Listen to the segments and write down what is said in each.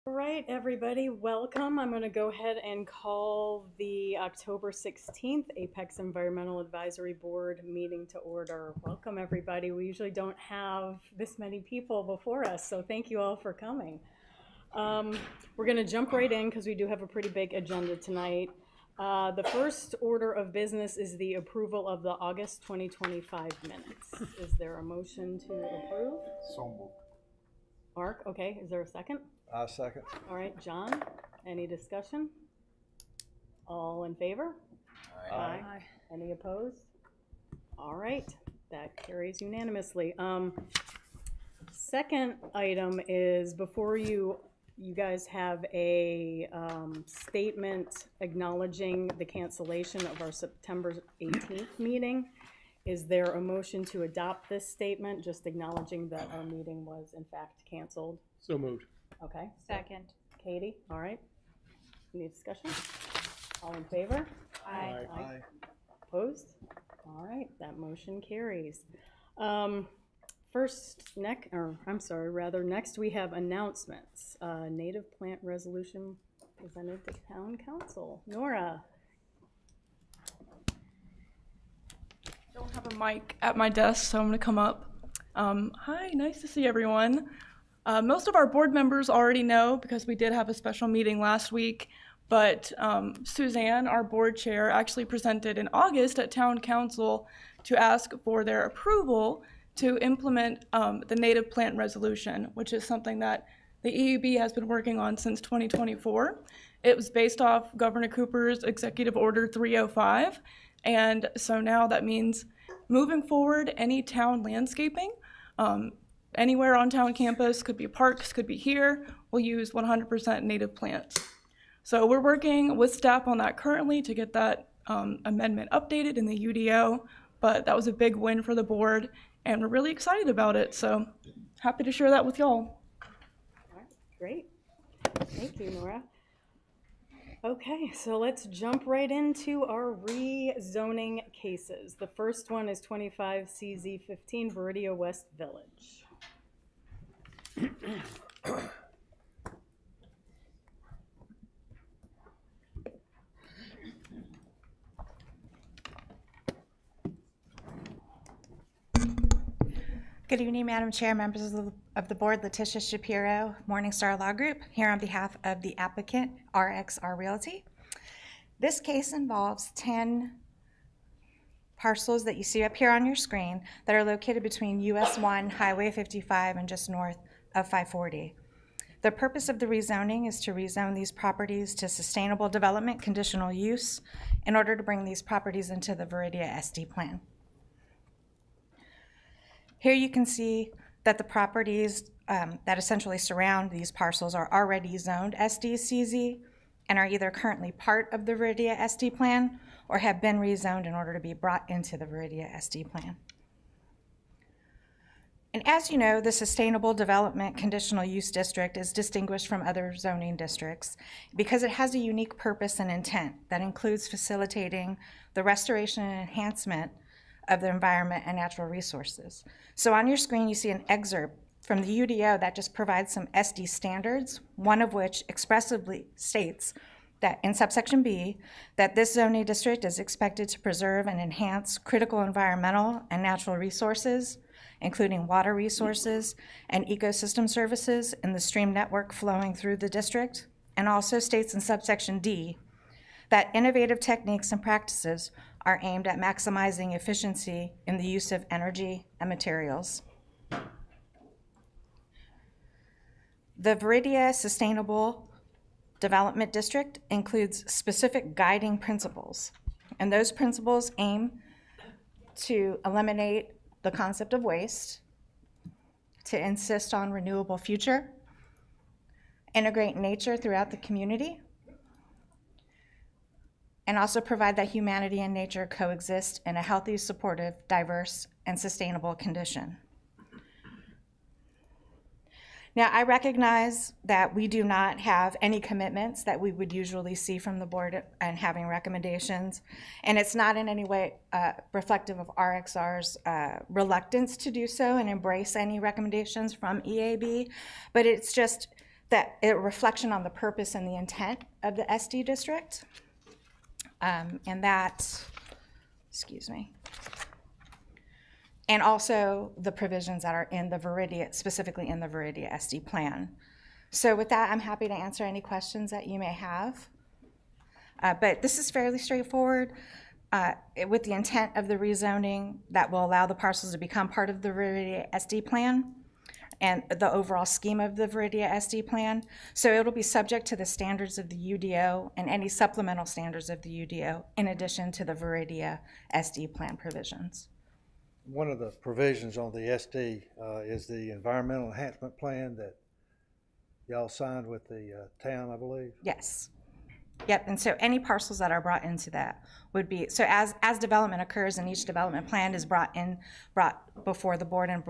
All right, everybody, welcome. I'm going to go ahead and call the October 16th Apex Environmental Advisory Board meeting to order. Welcome, everybody. We usually don't have this many people before us, so thank you all for coming. We're going to jump right in because we do have a pretty big agenda tonight. The first order of business is the approval of the August 2025 minutes. Is there a motion to approve? So moved. Mark, okay, is there a second? Second. All right, John, any discussion? All in favor? Aye. Any opposed? All right, that carries unanimously. Second item is before you guys have a statement acknowledging the cancellation of our September 18th meeting. Is there a motion to adopt this statement, just acknowledging that our meeting was in fact canceled? So moved. Okay. Second. Katie, all right. Any discussion? All in favor? Aye. Aye. Opposed? All right, that motion carries. Next we have announcements. Native plant resolution presented to town council. Nora. Don't have a mic at my desk, so I'm going to come up. Hi, nice to see everyone. Most of our board members already know because we did have a special meeting last week, but Suzanne, our board chair, actually presented in August at town council to ask for their approval to implement the native plant resolution, which is something that the EUB has been working on since 2024. It was based off Governor Cooper's Executive Order 305. And so now that means moving forward, any town landscaping, anywhere on town campus, could be parks, could be here, we'll use 100% native plants. So we're working with staff on that currently to get that amendment updated in the UDO, but that was a big win for the board, and we're really excited about it. So happy to share that with y'all. All right, great. Thank you, Nora. Okay, so let's jump right into our rezoning cases. The first one is 25 CZ 15 Viridia West Village. Good evening, Madam Chair, members of the board. Letitia Shapiro, Morningstar Law Group, here on behalf of the applicant, RXR Realty. This case involves 10 parcels that you see up here on your screen that are located between US 1, Highway 55, and just north of 540. The purpose of the rezoning is to rezone these properties to sustainable development conditional use in order to bring these properties into the Viridia SD plan. Here you can see that the properties that essentially surround these parcels are already zoned SD-CZ and are either currently part of the Viridia SD plan or have been rezoned in order to be brought into the Viridia SD plan. And as you know, the Sustainable Development Conditional Use District is distinguished from other zoning districts because it has a unique purpose and intent that includes facilitating the restoration and enhancement of the environment and natural resources. So on your screen, you see an excerpt from the UDO that just provides some SD standards, one of which expressively states that in subsection B, that this zoning district is expected to preserve and enhance critical environmental and natural resources, including water resources and ecosystem services in the stream network flowing through the district, and also states in subsection D that innovative techniques and practices are aimed at maximizing efficiency in the use of energy and materials. The Viridia Sustainable Development District includes specific guiding principles, and those principles aim to eliminate the concept of waste, to insist on renewable future, integrate nature throughout the community, and also provide that humanity and nature coexist in a healthy, supportive, diverse, and sustainable condition. Now, I recognize that we do not have any commitments that we would usually see from the board and having recommendations, and it's not in any way reflective of RXR's reluctance to do so and embrace any recommendations from EAB, but it's just that a reflection on the purpose and the intent of the SD district. And that, excuse me. And also the provisions that are in the Veridia, specifically in the Veridia SD plan. So with that, I'm happy to answer any questions that you may have. But this is fairly straightforward. With the intent of the rezoning that will allow the parcels to become part of the Veridia SD plan and the overall scheme of the Veridia SD plan. So it'll be subject to the standards of the UDO and any supplemental standards of the UDO in addition to the Veridia SD plan provisions. One of the provisions on the SD is the environmental enhancement plan that y'all signed with the town, I believe. Yes. Yep, and so any parcels that are brought into that would be, so as development occurs and each development plan is brought before the board and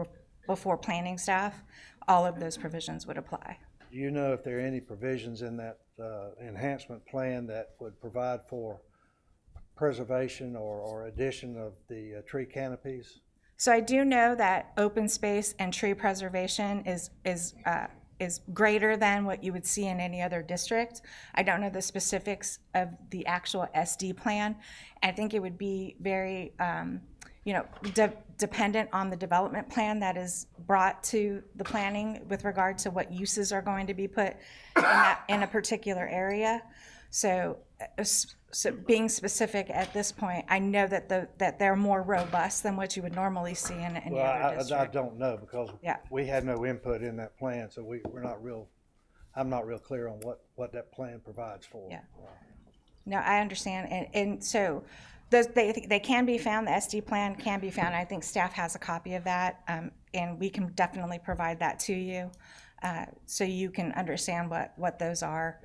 before planning staff, all of those provisions would apply. Do you know if there are any provisions in that enhancement plan that would provide for preservation or addition of the tree canopies? So I do know that open space and tree preservation is greater than what you would see in any other district. I don't know the specifics of the actual SD plan. I think it would be very, dependent on the development plan that is brought to the planning with regard to what uses are going to be put in a particular area. So being specific at this point, I know that they're more robust than what you would normally see in any other district. I don't know because we had no input in that plan, so I'm not real clear on what that plan provides for. Yeah. No, I understand, and so they can be found. The SD plan can be found. I think staff has a copy of that, and we can definitely provide that to you, so you can understand what those are.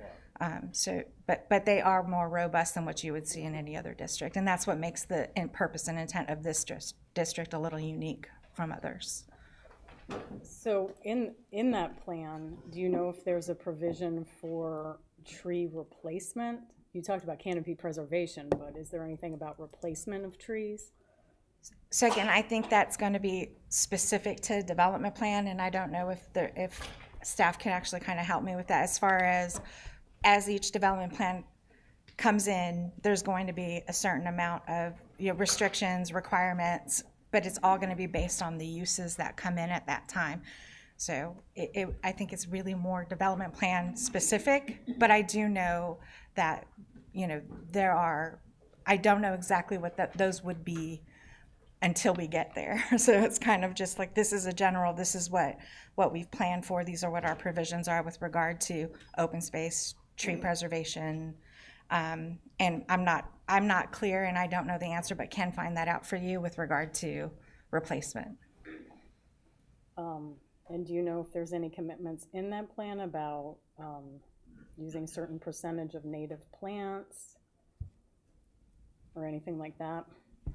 But they are more robust than what you would see in any other district, and that's what makes the purpose and intent of this district a little unique from others. So in that plan, do you know if there's a provision for tree replacement? You talked about canopy preservation, but is there anything about replacement of trees? So again, I think that's going to be specific to development plan, and I don't know if staff can actually kind of help me with that. As far as each development plan comes in, there's going to be a certain amount of restrictions, requirements, but it's all going to be based on the uses that come in at that time. So I think it's really more development plan specific, but I do know that, I don't know exactly what those would be until we get there. So it's kind of just like, this is this is what we've planned for. These are what our provisions are with regard to open space, tree preservation. And I'm not clear and I don't know the answer, but can find that out for you with regard to replacement. And do you know if there's any commitments in that plan about using a certain percentage of native plants or anything like that?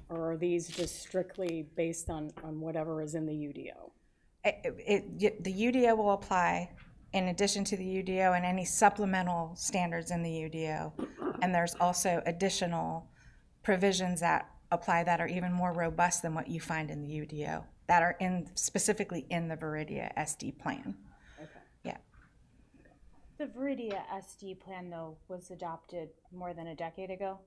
Or are these just strictly based on whatever is in the UDO? The UDO will apply in addition to the UDO and any supplemental standards in the UDO. And there's also additional provisions that apply that are even more robust than what you find in the UDO that are specifically in the Veridia SD plan. Okay. Yeah. The Veridia SD plan, though, was adopted more than a decade ago.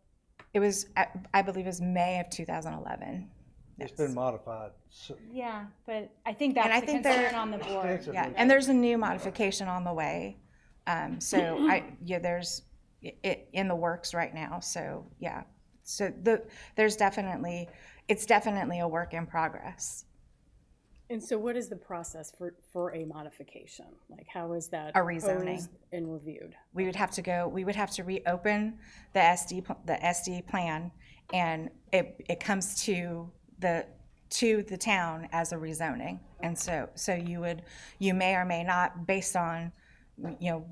It was, I believe, it was May of 2011. It's been modified. Yeah, but I think that's the concern on the board. Yeah, and there's a new modification on the way. There's it in the works right now. So yeah, so it's definitely a work in progress. And so what is the process for a modification? Like how is that A rezoning. proposed and reviewed? We would have to reopen the SD plan, and it comes to the town as a rezoning. And so you may or may not, based on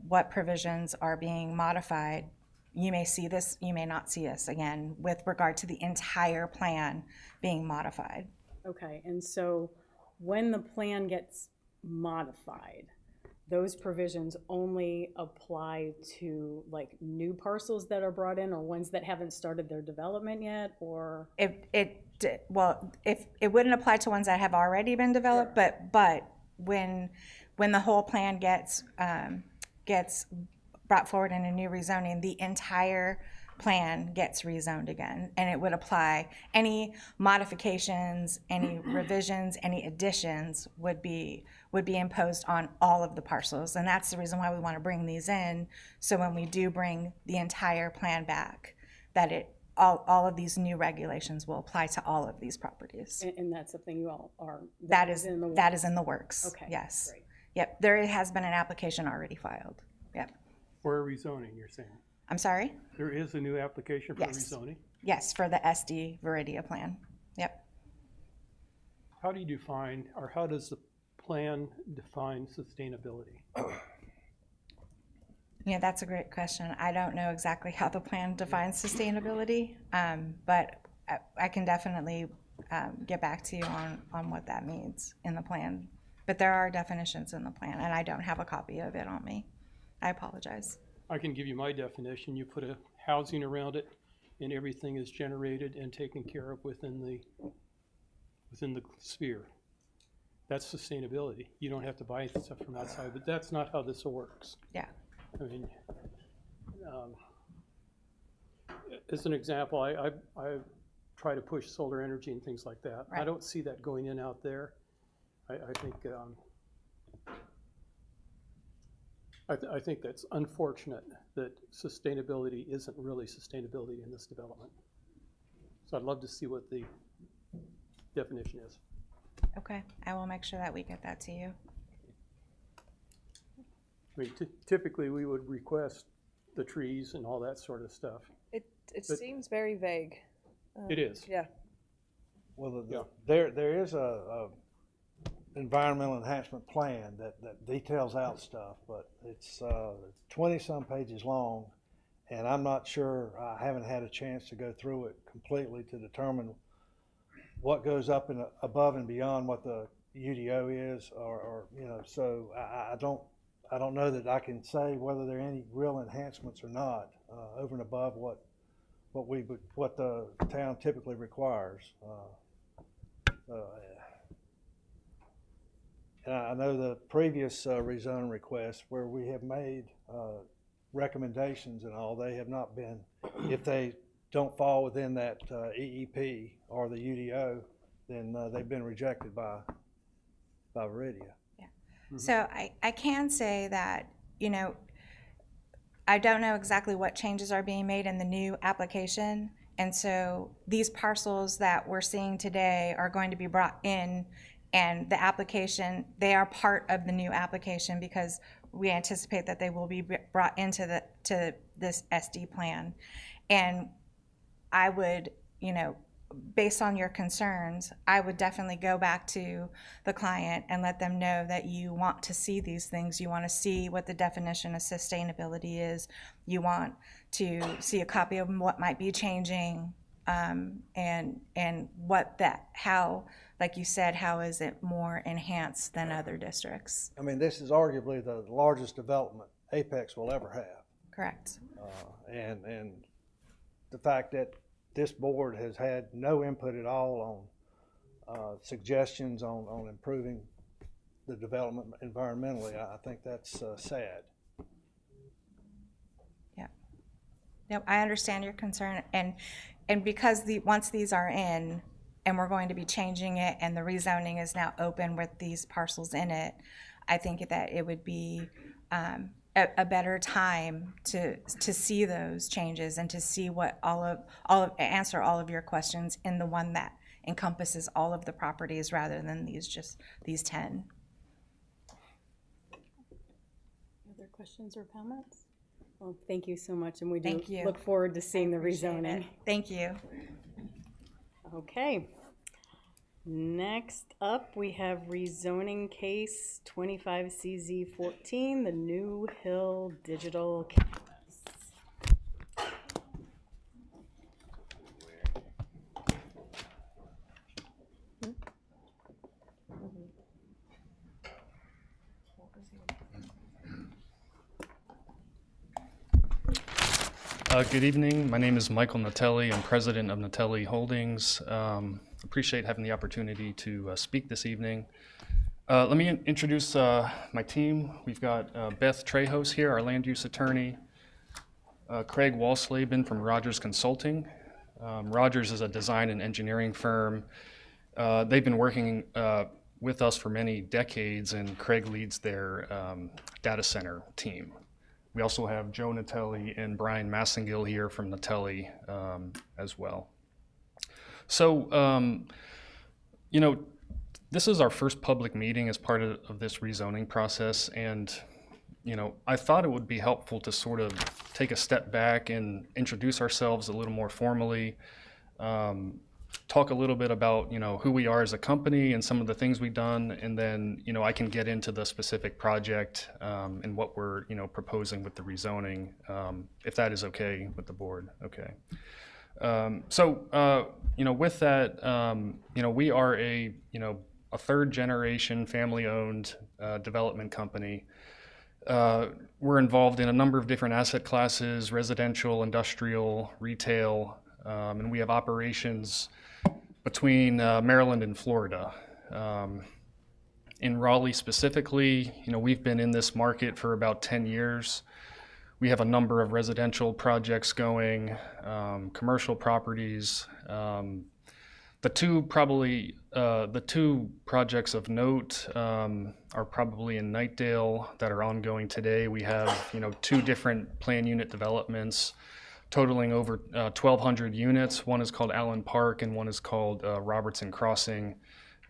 what provisions are being modified, you may see this, you may not see this again with regard to the entire plan being modified. Okay, and so when the plan gets modified, those provisions only apply to like new parcels that are brought in or ones that haven't started their development yet, or? If it wouldn't apply to ones that have already been developed, Sure. but when the whole plan gets gets brought forward in a new rezoning, the entire plan gets rezoned again, and it would apply. Any modifications, any revisions, any additions would be imposed on all of the parcels, and that's the reason why we want to bring these in, so when we do bring the entire plan back, that all of these new regulations will apply to all of these properties. And that's something you all are. That is in the that is in the works. Okay, Yes. great. Yep. There has been an application already filed. Yep. For rezoning, you're saying? I'm sorry? There is a new application for Yes. rezoning? Yes, for the SD Viridia plan. Yep. How do you define, or how does the plan define sustainability? Yeah, that's a great question. I don't know exactly how the plan defines sustainability, but I can definitely get back to you on what that means in the plan. But there are definitions in the plan, and I don't have a copy of it on me. I apologize. I can give you my definition. You put a housing around it, and everything is generated and taken care of within the sphere. That's sustainability. You don't have to buy stuff from outside, but that's not how this works. Yeah. I mean, as an example, I try to push solar energy and things like that. I Right. don't see that going in out there. I think that's unfortunate that sustainability isn't really sustainability in this development. So I'd love to see what the definition is. Okay. I will make sure that we get that to you. I mean, typically we would request the trees and all that sort of stuff. It But- seems very vague. It is. Yeah. Well, Yeah. there is a environmental enhancement plan that details out stuff, but it's 20-some pages long, and I'm not sure, I haven't had a chance to go through it completely to determine what goes up and above and beyond what the UDO is, or so I don't know that I can say whether there are any real enhancements or not over and above what the town typically requires. And I know the previous rezoning requests where we have made recommendations and all, they have not been, if they don't fall within that EEP or the UDO, then they've been rejected by Viridia. So I can say that, I don't know exactly what changes are being made in the new application. And so these parcels that we're seeing today are going to be brought in, and the application, they are part of the new application because we anticipate that they will be brought into to this SD plan. And I would, based on your concerns, I would definitely go back to the client and let them know that you want to see these things. You want to see what the definition of sustainability is. You want to see a copy of what might be changing, and how, like you said, how is it more enhanced than other districts? I mean, this is arguably the largest development Apex will ever have. Correct. And the fact that this board has had no input at all on suggestions on improving the development environmentally, I think that's sad. Yeah. Yep, I understand your concern, and because once these are in, and we're going to be changing it, and the rezoning is now open with these parcels in it, I think that it would be a better time to see those changes and to see what answer all of your questions in the one that encompasses all of the properties rather than these 10. Other questions or comments? Well, thank you so much, and we do Thank you. look forward to seeing the Appreciate rezoning. it. Thank you. Okay. Next up, we have rezoning case 25CZ14, the New Hill Digital Campus. Good evening. My name is Michael Natelli. I'm president of Natelli Holdings. Appreciate having the opportunity to speak this evening. Let me introduce my team. We've got Beth Trejos here, our land use attorney. Craig Walslaben from Rogers Consulting. Rogers is a design and engineering firm. They've been working with us for many decades, and Craig leads their data center team. We also have Joe Natelli and Brian Massengill here from Natelli as well. So, this is our first public meeting as part of this rezoning process, and I thought it would be helpful to sort of take a step back and introduce ourselves a little more formally, talk a little bit about who we are as a company and some of the things we've done, and then I can get into the specific project and what we're proposing with the rezoning, if that is okay with the board. Okay. With that, we are a third generation family owned development company. We're involved in a number of different asset classes: residential, industrial, retail, and we have operations between Maryland and Florida. In Raleigh specifically, we've been in this market for about 10 years. We have a number of residential projects going, commercial properties. The two projects of note are probably in Knightdale that are ongoing today. We have, 2 different plan unit developments totaling over 1,200 units. One is called Allen Park and one is called Robertson Crossing.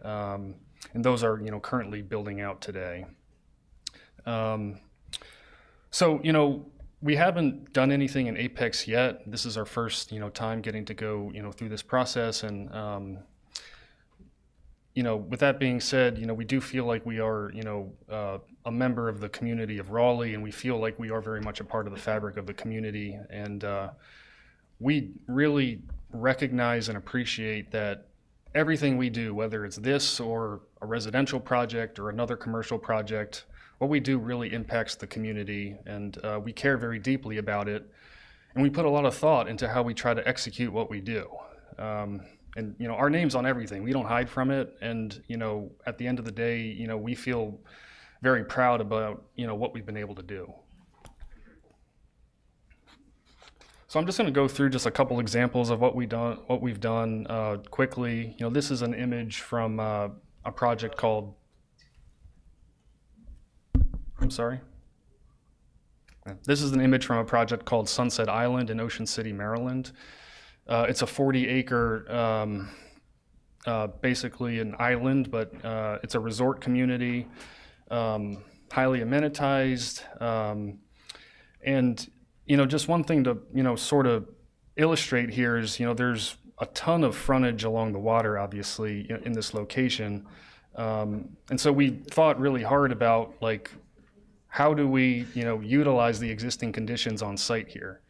And those are, currently building out today. We haven't done anything in Apex yet. This is our first, time getting to go, through this process. And, with that being said, we do feel like we are, a member of the community of Raleigh, and we feel like we are very much a part of the fabric of the community. And we really recognize and appreciate that everything we do, whether it's this or a residential project or another commercial project, what we do really impacts the community, and we care very deeply about it. And we put a lot of thought into how we try to execute what we do. And our name's on everything. We don't hide from it. And at the end of the day, we feel very proud about what we've been able to do. So I'm just going to go through just a couple examples of what we've done quickly. This is an image from a project called. I'm sorry. This is an image from a project called Sunset Island in Ocean City, Maryland. It's a 40-acre, basically an island, but it's a resort community, highly amenitized. And, just one thing to, sort of illustrate here is, there's a ton of frontage along the water, obviously, in this location. And so we thought really hard about, how do we, utilize the existing conditions on site here?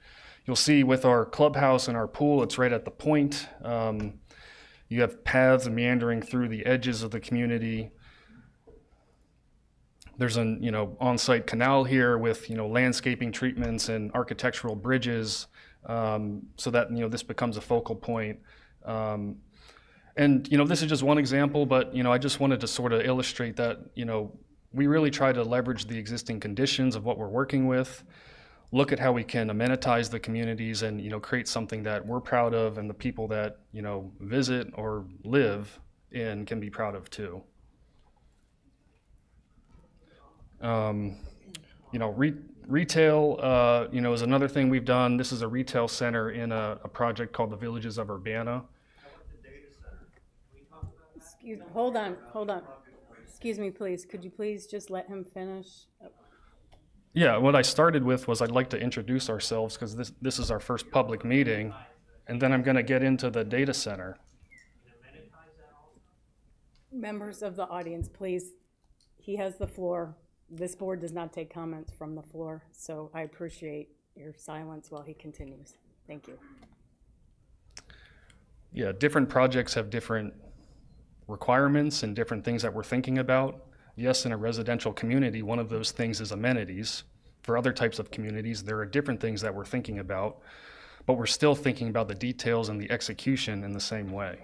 You'll see with our clubhouse and our pool, it's right at the point. You have paths meandering through the edges of the community. There's an, on-site canal here with, landscaping treatments and architectural bridges, so that, this becomes a focal point. And, this is just one example, but, I just wanted to sort of illustrate that, we really try to leverage the existing conditions of what we're working with, look at how we can amenitize the communities and, create something that we're proud of and the people that, visit or live in can be proud of too. Retail, is another thing we've done. This is a retail center in a project called the Villages of Urbana. Hold on. Excuse me, please. Could you please just let him finish? Yeah, what I started with was I'd like to introduce ourselves because this is our first public meeting, and then I'm going to get into the data center. Members of the audience, please. He has the floor. This board does not take comments from the floor, so I appreciate your silence while he continues. Thank you. Yeah, different projects have different requirements and different things that we're thinking about. Yes, in a residential community, one of those things is amenities. For other types of communities, there are different things that we're thinking about, but we're still thinking about the details and the execution in the same way.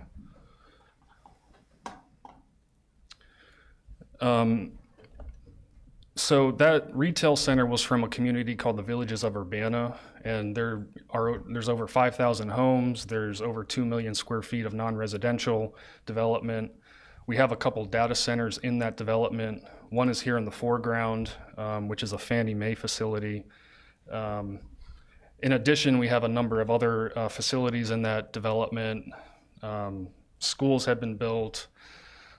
So that retail center was from a community called the Villages of Urbana, and there's over 5,000 homes. There's over 2 million square feet of non-residential development. We have a couple data centers in that development. One is here in the foreground, which is a Fannie Mae facility. In addition, we have a number of other facilities in that development. Schools have been built,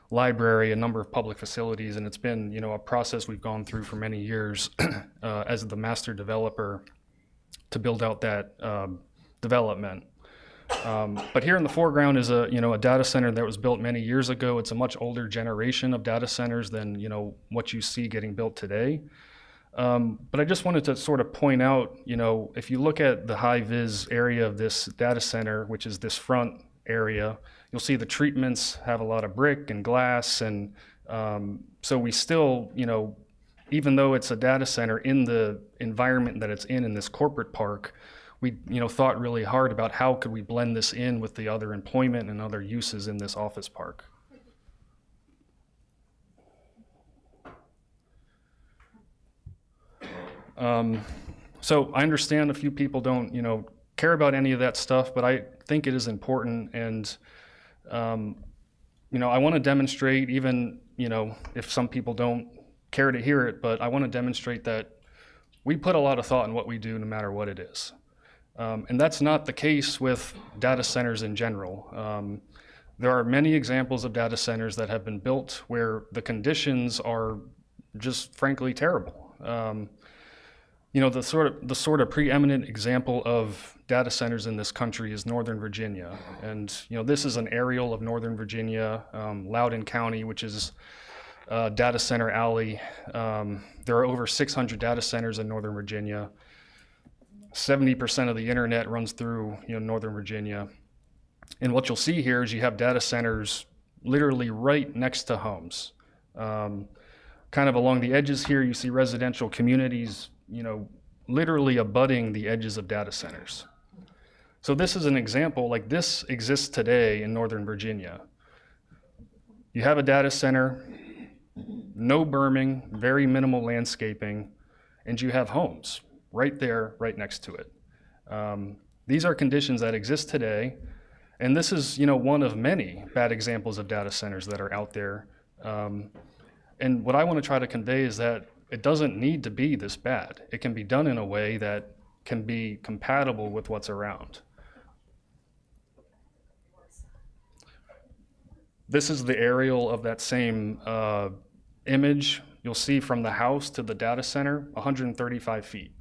library, a number of public facilities, and it's been, a process we've gone through for many years as the master developer to build out that development. But here in the foreground is a data center that was built many years ago. It's a much older generation of data centers than, what you see getting built today. But I just wanted to sort of point out, if you look at the high-vis area of this data center, which is this front area, you'll see the treatments have a lot of brick and glass, and so we still, even though it's a data center in the environment that it's in this corporate park, we thought really hard about how could we blend this in with the other employment and other uses in this office park. So I understand a few people don't, care about any of that stuff, but I think it is important, and I want to demonstrate, even if some people don't care to hear it, but I want to demonstrate that we put a lot of thought in what we do, no matter what it is. And that's not the case with data centers in general. There are many examples of data centers that have been built where the conditions are just frankly terrible. The sort of preeminent example of data centers in this country is Northern Virginia. And, this is an aerial of Northern Virginia, Loudoun County, which is Data Center Alley. There are over 600 data centers in Northern Virginia. 70% of the internet runs through, Northern Virginia. And what you'll see here is you have data centers literally right next to homes. Kind of along the edges here, you see residential communities, literally abutting the edges of data centers. So this is an example, like this exists today in Northern Virginia. You have a data center, no berming, very minimal landscaping, and you have homes right there, right next to it. These are conditions that exist today, and this is, one of many bad examples of data centers that are out there. And what I want to try to convey is that it doesn't need to be this bad. It can be done in a way that can be compatible with what's around. This is the aerial of that same image. You'll see from the house to the data center, 135 feet,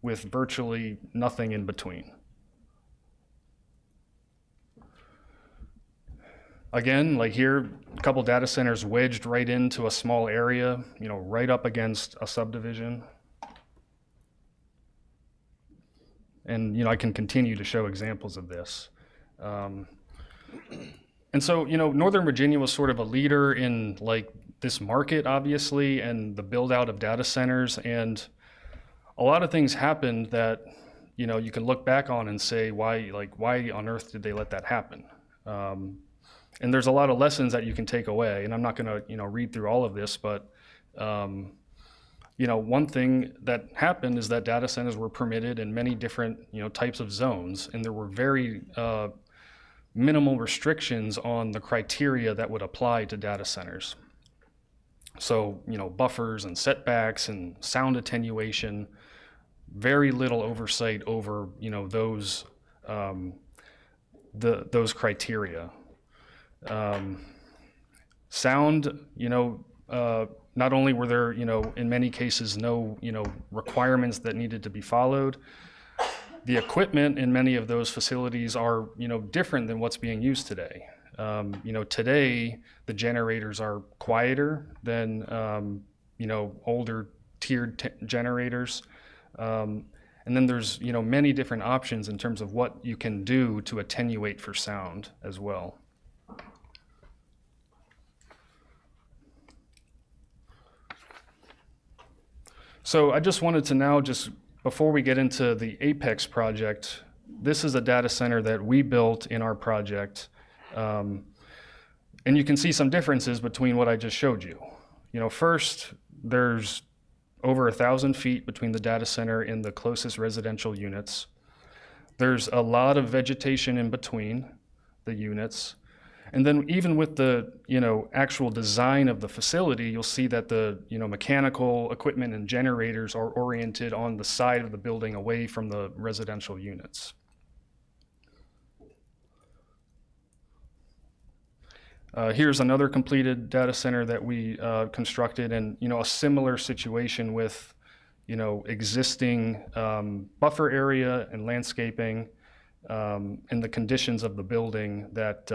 with virtually nothing in between. Again, like here, a couple data centers wedged right into a small area, right up against a subdivision. And, I can continue to show examples of this. And so, Northern Virginia was sort of a leader in like this market, obviously, and the build out of data centers. And a lot of things happened that, you can look back on and say, why on earth did they let that happen? And there's a lot of lessons that you can take away, and I'm not going to, read through all of this, but, one thing that happened is that data centers were permitted in many different, types of zones, and there were very minimal restrictions on the criteria that would apply to data centers. So, buffers and setbacks and sound attenuation, very little oversight over, those criteria. Sound, not only were there, in many cases, no, requirements that needed to be followed. The equipment in many of those facilities are, different than what's being used today. Today the generators are quieter than, older tiered generators. And then there's, many different options in terms of what you can do to attenuate for sound as well. So I just wanted to now, before we get into the Apex project, this is a data center that we built in our project. And you can see some differences between what I just showed you. First, there's over 1,000 feet between the data center and the closest residential units. There's a lot of vegetation in between the units. And then even with the, actual design of the facility, you'll see that the, mechanical equipment and generators are oriented on the side of the building away from the residential units. Here's another completed data center that we constructed, and a similar situation with existing buffer area and landscaping and the conditions of the building that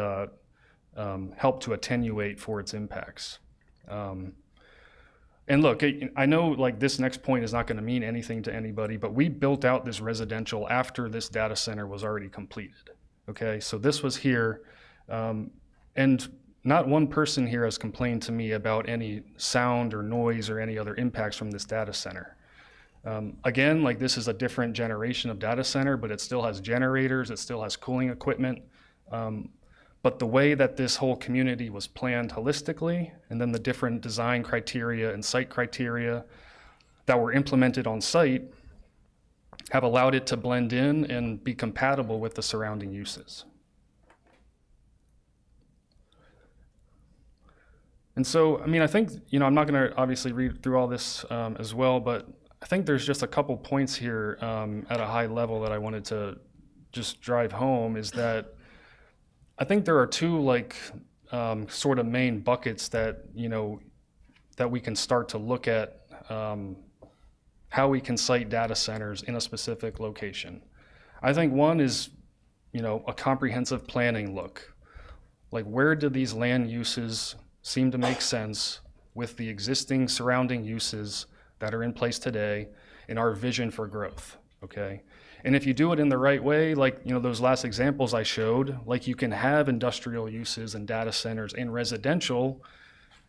help to attenuate for its impacts. And look, I know like this next point is not going to mean anything to anybody, but we built out this residential after this data center was already completed. Okay, so this was here, and not one person here has complained to me about any sound or noise or any other impacts from this data center. Again, like this is a different generation of data center, but it still has generators, it still has cooling equipment. But the way that this whole community was planned holistically, and then the different design criteria and site criteria that were implemented on site have allowed it to blend in and be compatible with the surrounding uses. And so, I think, I'm not going to obviously read through all this as well, but I think there's just a couple points here at a high level that I wanted to just drive home, is that I think there are two sort of main buckets that, that we can start to look at how we can site data centers in a specific location. I think one is, a comprehensive planning look. Like, where do these land uses seem to make sense with the existing surrounding uses that are in place today in our vision for growth, okay? And if you do it in the right way, like, those last examples I showed, like you can have industrial uses and data centers in residential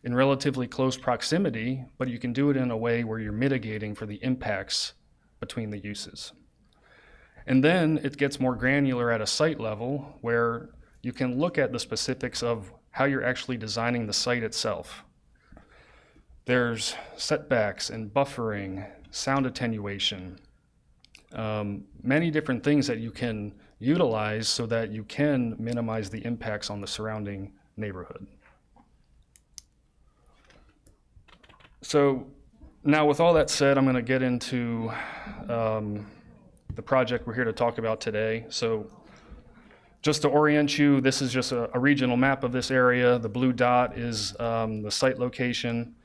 in relatively close proximity, but you can do it in a way where you're mitigating for the impacts between the uses. And then it gets more granular at a site level where you can look at the specifics of how you're actually designing the site itself. There's setbacks and buffering, sound attenuation, many different things that you can utilize so that you can minimize the impacts on the surrounding neighborhood. So now with all that said, I'm going to get into the project we're here to talk about today. So just to orient you, this is just a regional map of this area. The blue dot is the site location.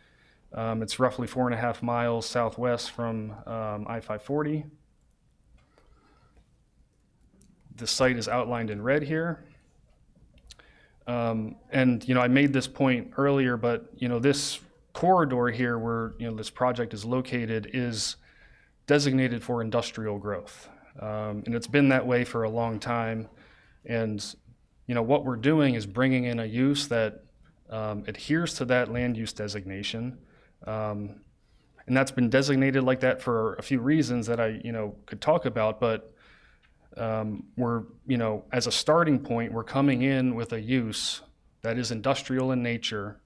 It's roughly 4.5 miles southwest from I-540. The site is outlined in red here. And, I made this point earlier, but, this corridor here where, this project is located is designated for industrial growth. And it's been that way for a long time. And, what we're doing is bringing in a use that adheres to that land use designation. And that's been designated like that for a few reasons that I, could talk about, but we're, as a starting point, we're coming in with a use that is industrial in nature,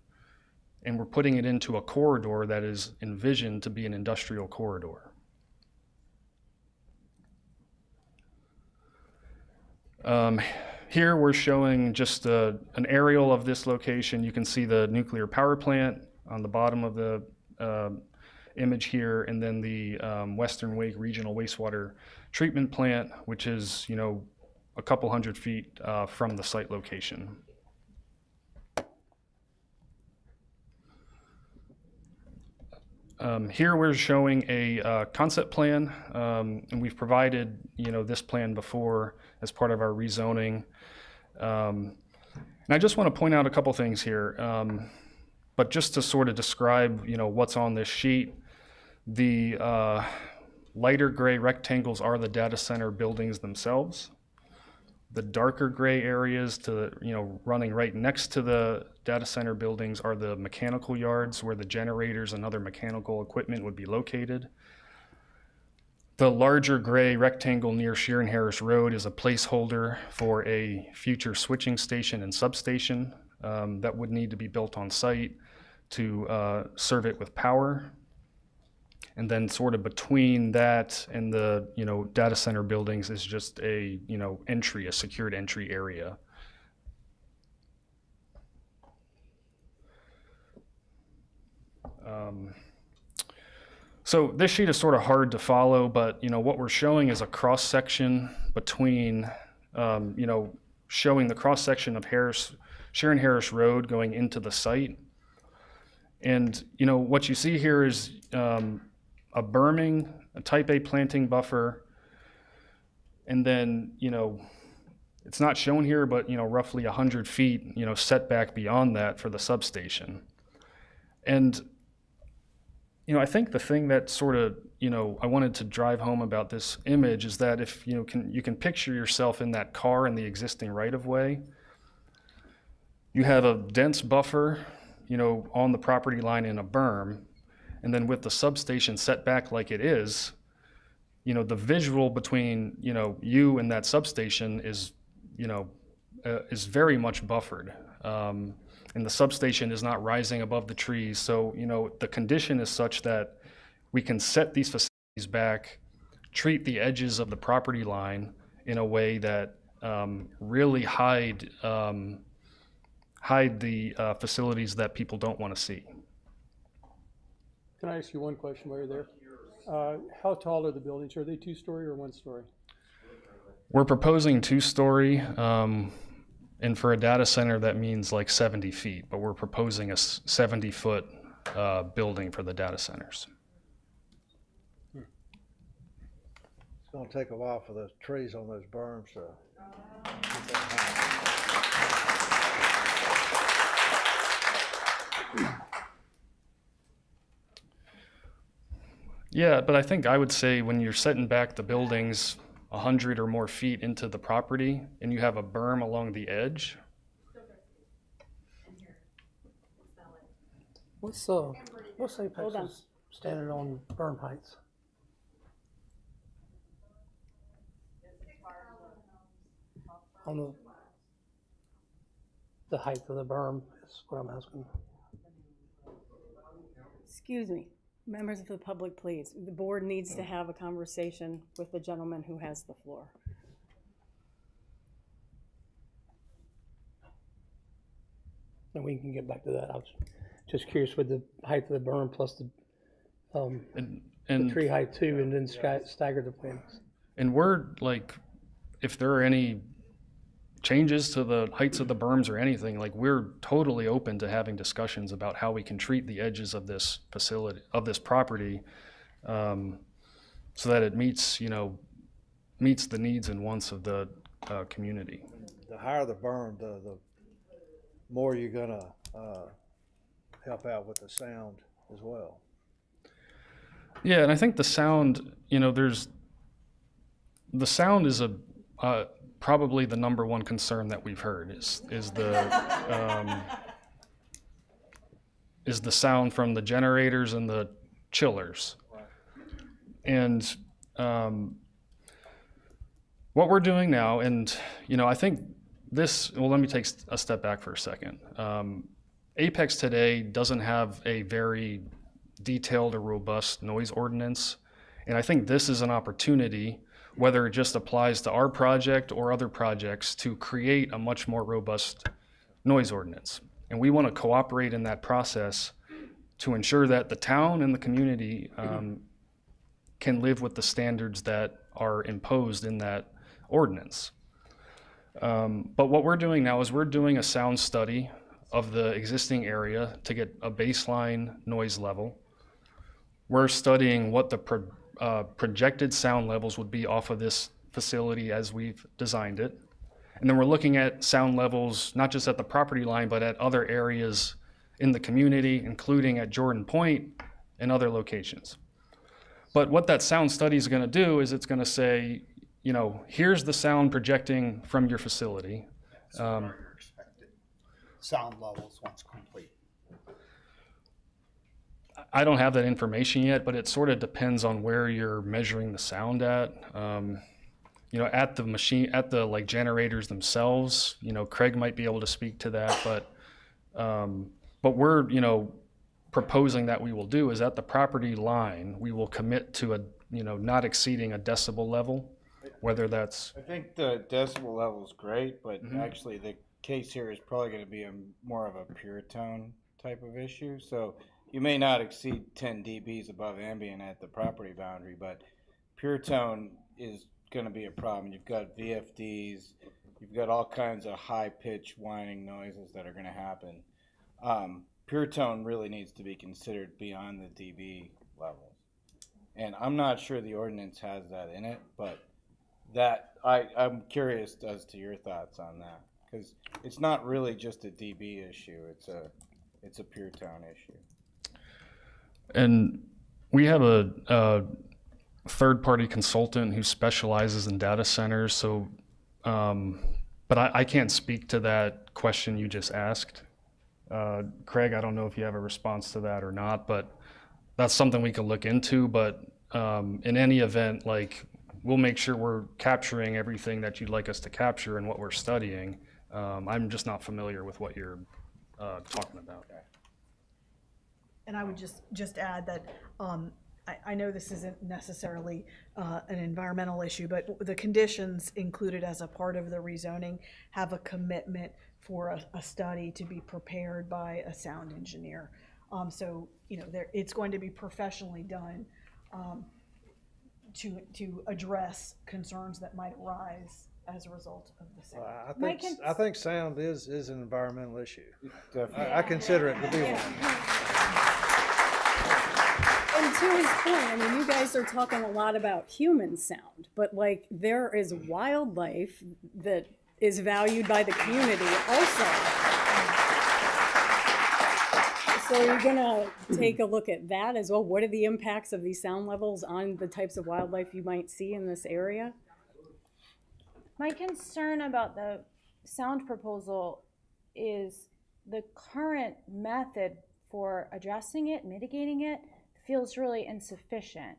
and we're putting it into a corridor that is envisioned to be an industrial corridor. Here we're showing just an aerial of this location. You can see the nuclear power plant on the bottom of the image here, and then the Western Wake Regional Wastewater Treatment Plant, which is, a couple hundred feet from the site location. Here we're showing a concept plan, and we've provided, this plan before as part of our rezoning. And I just want to point out a couple things here. But just to sort of describe, what's on this sheet, the lighter gray rectangles are the data center buildings themselves. The darker gray areas running right next to the data center buildings are the mechanical yards where the generators and other mechanical equipment would be located. The larger gray rectangle near Sheeran Harris Road is a placeholder for a future switching station and substation that would need to be built on site to serve it with power. And then sort of between that and the, data center buildings is just a, entry, a secured entry area. So this sheet is sort of hard to follow, but what we're showing is a cross section between, showing the cross section of Sharon Harris Road going into the site. And what you see here is a berming, a type A planting buffer, and then it's not shown here, but roughly 100 feet setback beyond that for the substation. And I think the thing that sort of, I wanted to drive home about this image is that if you can picture yourself in that car in the existing right-of-way, you have a dense buffer, on the property line in a berm, and then with the substation set back like it is, the visual between, you and that substation is very much buffered. And the substation is not rising above the trees. So, the condition is such that we can set these facilities back, treat the edges of the property line in a way that really hide the facilities that people don't want to see. Can I ask you one question while you're there? How tall are the buildings? Are they 2-story or 1-story? We're proposing 2-story. And for a data center, that means like 70 feet, but we're proposing a 70-foot building for the data centers. It's gonna take a while for the trees on those berms to get that high. Yeah, but I think I would say when you're setting back the buildings 100 or more feet into the property and you have a berm along the edge. What's Apex's standard on berm heights? On the height of the berm is what I'm asking. Excuse me, members of the public, please. The board needs to have a conversation with the gentleman who has the floor. And we can get back to that. I was just curious with the height of the berm plus the tree height too, and then stagger the plantings. And we're like, if there are any changes to the heights of the berms or anything, like we're totally open to having discussions about how we can treat the edges of this facility, of this property, so that it meets the needs and wants of the community. The higher the berm, the more you're gonna help out with the sound as well. Yeah, and I think the sound, the sound is probably the number one concern that we've heard is the sound from the generators and the chillers. And what we're doing now, and I think this, well, let me take a step back for a second. Apex today doesn't have a very detailed or robust noise ordinance, and I think this is an opportunity, whether it just applies to our project or other projects, to create a much more robust noise ordinance. And we want to cooperate in that process to ensure that the town and the community can live with the standards that are imposed in that ordinance. But what we're doing now is we're doing a sound study of the existing area to get a baseline noise level. We're studying what the projected sound levels would be off of this facility as we've designed it. And then we're looking at sound levels, not just at the property line, but at other areas in the community, including at Jordan Point and other locations. But what that sound study is going to do is it's going to say, here's the sound projecting from your facility. So what are your expected sound levels once complete? I don't have that information yet, but it sort of depends on where you're measuring the sound at. At the machine, at the generators themselves, Craig might be able to speak to that, but we're, proposing that we will do is at the property line, we will commit to not exceeding a decibel level, whether that's, I think the decibel level is great, but actually the case here is probably going to be more of a pure tone type of issue. So you may not exceed 10 dBs above ambient at the property boundary, but pure tone is going to be a problem. You've got VFDs, you've got all kinds of high-pitched whining noises that are going to happen. Pure tone really needs to be considered beyond the dB levels. And I'm not sure the ordinance has that in it, but I'm curious as to your thoughts on that, because it's not really just a dB issue, it's a pure tone issue. and we have a third-party consultant who specializes in data centers, so, but I can't speak to that question you just asked. Craig, I don't know if you have a response to that or not, but that's something we can look into, but in any event, like, we'll make sure we're capturing everything that you'd like us to capture and what we're studying. I'm just not familiar with what you're talking about. And I would just add that I know this isn't necessarily an environmental issue, but the conditions included as a part of the rezoning have a commitment for a study to be prepared by a sound engineer. So, it's going to be professionally done to address concerns that might arise as a result of the sound. I think sound is an environmental issue. Definitely. I consider it to be one. And to his point, you guys are talking a lot about human sound, but like there is wildlife that is valued by the community also. So you're gonna take a look at that as well. What are the impacts of these sound levels on the types of wildlife you might see in this area? My concern about the sound proposal is the current method for addressing it, mitigating it, feels really insufficient.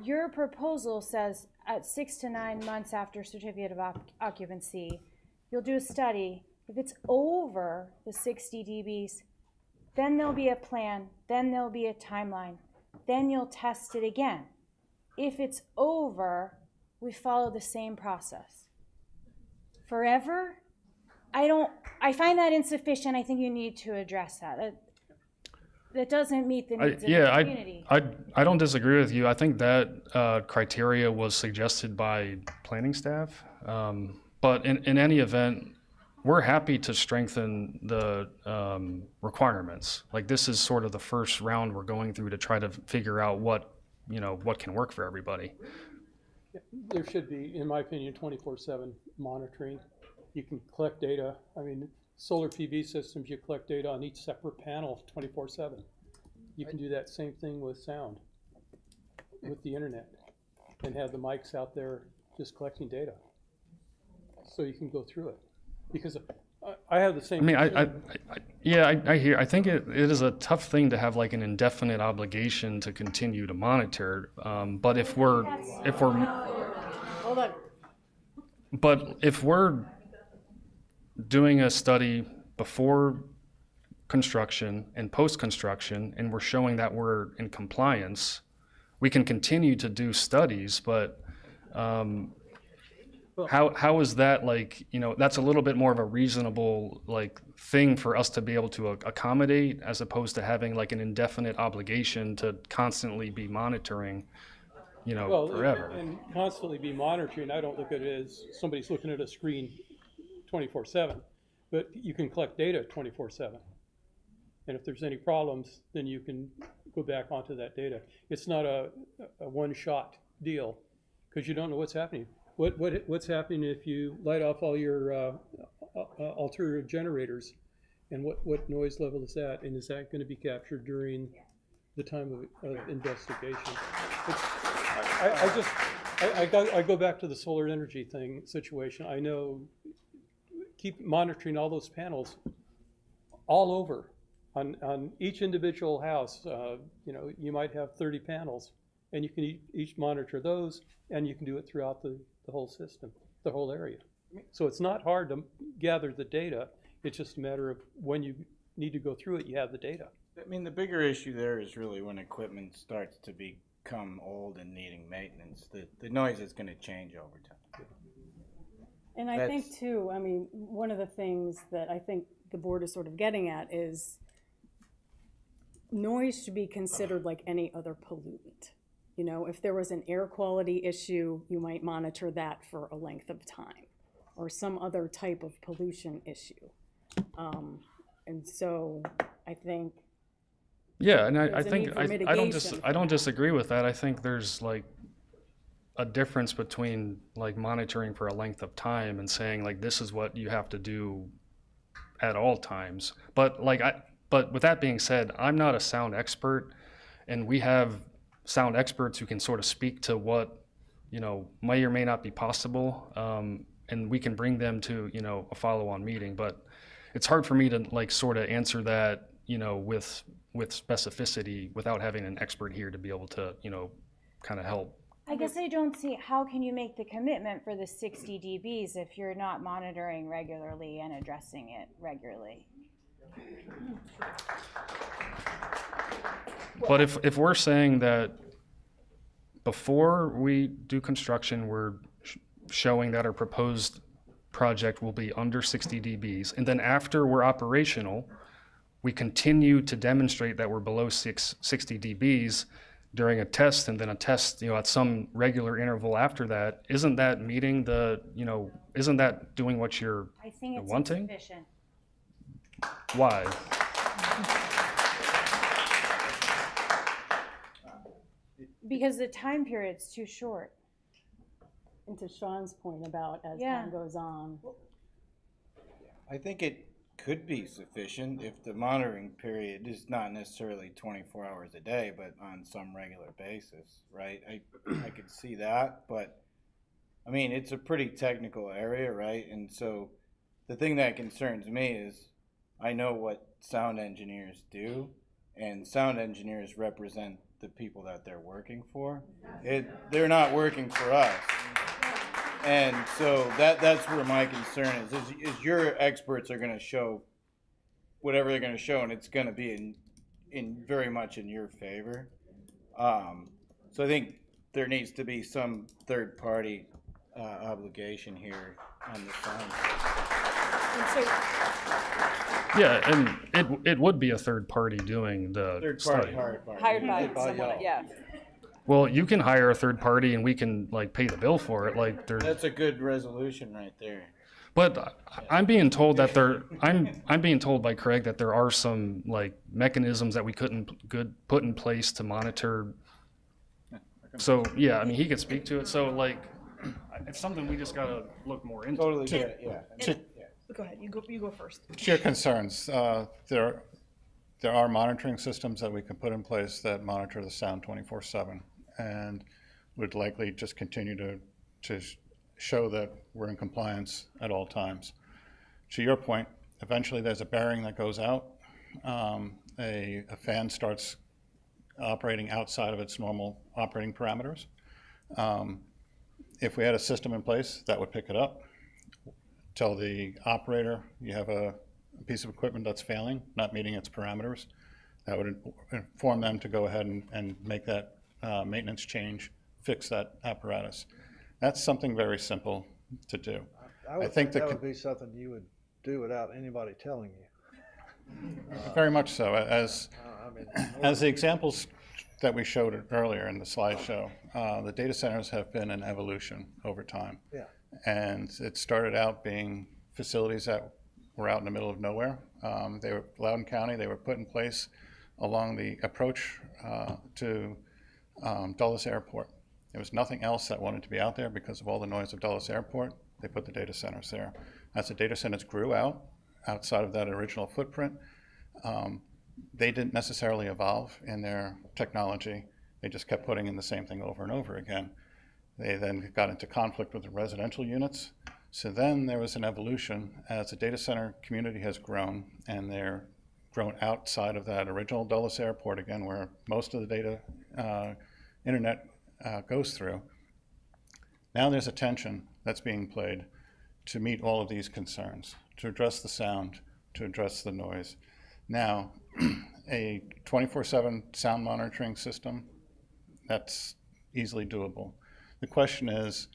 Your proposal says at 6 to 9 months after certificate of occupancy, you'll do a study. If it's over the 60 dBs, then there'll be a plan, then there'll be a timeline, then you'll test it again. If it's over, we follow the same process. Forever? I find that insufficient. I think you need to address that. That doesn't meet the needs of the community. I don't disagree with you. I think that criteria was suggested by planning staff. But in any event, we're happy to strengthen the requirements. Like, this is sort of the first round we're going through to try to figure out what can work for everybody. There should be, in my opinion, 24/7 monitoring. You can collect data. Solar PV systems, you collect data on each separate panel 24/7. You can do that same thing with sound, with the internet, and have the mics out there just collecting data. So you can go through it. Because I have the same. I hear. I think it is a tough thing to have like an indefinite obligation to continue to monitor. But if we're Hold on. But if we're doing a study before construction and post-construction, and we're showing that we're in compliance, we can continue to do studies, but how is that that's a little bit more of a reasonable thing for us to be able to accommodate, as opposed to having like an indefinite obligation to constantly be monitoring, forever. And constantly be monitoring. I don't look at it as somebody's looking at a screen 24/7, but you can collect data 24/7. And if there's any problems, then you can go back onto that data. It's not a one-shot deal, because you don't know what's happening. What's happening if you light off all your ulterior generators, and what noise level is that, and is that going to be captured during the time of investigation? I go back to the solar energy situation. I know, keep monitoring all those panels all over on each individual house. You might have 30 panels, and you can each monitor those, and you can do it throughout the whole system, the whole area. So it's not hard to gather the data. It's just a matter of when you need to go through it, you have the data. I mean, the bigger issue there is really when equipment starts to become old and needing maintenance, the noise is gonna change over time. And I think too, I mean, one of the things that I think the board is sort of getting at is noise should be considered like any other pollutant. You know, if there was an air quality issue, you might monitor that for a length of time, or some other type of pollution issue. And so I think Yeah, and I There's a think need for I don't mitigation. disagree with that. I think there's like a difference between like monitoring for a length of time and saying like this is what you have to do at all times. But but with that being said, I'm not a sound expert, and we have sound experts who can sort of speak to what, you know, may or may not be possible, and we can bring them to, you know, a follow-on meeting. But it's hard for me to like sort of answer that, you know, with specificity without having an expert here to be able to, you know, kind of help. I guess I don't see, how can you make the commitment for the 60 dBs if you're not monitoring regularly and addressing it regularly? But if we're saying that before we do construction, we're showing that our proposed project will be under 60 dBs, and then after we're operational, we continue to demonstrate that we're below 60 dBs during a test, and then a test, you know, at some regular interval after that, isn't that meeting the, you know, isn't that doing what you're I think it's wanting? insufficient. Why? Because the time period's too short. And to Sean's point about as Yeah. time goes on, I think it could be sufficient if the monitoring period is not necessarily 24 hours a day, but on some regular basis, right? I could see that, but I mean, it's a pretty technical area, right? And so the thing that concerns me is I know what sound engineers do, and sound engineers represent the people that they're working for. They're not working for us. And so that's where my concern is your experts are gonna show whatever they're gonna show, and it's gonna be in very much in your favor. So I think there needs to be some third party obligation here on the sound. And so, Yeah, and it would be a third party doing the Third study. party, Hired by someone, yeah. Well, you can hire a third party and we can like pay the bill for it. Like there's, That's a good resolution right there. but I'm being told that I'm being told by Craig that there are some like mechanisms that we couldn't put in place to monitor. So yeah, I mean he could speak to it. So like, it's something we just gotta look more into. Totally get it, yeah. go ahead, you go first. To your concerns, there are monitoring systems that we can put in place that monitor the sound 24/7 and would likely just continue to show that we're in compliance at all times. To your point, eventually there's a bearing that goes out. A fan starts operating outside of its normal operating parameters. If we had a system in place that would pick it up, tell the operator you have a piece of equipment that's failing, not meeting its parameters, that would inform them to go ahead and make that maintenance change, fix that apparatus. That's something very simple to do. I would think that would be something you would do without anybody telling you. Very much so. I mean, As the examples that we showed earlier in the slideshow, the data centers have been an evolution over time. Yeah. And it started out being facilities that were out in the middle of nowhere. They were Loudoun County. They were put in place along the approach to Dulles Airport. There was nothing else that wanted to be out there because of all the noise of Dulles Airport. They put the data centers there. As the data centers grew outside of that original footprint, they didn't necessarily evolve in their technology. They just kept putting in the same thing over and over again. They then got into conflict with the residential units. So then there was an evolution as the data center community has grown, and they're grown outside of that original Dulles Airport again, where most of the data internet goes through. Now there's attention that's being played to meet all of these concerns, to address the sound, to address the noise. Now, a 24/7 sound monitoring system, that's easily doable. The question is,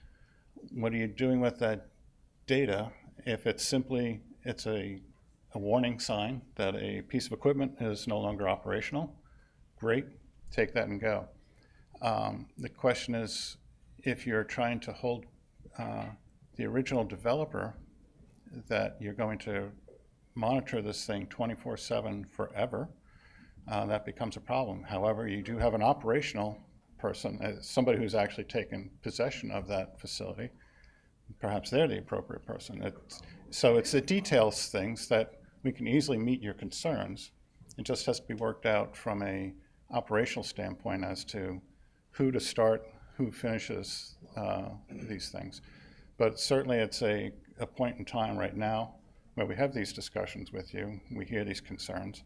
what are you doing with that data if it's simply, it's a warning sign that a piece of equipment is no longer operational? Great, take that and go. The question is, if you're trying to hold the original developer that you're going to monitor this thing 24/7 forever, that becomes a problem. However, you do have an operational person, somebody who's actually taken possession of that facility. Perhaps they're the appropriate person. So it's the details things that we can easily meet your concerns. It just has to be worked out from a operational standpoint as to who to start, who finishes these things. But certainly it's a point in time right now where we have these discussions with you, we hear these concerns.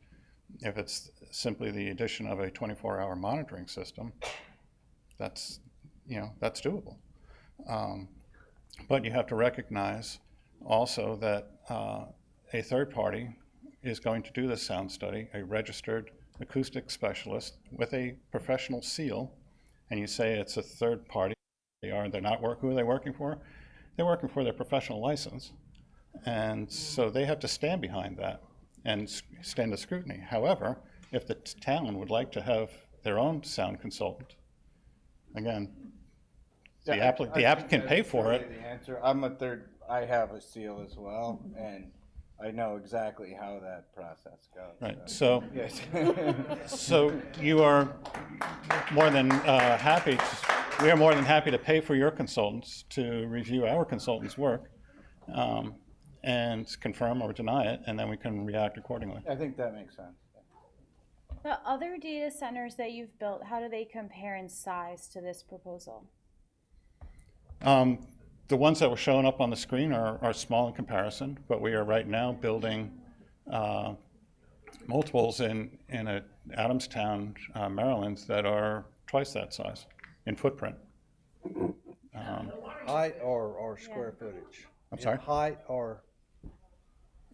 If it's simply the addition of a 24-hour monitoring system, that's doable. But you have to recognize also that a third party is going to do this sound study, a registered acoustic specialist with a professional seal, and you say it's a third party. They're not who are they working for? They're working for their professional license. And so they have to stand behind that and stand the scrutiny. However, if the town would like to have their own sound consultant, again, the applicant can pay for it. The answer, I have a seal as well, and I know exactly how that process goes. Right, so, Yes. so you are more than happy, we are more than happy to pay for your consultants to review our consultants' work and confirm or deny it, and then we can react accordingly. I think that makes sense. The other data centers that you've built, how do they compare in size to this proposal? The ones that were showing up on the screen are small in comparison, but we are right now building multiples in Adamstown, Maryland, that are twice that size in footprint. Height or square footage? I'm sorry? Height or?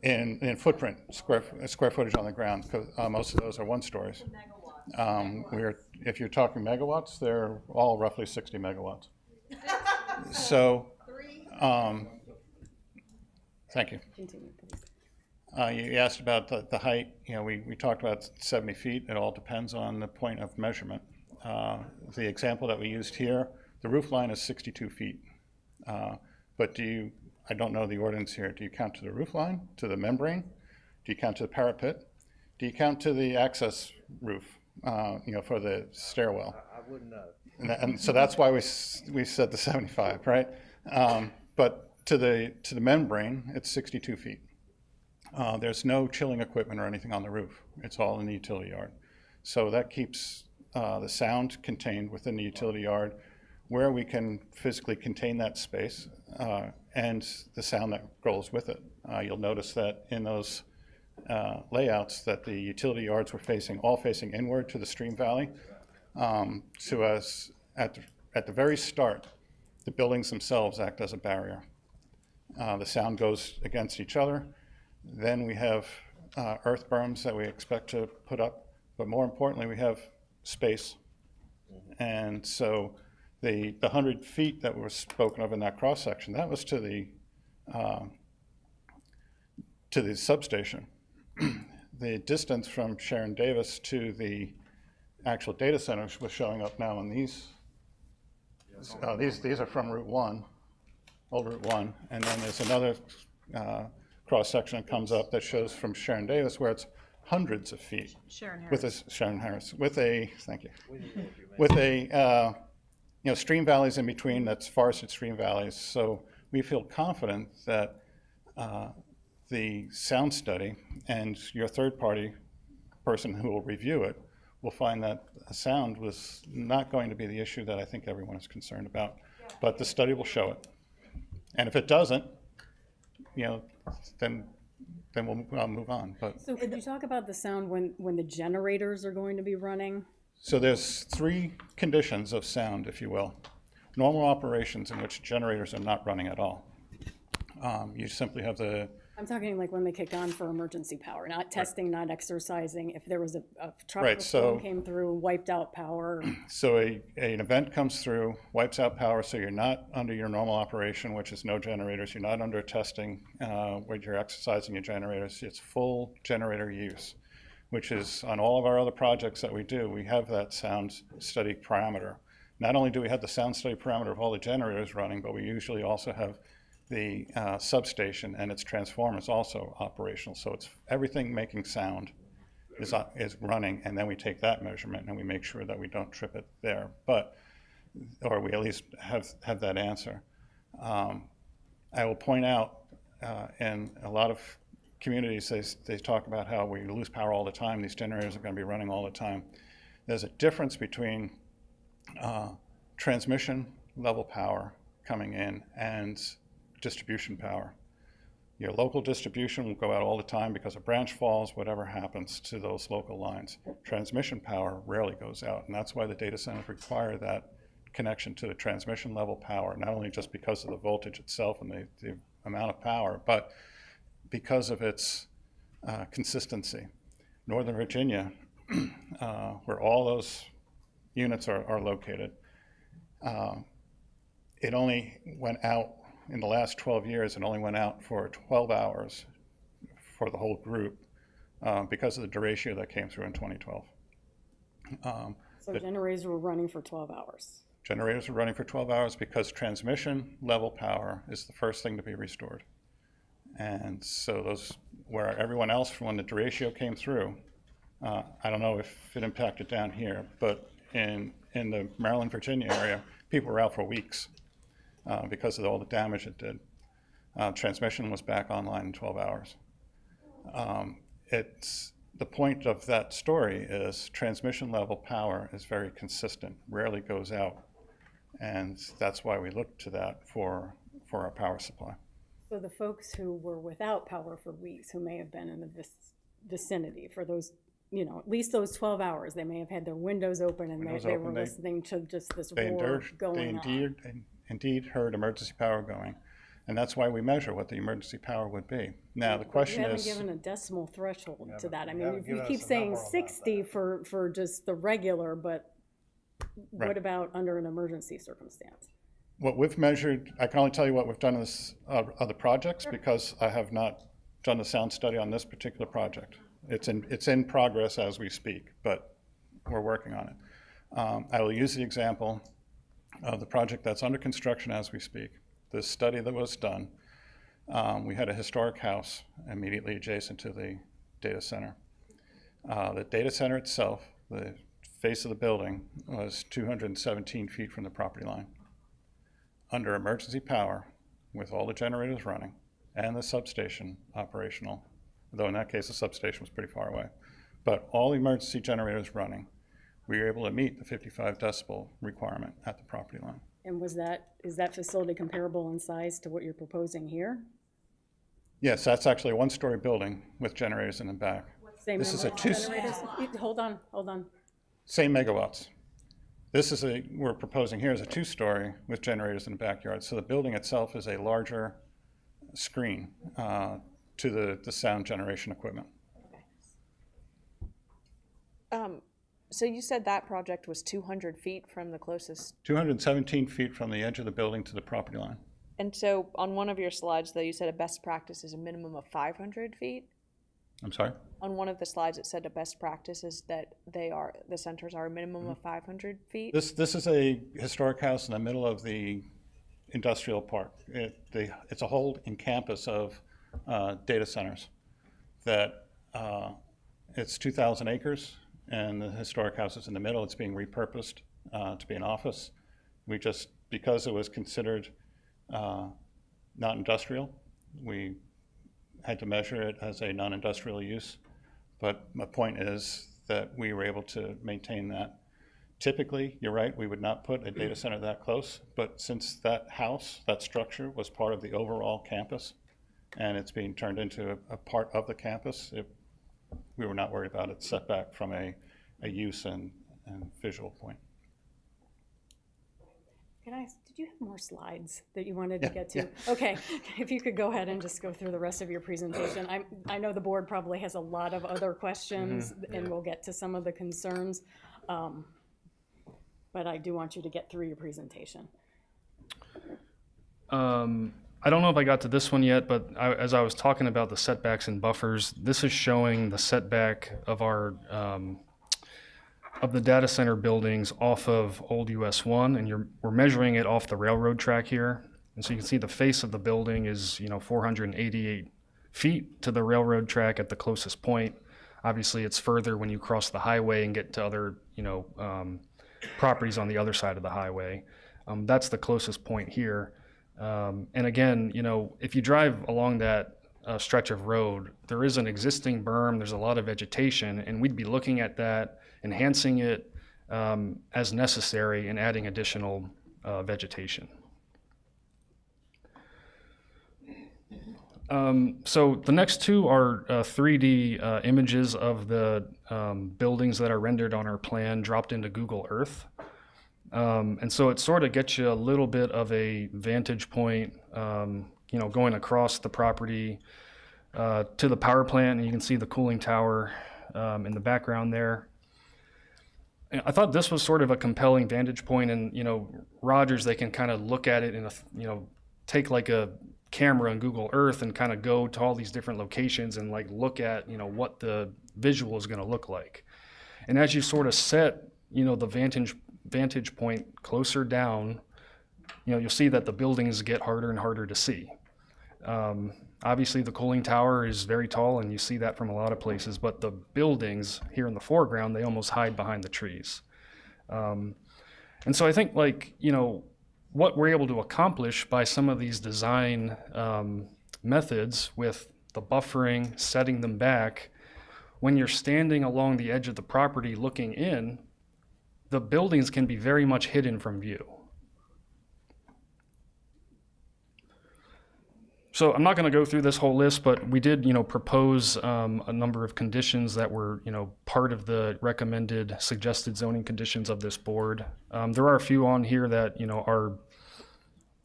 In footprint, square footage on the ground, because most of those are 1 stories. If you're talking megawatts, they're all roughly 60 megawatts. So, thank you. You asked about the height. We talked about 70 feet. It all depends on the point of measurement. The example that we used here, the roof line is 62 feet. But I don't know the ordinance here. Do you count to the roof line, to the membrane? Do you count to the parapet? Do you count to the access roof, for the stairwell? I wouldn't know. And so that's why we said the 75, right? But to the membrane, it's 62 feet. There's no chilling equipment or anything on the roof. It's all in the utility yard. So that keeps the sound contained within the utility yard, where we can physically contain that space and the sound that goes with it. You'll notice that in those layouts that the utility yards were all facing inward to the stream valley. So as at the very start, the buildings themselves act as a barrier. The sound goes against each other. Then we have earth berms that we expect to put up, but more importantly, we have space. And so the 100 feet that was spoken of in that cross section, that was to the substation. The distance from Sharon Davis to the actual data centers was showing up now on these. These are from Route 1, old Route 1, and then there's another cross section that comes up that shows from Sharon Davis where it's hundreds of feet. Sharon Harris. Sharon Harris, thank you, with a stream valleys in between, that's forested stream valleys. So we feel confident that the sound study and your third-party person who will review it will find that sound was not going to be the issue that I think everyone is concerned about. But the study will show it. And if it doesn't, then we'll move on. But So could you talk about the sound when the generators are going to be running? so there's 3 conditions of sound, if you will. Normal operations in which generators are not running at all. You simply have the I'm talking like when they kicked on for emergency power, not testing, not exercising. If there was a tropical Right, storm so- came through, wiped out power. So an event comes through, wipes out power, so you're not under your normal operation, which is no generators. You're not under testing where you're exercising your generators. It's full generator use, which is on all of our other projects that we do, we have that sound study parameter. Not only do we have the sound study parameter of all the generators running, but we usually also have the substation and its transformers also operational. So it's everything making sound is running, and then we take that measurement and we make sure that we don't trip it there. But, or we at least have that answer. I will point out in a lot of communities, they talk about how we lose power all the time. These generators are going to be running all the time. There's a difference between transmission level power coming in and distribution power. Your local distribution will go out all the time because of branch falls, whatever happens to those local lines. Transmission power rarely goes out, and that's why the data centers require that connection to the transmission level power, not only just because of the voltage itself and the amount of power, but because of its consistency. Northern Virginia, where all those units are located, it only went out in the last 12 years, it only went out for 12 hours for the whole group because of the derecho that came through in 2012. So generators were running for 12 hours. Generators are running for 12 hours because transmission level power is the first thing to be restored. And so those, where everyone else from when the derecho came through, I don't know if it impacted down here, but in the Maryland, Virginia area, people were out for weeks. Because of all the damage it did. Transmission was back online in 12 hours. The point of that story is transmission level power is very consistent, rarely goes out. And that's why we look to that for our power supply. So the folks who were without power for weeks, who may have been in the vicinity for those, you know, at least those 12 hours, they may have had their windows open and they were listening to just this roar going on. Indeed heard emergency power going. And that's why we measure what the emergency power would be. Now, the question is... You haven't given a decimal threshold to that. I you mean, haven't you given keep us a saying number on that, 60 for just the regular, but Right. what about under an emergency circumstance? What we've measured, I can only tell you what we've done in this other projects because I have not done a sound study on this particular project. It's in progress as we speak, but we're working on it. I will use the example of the project that's under construction as we speak. The study that was done, we had a historic house immediately adjacent to the data center. The data center itself, the face of the building, was 217 feet from the property line. Under emergency power, with all the generators running and the substation operational, though in that case the substation was pretty far away, but all the emergency generators running, we were able to meet the 55 decibel requirement at the property line. And is that facility comparable in size to what you're proposing here? Yes, that's actually a one-story building with generators in the back. Same This is number a of two- generators? Hold on. Same megawatts. This is we're proposing here is a two-story with generators in the backyard. So the building itself is a larger screen to the sound generation equipment. So you said that project was 200 feet from the closest, 217 feet from the edge of the building to the property line. and so on one of your slides, though, you said a best practice is a minimum of 500 feet? I'm sorry? On one of the slides, it said a best practice is that the centers are a minimum of 500 feet? This is a historic house in the middle of the industrial park. It's a whole campus of data centers that it's 2,000 acres, and the historic house is in the middle. It's being repurposed to be an office. We just, because it was considered not industrial, we had to measure it as a non-industrial use. But my point is that we were able to maintain that. Typically, you're right, we would not put a data center that close, but since that house, that structure was part of the overall campus, and it's being turned into a part of the campus, we were not worried about it setback from a use and visual point. Can I, did you have more slides that you wanted to get to? Okay, if you could go ahead and just go through the rest of your presentation. I know the board probably has a lot of other questions, and we'll get to some of the concerns. But I do want you to get through your presentation. I don't know if I got to this one yet, but as I was talking about the setbacks and buffers, this is showing the setback of our of the data center buildings off of Old US 1, and we're measuring it off the railroad track here. And so you can see the face of the building is 488 feet to the railroad track at the closest point. Obviously, it's further when you cross the highway and get to other properties on the other side of the highway. That's the closest point here. And again, if you drive along that stretch of road, there is an existing berm, there's a lot of vegetation, and we'd be looking at that, enhancing it as necessary, and adding additional vegetation. So the next two are 3D images of the buildings that are rendered on our plan, dropped into Google Earth. And so it sort of gets you a little bit of a vantage point, going across the property to the power plant, and you can see the cooling tower in the background there. And I thought this was sort of a compelling vantage point, and Rogers, they can kind of look at it in take like a camera on Google Earth and kind of go to all these different locations and like look at what the visual is going to look like. And as you sort of set the vantage point closer down, you'll see that the buildings get harder and harder to see. Obviously the cooling tower is very tall, and you see that from a lot of places, but the buildings here in the foreground, they almost hide behind the trees. And so I think what we're able to accomplish by some of these design methods with the buffering, setting them back, when you're standing along the edge of the property looking in, the buildings can be very much hidden from view. So I'm not going to go through this whole list, but we did, propose a number of conditions that were, part of the recommended suggested zoning conditions of this board. There are a few on here that,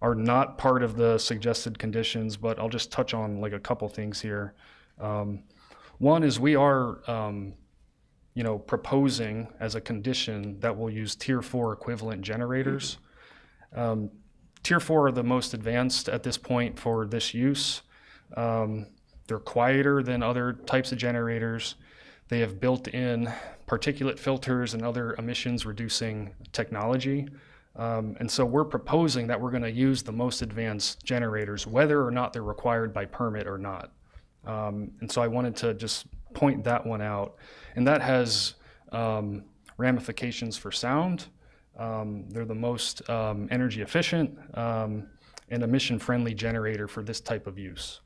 are not part of the suggested conditions, but I'll just touch on like a couple things here. One is we are, proposing as a condition that we'll use Tier 4 equivalent generators. Tier 4 are the most advanced at this point for this use. They're quieter than other types of generators. They have built-in particulate filters and other emissions reducing technology. And so we're proposing that we're going to use the most advanced generators, whether or not they're required by permit or not. And so I wanted to just point that one out. And that has ramifications for sound. They're the most energy efficient and emission-friendly generator for this type of use.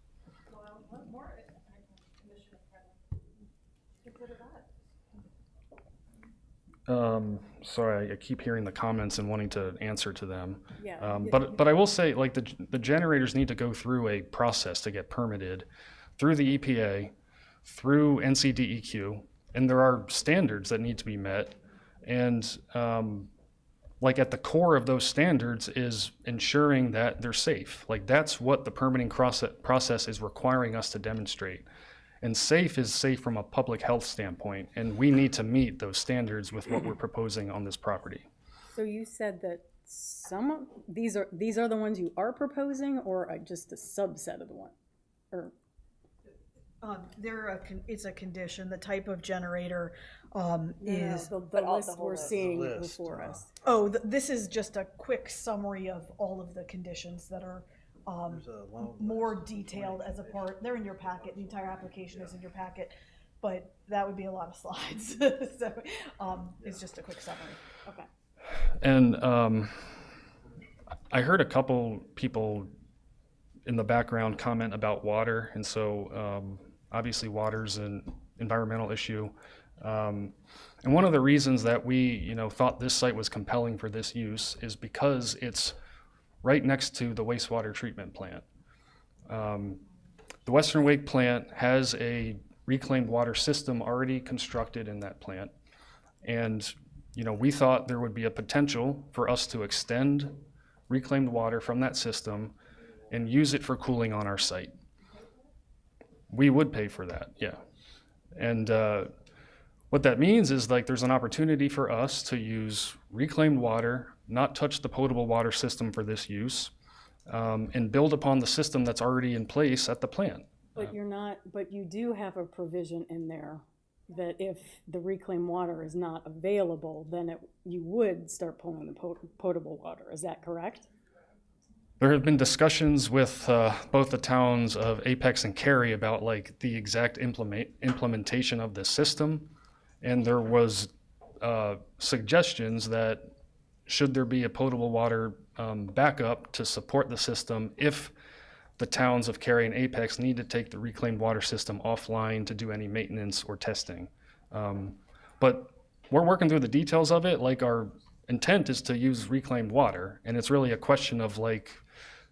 Sorry, I keep hearing the comments and wanting to answer to them. Yeah. But I will say, like, the generators need to go through a process to get permitted through the EPA, through NCDEQ, and there are standards that need to be met. And like at the core of those standards is ensuring that they're safe. Like that's what the permitting process is requiring us to demonstrate. And safe is safe from a public health standpoint, and we need to meet those standards with what we're proposing on this property. So you said that some of these are the ones you are proposing, or just a subset of the one, or? It's a condition. The type of generator is the list we're seeing before us. Oh, this is just a quick summary of all of the conditions that are more detailed as a part. They're in your packet. The entire application is in your packet, but that would be a lot of slides. So it's just a quick summary. Okay. And I heard a couple people in the background comment about water, and so obviously water's an environmental issue. And one of the reasons that we thought this site was compelling for this use is because it's right next to the wastewater treatment plant. The Western Wake plant has a reclaimed water system already constructed in that plant. And we thought there would be a potential for us to extend reclaimed water from that system and use it for cooling on our site. We would pay for that, yeah. And what that means is like there's an opportunity for us to use reclaimed water, not touch the potable water system for this use, and build upon the system that's already in place at the plant. But you're not, but you do have a provision in there that if the reclaimed water is not available, then you would start pulling the potable water. Is that correct? There have been discussions with both the towns of Apex and Cary about like the exact implementation of this system. And there was suggestions that should there be a potable water backup to support the system if the towns of Cary and Apex need to take the reclaimed water system offline to do any maintenance or testing. But we're working through the details of it. Like our intent is to use reclaimed water, and it's really a question of like,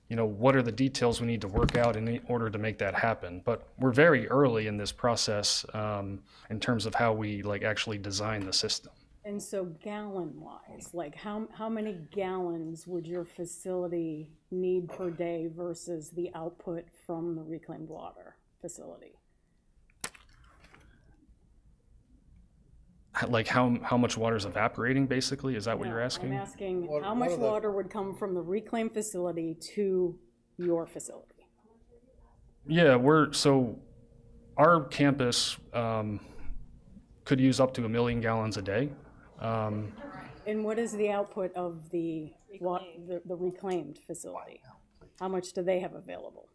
you know, what are the details we need to work out in order to make that happen? But we're very early in this process in terms of how we like actually design the system. And so gallon-wise, like how many gallons would your facility need per day versus the output from the reclaimed water facility? Like how much water is evaporating, basically? Is that what you're asking? I'm asking What- how what much are the- water would come from the reclaimed facility to your facility? Yeah, so our campus could use up to 1 million gallons a day. And what is the output of the reclaimed facility? How much do they have available?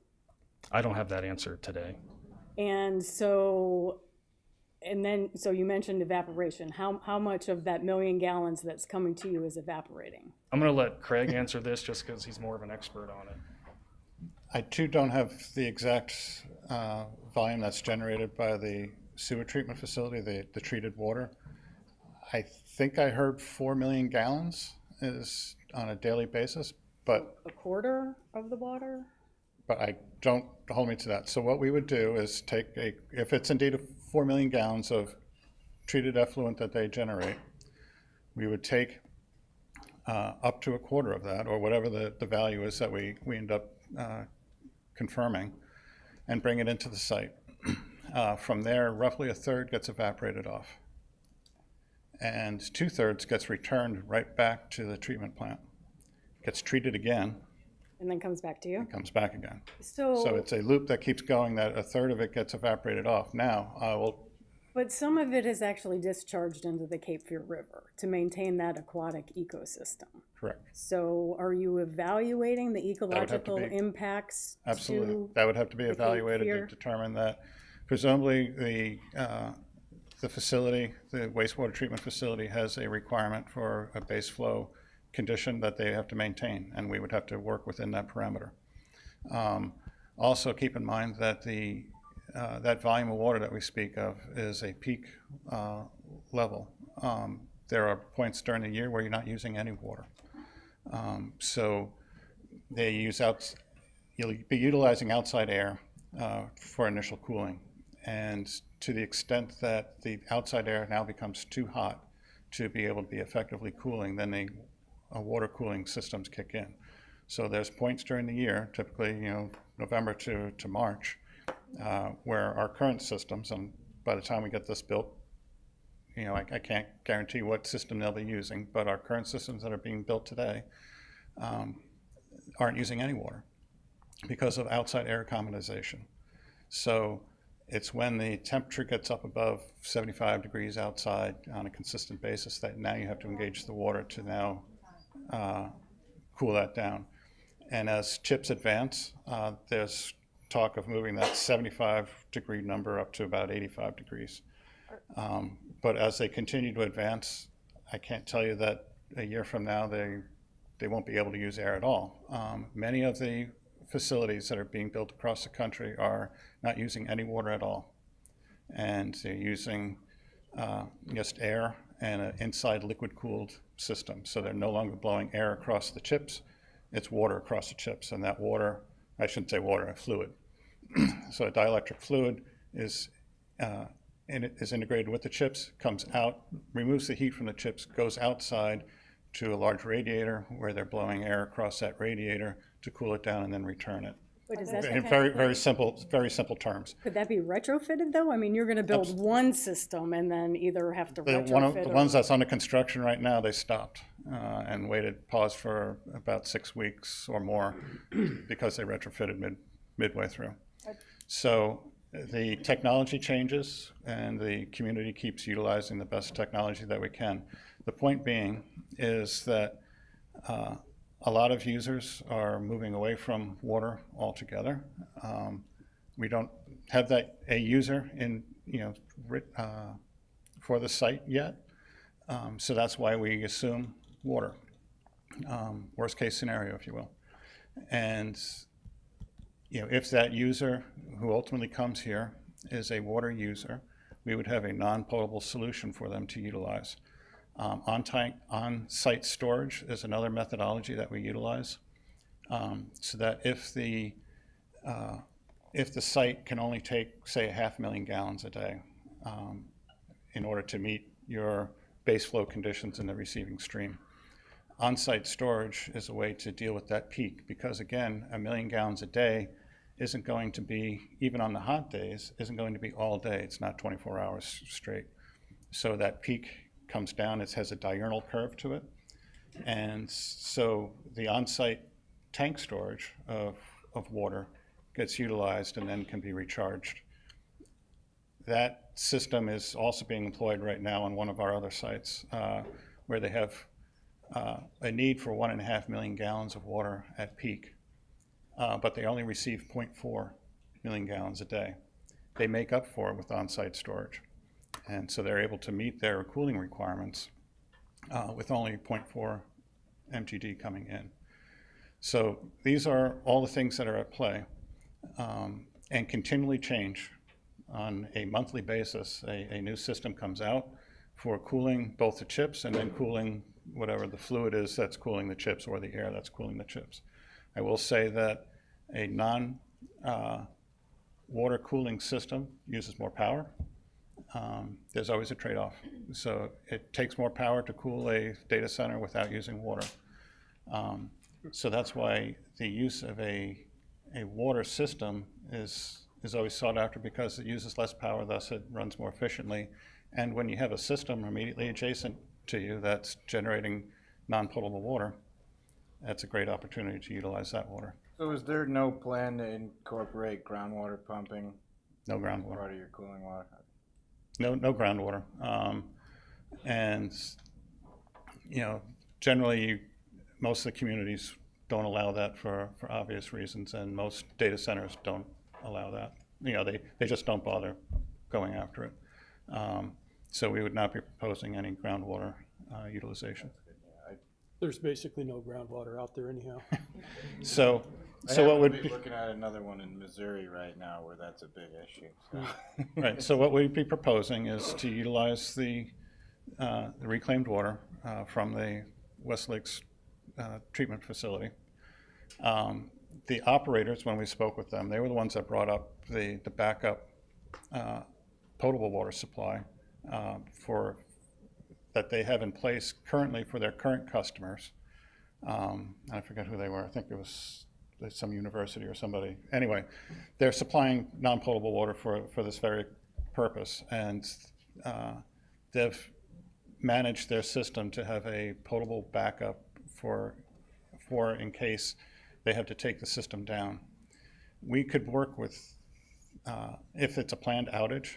I don't have that answer today. And so you mentioned evaporation. How much of that 1 million gallons that's coming to you is evaporating? I'm going to let Craig answer this just because he's more of an expert on it. I too don't have the exact volume that's generated by the sewer treatment facility, the treated water. I think I heard 4 million gallons is on a daily basis, but A quarter of the water? I don't hold me to that. So what we would do is take if it's indeed 4 million gallons of treated effluent that they generate, we would take up to a quarter of that, or whatever the value is that we end up confirming, and bring it into the site. From there, roughly a third gets evaporated off, and 2/3 gets returned right back to the treatment plant, gets treated again, And then comes back to you? comes back again. So So it's a loop that keeps going, that a third of it gets evaporated off. Now, but some of it is actually discharged into the Cape Fear River to maintain that aquatic ecosystem. correct, So are you evaluating the have to ecological be- impacts absolutely. to That would have to be the Cape evaluated Fear? to determine that. Presumably, the facility, the wastewater treatment facility, has a requirement for a base flow condition that they have to maintain, and we would have to work within that parameter. Also, keep in mind that that volume of water that we speak of is a peak level. There are points during the year where you're not using any water. So you'll be utilizing outside air for initial cooling. And to the extent that the outside air now becomes too hot to be able to be effectively cooling, then the water cooling systems kick in. So there's points during the year, typically, November to March, where our current systems, and by the time we get this built, I can't guarantee what system they'll be using, but our current systems that are being built today aren't using any water because of outside air acclimatization. So it's when the temperature gets up above 75 degrees outside on a consistent basis that now you have to engage the water to now cool that down. And as chips advance, there's talk of moving that 75-degree number up to about 85 degrees. But as they continue to advance, I can't tell you that a year from now they won't be able to use air at all. Many of the facilities that are being built across the country are not using any water at all. And they're using just air and an inside liquid-cooled system. So they're no longer blowing air across the chips, it's water across the chips. And that water, I shouldn't say water, a fluid. So a dielectric fluid is integrated with the chips, comes out, removes the heat from the chips, goes outside to a large radiator where they're blowing air across that radiator to cool it down and then return it. But is that In very simple terms. could that be retrofitted though? I mean, you're going to build one system and then either have to retrofit The or- ones that's under construction right now, they stopped and paused for about 6 weeks or more because they retrofitted midway through. So the technology changes and the community keeps utilizing the best technology that we can. The point being is that a lot of users are moving away from water altogether. We don't have a user in, for the site yet. So that's why we assume water, worst case scenario, if you will. And if that user who ultimately comes here is a water user, we would have a non-potable solution for them to utilize. On-site storage is another methodology that we utilize, so that if the site can only take, say, 500,000 gallons a day in order to meet your base flow conditions in the receiving stream, on-site storage is a way to deal with that peak, because again, 1 million gallons a day isn't going to be, even on the hot days, isn't going to be all day. It's not 24 hours straight. So that peak comes down, it has a diurnal curve to it. And so the on-site tank storage of water gets utilized and then can be recharged. That system is also being employed right now on one of our other sites where they have a need for 1.5 million gallons of water at peak. But they only receive 0.4 million gallons a day. They make up for it with on-site storage. And so they're able to meet their cooling requirements with only 0.4 MGD coming in. So these are all the things that are at play and continually change on a monthly basis. A new system comes out for cooling both the chips and then cooling whatever the fluid is that's cooling the chips or the air that's cooling the chips. I will say that a non-water cooling system uses more power. There's always a trade-off. So it takes more power to cool a data center without using water. So that's why the use of a water system is always sought after, because it uses less power, thus it runs more efficiently. And when you have a system immediately adjacent to you that's generating non-potable water, that's a great opportunity to utilize that water. So is there no plan to incorporate groundwater pumping? No groundwater. Part of your cooling water? No groundwater. And, generally, most of the communities don't allow that for obvious reasons, and most data centers don't allow that. They just don't bother going after it. So we would not be proposing any groundwater utilization. There's basically no groundwater out there anyhow. So what would be looking at another one in Missouri right now where that's a big issue. So. Right. So what we'd be proposing is to utilize the reclaimed water from the West Lakes treatment facility. The operators, when we spoke with them, they were the ones that brought up the backup potable water supply that they have in place currently for their current customers. I forget who they were. I think it was some university or somebody. Anyway, they're supplying non-potable water for this very purpose, and they've managed their system to have a potable backup for in case they have to take the system down. We could work with, if it's a planned outage,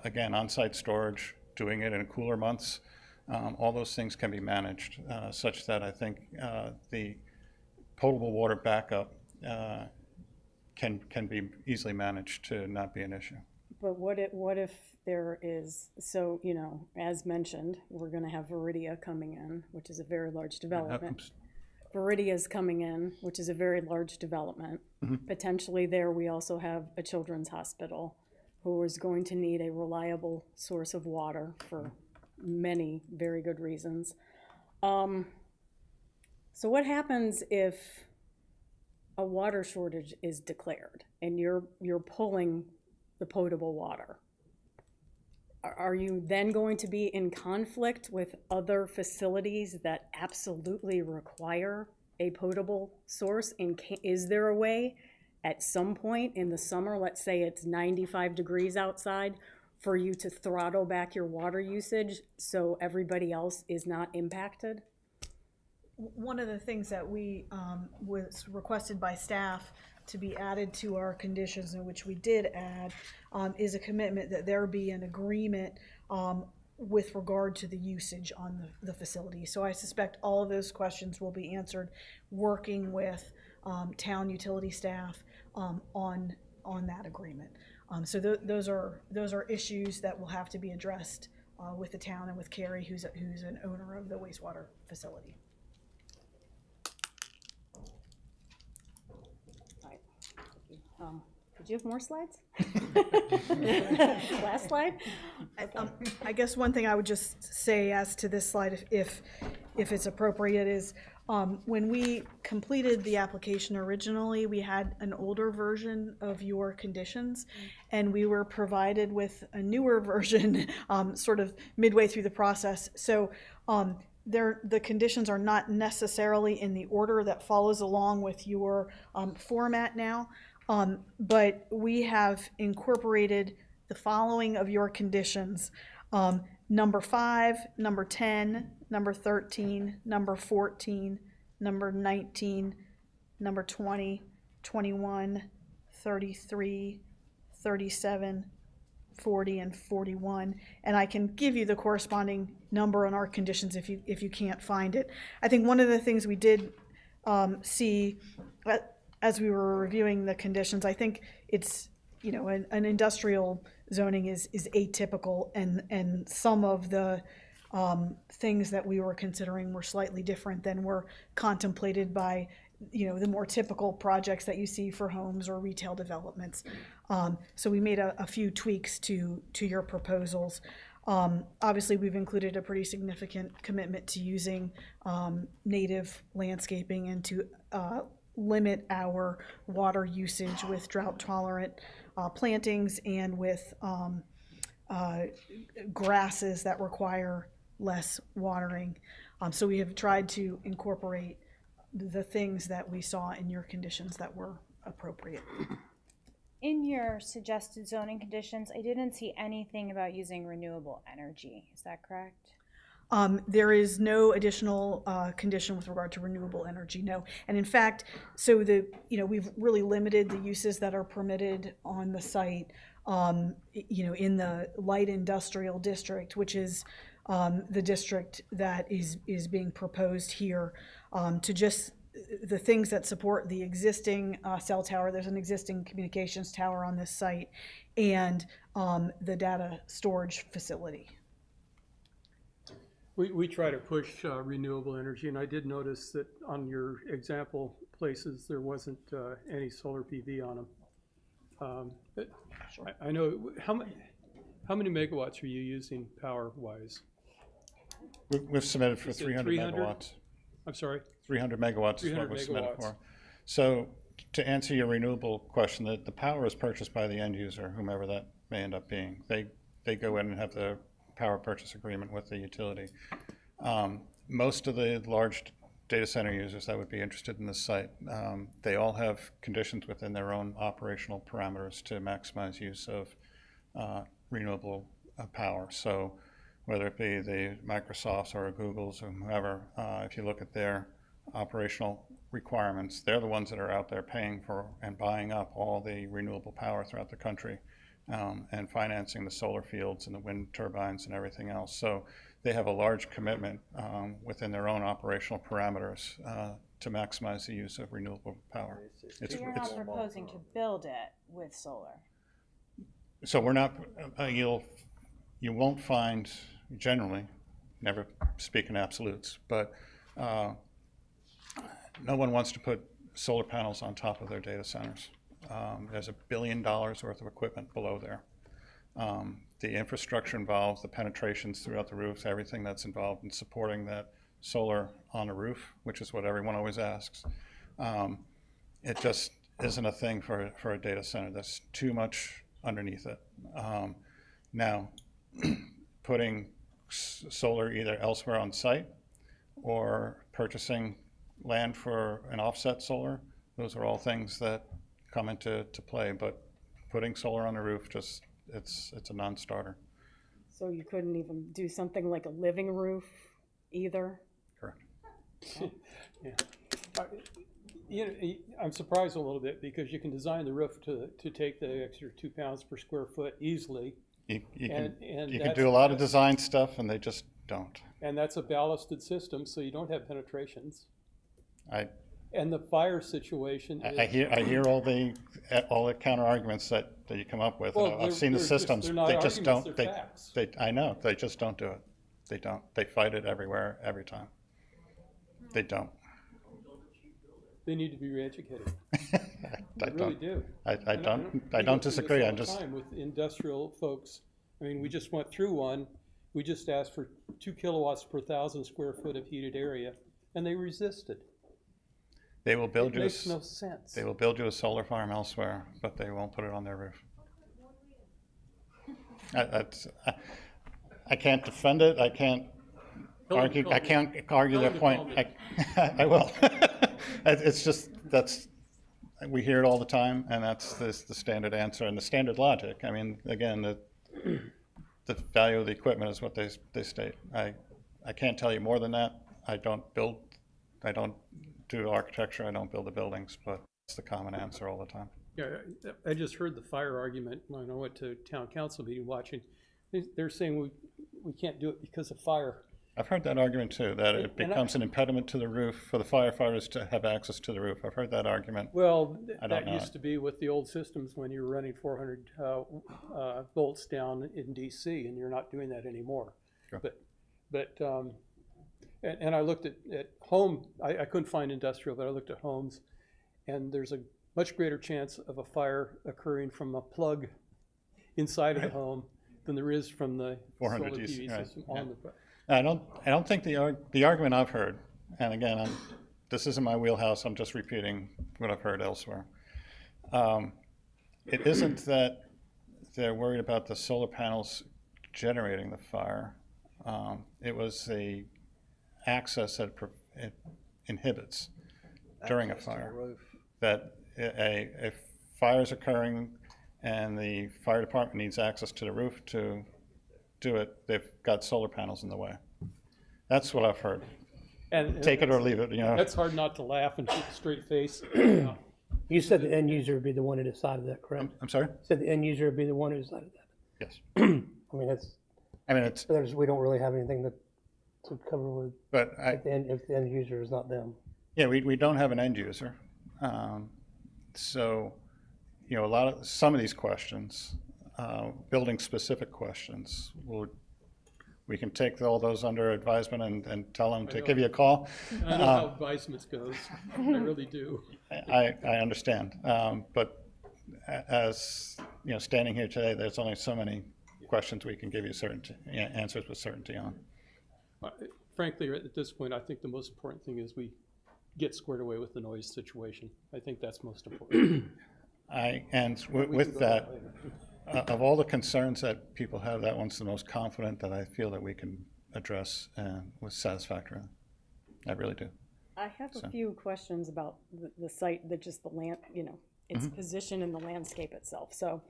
again, on-site storage, doing it in cooler months, all those things can be managed such that I think the potable water backup can be easily managed to not be an issue. But what if there is, so, as mentioned, we're going to have Viridia coming in, which is a very large development. Viridia's coming in, which is a very large development. Mm-hmm. Potentially there, we also have a children's hospital who is going to need a reliable source of water for many very good reasons. So what happens if a water shortage is declared and you're pulling the potable water? are you then going to be in conflict with other facilities that absolutely require a potable source? And is there a way at some point in the summer, let's say it's 95 degrees outside, for you to throttle back your water usage so everybody else is not impacted? One of the things that we, was requested by staff to be added to our conditions, in which we did add, is a commitment that there be an agreement with regard to the usage on the facility. So I suspect all of those questions will be answered working with town utility staff on that agreement. So those are issues that will have to be addressed with the town and with Carrie, who's an owner of the wastewater facility. Did you have more slides? Last slide? I guess one thing I would just say as to this slide, if it's appropriate, is when we completed the application originally, we had an older version of your conditions, and we were provided with a newer version sort of midway through the process. So the conditions are not necessarily in the order that follows along with your format now. But we have incorporated the following of your conditions: number 5, number 10, number 13, number 14, number 19, number 20, 21, 33, 37, 40, and 41. And I can give you the corresponding number on our conditions if you can't find it. I think one of the things we did see as we were reviewing the conditions, I think it's, an industrial zoning is atypical, and some of the things that we were considering were slightly different than were contemplated by, the more typical projects that you see for homes or retail developments. So we made a few tweaks to your proposals. Obviously, we've included a pretty significant commitment to using native landscaping and to limit our water usage with drought-tolerant plantings and with grasses that require less watering. So we have tried to incorporate the things that we saw in your conditions that were appropriate. In your suggested zoning conditions, I didn't see anything about using renewable energy. Is that correct? There is no additional condition with regard to renewable energy, no. And in fact, so we've really limited the uses that are permitted on the site, in the light industrial district, which is the district that is being proposed here, to just the things that support the existing cell tower. There's an existing communications tower on this site, and the data storage facility. We try to push renewable energy, and I did notice that on your example places, there wasn't any solar PV on them. But sure. I know, how many megawatts are you using power-wise? We've submitted for 300 megawatts. I'm sorry? 300 megawatts is what we've submitted for. So to answer your renewable question, the power is purchased by the end user, whomever that may end up being. They go in and have the power purchase agreement with the utility. Most of the large data center users that would be interested in this site, they all have conditions within their own operational parameters to maximize use of renewable power. So whether it be the Microsofts or Googles or whoever, if you look at their operational requirements, they're the ones that are out there paying for and buying up all the renewable power throughout the country. And financing the solar fields and the wind turbines and everything else. So they have a large commitment within their own operational parameters to maximize the use of renewable power. So you're not proposing to build it with solar? So we're not, you won't find, generally, never speak in absolutes, but no one wants to put solar panels on top of their data centers. There's $1 billion worth of equipment below there. The infrastructure involved, the penetrations throughout the roofs, everything that's involved in supporting that solar on the roof, which is what everyone always asks. It just isn't a thing for a data center. There's too much underneath it. Now, putting solar either elsewhere on site or purchasing land for an offset solar. Those are all things that come into play, but putting solar on the roof, it's a non-starter. So you couldn't even do something like a living roof either? Correct. Yeah. You know, I'm surprised a little bit because you can design the roof to take the extra 2 pounds per square foot easily. You can that's- do a lot of design stuff, and they just don't. And that's a ballasted system, so you don't have penetrations. I And the fire situation is. I hear all the counter arguments that you come up with. Well, And I've seen the they're systems. they're not They just arguments, don't. they're facts. I know. They just don't do it. They don't. They fight it everywhere, every time. They don't. They need to be re-educated. I They really do. I don't We go through disagree. this I all the just time with industrial folks. I mean, we just went through one. We just asked for 2 kilowatts per 1,000 square foot of heated area, and they resisted. they will build It you. makes no sense. They will build you a solar farm elsewhere, but they won't put it on their roof. I can't defend it. I can't argue. I can't argue their point. I will. It's just we hear it all the time, and that's the standard answer and the standard logic. I mean, again, the value of the equipment is what they state. I can't tell you more than that. I don't do architecture. I don't build the buildings, but it's the common answer all the time. Yeah, I just heard the fire argument when I went to town council meeting watching. They're saying we can't do it because of fire. I've heard that argument too, that it And becomes an impediment to the roof for the firefighters to have access to the roof. I've heard that argument. Well, I don't that know used it. to be with the old systems when you were running 400 volts down in DC, and you're not doing that anymore. Sure. And I looked at home, I couldn't find industrial, but I looked at homes, and there's a much greater chance of a fire occurring from a plug inside of the home than there is from the 400 solar DC, PV right, system yeah. on the. I don't think the argument I've heard, and again, this isn't my wheelhouse, I'm just repeating what I've heard elsewhere. It isn't that they're worried about the solar panels generating the fire. It was the access that it inhibits during a Access to the fire. roof. That a fire is occurring and the fire department needs access to the roof to do it, they've got solar panels in the way. That's what I've heard. And Take it or leave it, you know. That's hard not to laugh and keep a straight face. You said the end user would be the one who decided that, correct? I'm sorry? You said the end user would be the one who decided that. Yes. I mean, it's, we don't really have anything to cover with, but if the end user is not them. yeah, we don't have an end user. So, you know, some of these questions, building specific questions, we can take all those under advisement and tell them to give you a call. I know how advisements goes. I really do. I understand, but as you know, standing here today, there's only so many questions we can give you answers with certainty on. Frankly, at this point, I think the most important thing is we get squared away with the noise situation. I think that's most important. With that, of all the concerns that people have, that one's the most confident that I feel that we can address with satisfactory. I really do. I have a few questions about the site, just the land, its position in the landscape itself. So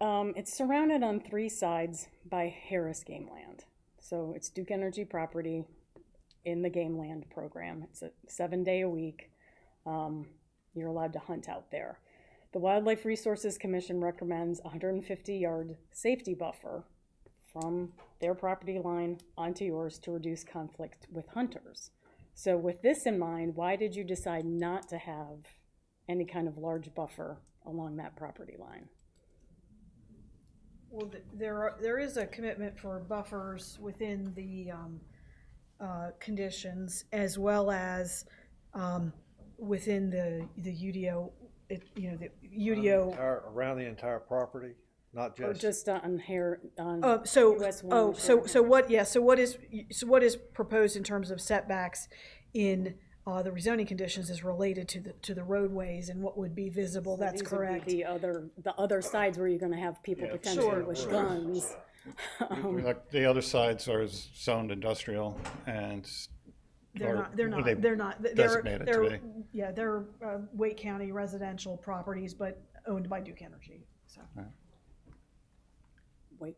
it's surrounded on 3 sides by Harris Game Land. So it's Duke Energy property in the Game Land program. It's a 7-day-a-week. You're allowed to hunt out there. The Wildlife Resources Commission recommends a 150-yard safety buffer from their property line onto yours to reduce conflict with hunters. So with this in mind, why did you decide not to have any kind of large buffer along that property line? Well, there is a commitment for buffers within the conditions, as well as within the UDO. The UDO Around the entire property, not just. Or just on US 1? What is proposed in terms of setbacks in the rezoning conditions is related to the roadways and what would be visible. So that's these would be correct. the other sides where you're going to have people potentially with guns. Like the other sides are zoned industrial and. They're or not, they're what not, they they're not, they're, designated to they're, be. yeah, they're Wake County residential properties, but owned by Duke Energy, so. Wait,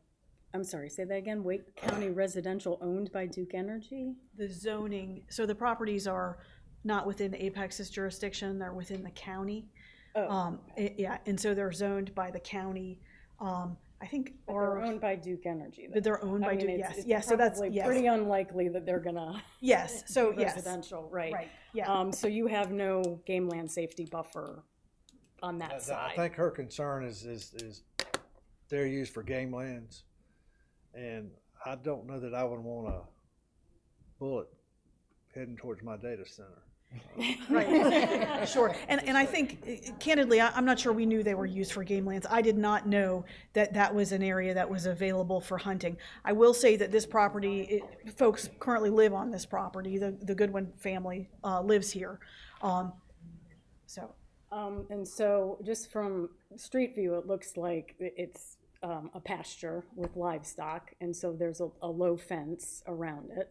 I'm sorry, say that again. Wake County residential owned by Duke Energy? The zoning, so the properties are not within Apex's jurisdiction, they're within the county. Oh. Yeah, and so they're zoned by the county, I think, But or. they're owned by Duke Energy. But they're owned by Duke, yes, yes, so that's, probably yes. pretty unlikely that they're gonna. Yes, so, be yes. Residential, right. Right, yeah. So you have no game land safety buffer on that I side? think her concern is they're used for game lands. And I don't know that I would want a bullet heading towards my data center. Right, sure. And I think, candidly, I'm not sure we knew they were used for game lands. I did not know that that was an area that was available for hunting. I will say that this property, folks currently live on this property. The Goodwin family lives here. So. And so just from street view, it looks like it's a pasture with livestock, and so there's a low fence around it.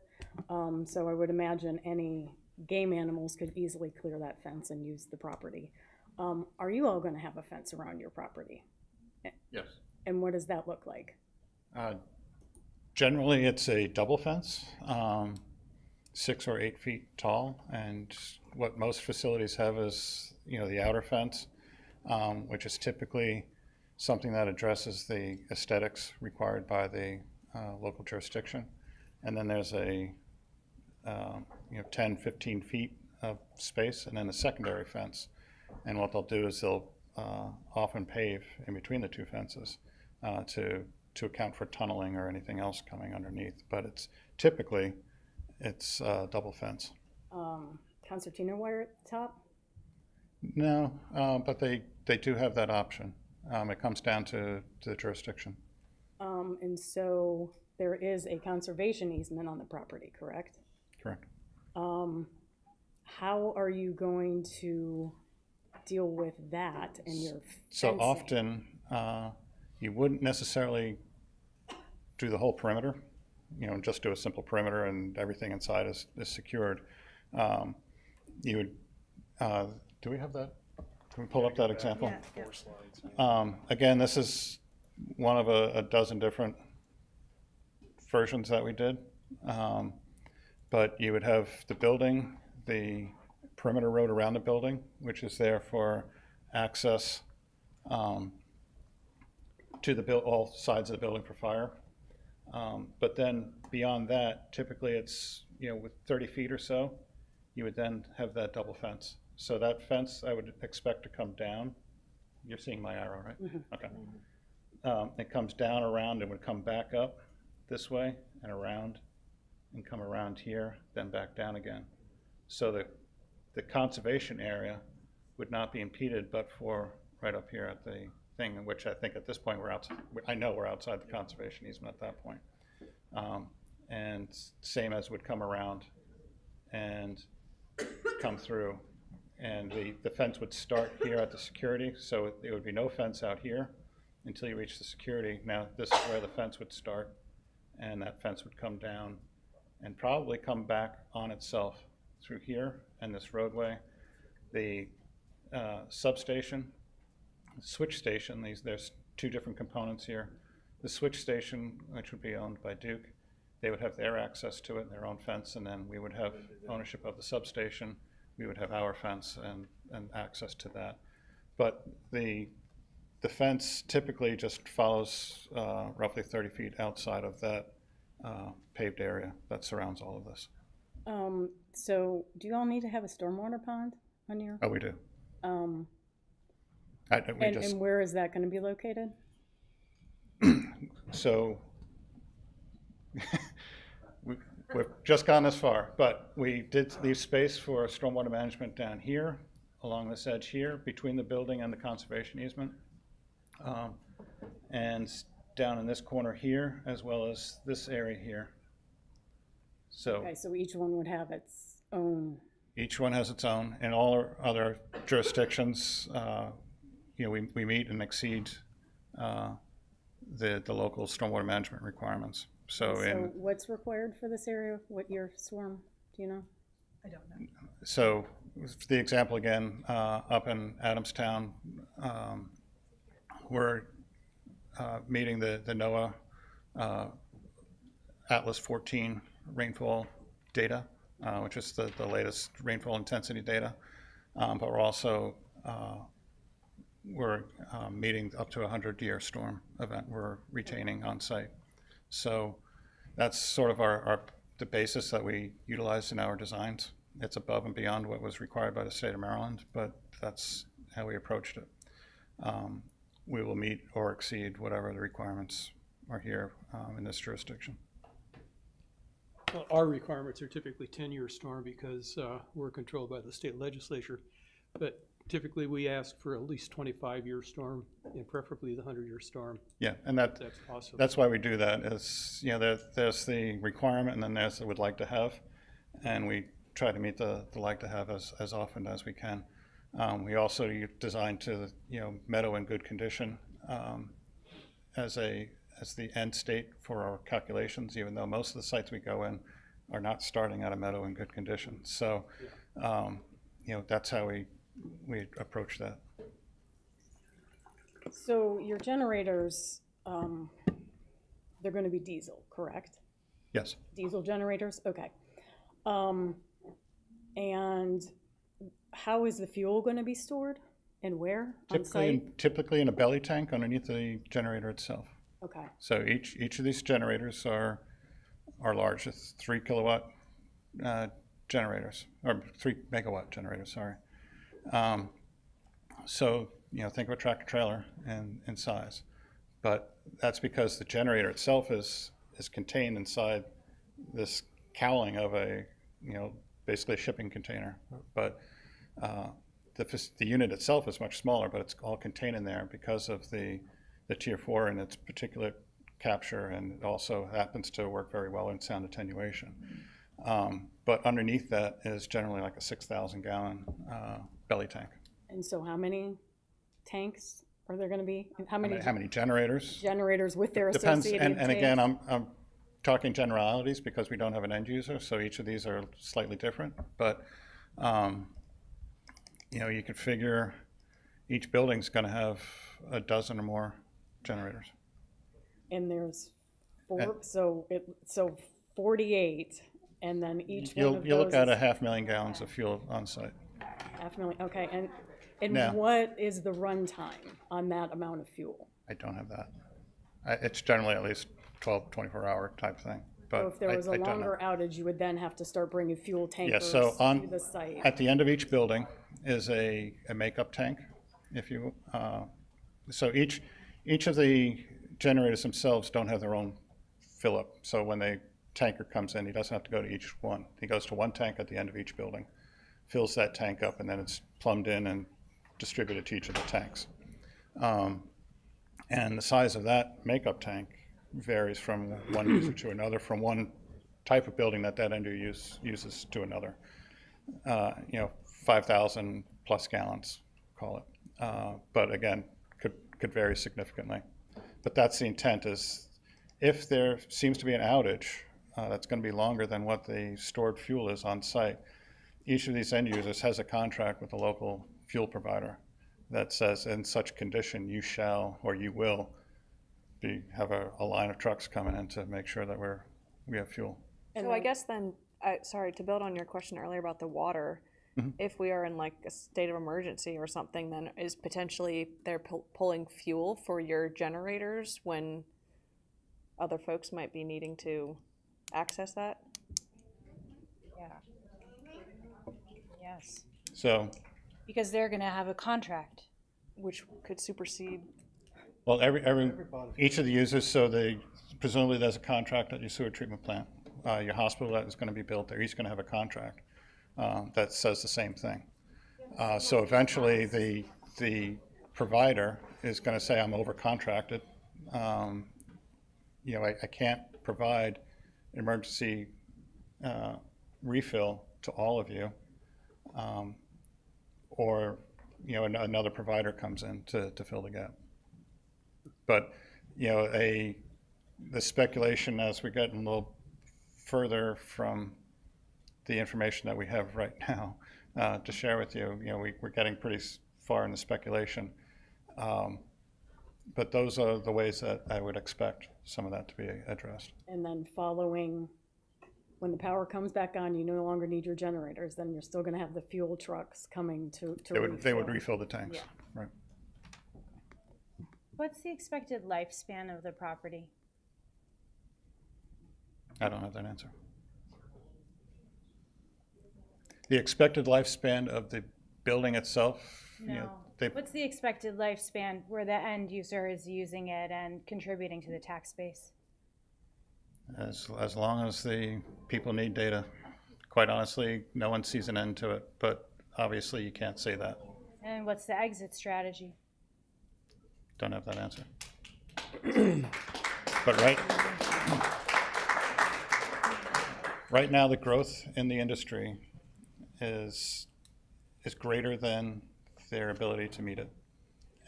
So I would imagine any game animals could easily clear that fence and use the property. Are you all gonna have a fence around your property? Yes. And what does that look like? Generally, it's a double fence, 6 or 8 feet tall, and what most facilities have is, the outer fence, which is typically something that addresses the aesthetics required by the local jurisdiction. And then there's a 10, 15 feet of space, and then a secondary fence. And what they'll do is they'll often pave in between the two fences to account for tunneling or anything else coming underneath. But it's typically double fence. Concertina wire at the top? No, but they do have that option. It comes down to the jurisdiction. And so there is a conservation easement on the property, correct? Correct. How are you going to deal with that and your So fencing? often, you wouldn't necessarily do the whole perimeter, just do a simple perimeter and everything inside is secured. You would, do we have that? Can we pull up that example? Yeah. Again, this is one of a dozen different versions that we did. But you would have the building, the perimeter road around the building, which is there for access to all sides of the building for fire. But then beyond that, typically it's, with 30 feet or so, you would then have that double fence. So that fence, I would expect to come down. You're seeing my arrow, right? Mm-hmm. Okay. It comes down around and would come back up this way and around and come around here, then back down again. So the conservation area would not be impeded but for right up here at the thing, in which I think at this point we're outside. I know we're outside the conservation easement at that point. And same as would come around and come through. And the fence would start here at the security, so there would be no fence out here until you reach the security. Now, this is where the fence would start, and that fence would come down and probably come back on itself through here and this roadway. The substation, switch station, there's two different components here. The switch station, which would be owned by Duke, they would have their access to it, their own fence, and then we would have ownership of the substation. We would have our fence and access to that. But the fence typically just follows roughly 30 feet outside of that paved area that surrounds all of this. So do you all need to have a stormwater pond on your? Oh, we do. And Just, where is that going to be located? so we've just gone this far, but we did leave space for stormwater management down here, along this edge here, between the building and the conservation easement. And down in this corner here, as well as this area here. So Okay, so each one would have its own. each one has its own. In all our other jurisdictions, we meet and exceed the local stormwater management requirements. So what's required for this area? What year storm? Do you know? I don't know. so for the example again, up in Adamstown, we're meeting the NOAA Atlas 14 rainfall data, which is the latest rainfall intensity data. But we're also meeting up to a 100-year storm event we're retaining on site. So that's sort of the basis that we utilize in our designs. It's above and beyond what was required by the state of Maryland, but that's how we approached it. We will meet or exceed whatever the requirements are here in this jurisdiction. Well, our requirements are typically 10-year storm because we're controlled by the state legislature. But typically we ask for at least 25-year storm and preferably the 100-year storm. Yeah, and that's possible. That's why we do that. Is there's the requirement, and then there's the would like to have, and we try to meet the like to have as often as we can. We also design to meadow in good condition as the end state for our calculations, even though most of the sites we go in are not starting at a meadow in good condition. So that's how we approach that. So your generators, they're going to be diesel, correct? Yes. Diesel generators, okay. And how is the fuel going to be stored and where on site? Typically in a belly tank underneath the generator itself. Okay. So each of these generators are large. It's 3 kilowatt generators, or 3 megawatt generators, sorry. So, think of a tractor trailer in size, but that's because the generator itself is contained inside this cowling of a, basically a shipping container. But the unit itself is much smaller, but it's all contained in there because of the Tier 4 and its particulate capture, and it also happens to work very well in sound attenuation. But underneath that is generally like a 6,000 gallon belly tank. And so how many tanks are there going to be? How many generators? Generators with their Depends, associated and again, I'm talking generalities because we don't have an end user, so each of these are slightly different. But you can figure each building's going to have a dozen or more generators. And there's 4, so 48, and then each one of those. You'll look at 500,000 gallons of fuel on site. 500,000, okay. And Now, what is the run time on that amount of fuel? I don't have that. It's generally at least 12, 24-hour type thing. But So if there was a longer outage, you would then have to start bringing fuel tankers so to the site. at the end of each building is a makeup tank. So each of the generators themselves don't have their own fill up. So when the tanker comes in, he doesn't have to go to each one. He goes to one tank at the end of each building, fills that tank up, and then it's plumbed in and distributed to each of the tanks. And the size of that makeup tank varies from one user to another, from one type of building that end uses to another. 5,000 plus gallons, call it. But again, could vary significantly. But that's the intent, is if there seems to be an outage that's going to be longer than what the stored fuel is on site, each of these end users has a contract with the local fuel provider that says in such condition you shall or you will have a line of trucks coming in to make sure that we have fuel. So I guess then, sorry, to build on your question earlier about the water, if we are in like a state of emergency or something, then is potentially they're pulling fuel for your generators when other folks might be needing to access that? Yeah. Yes. So, because they're going to have a contract, which could supersede. Well, each of the users, so presumably there's a contract at your sewer treatment plant. Your hospital that is going to be built there, each going to have a contract that says the same thing. So eventually the provider is going to say, I'm over contracted. I can't provide emergency refill to all of you. Or another provider comes in to fill the gap. But the speculation as we get a little further from the information that we have right now to share with you, we're getting pretty far in the speculation. But those are the ways that I would expect some of that to be addressed. And then following, when the power comes back on, you no longer need your generators, then you're still gonna have the fuel trucks coming to They would refill the tanks, Yeah. right? What's the expected lifespan of the property? I don't have that answer. The expected lifespan of the building itself, No. What's the expected lifespan where the end user is using it and contributing to the tax base? as long as the people need data. Quite honestly, no one sees an end to it, but obviously you can't say that. And what's the exit strategy? Don't have that answer. But right now, the growth in the industry is greater than their ability to meet it,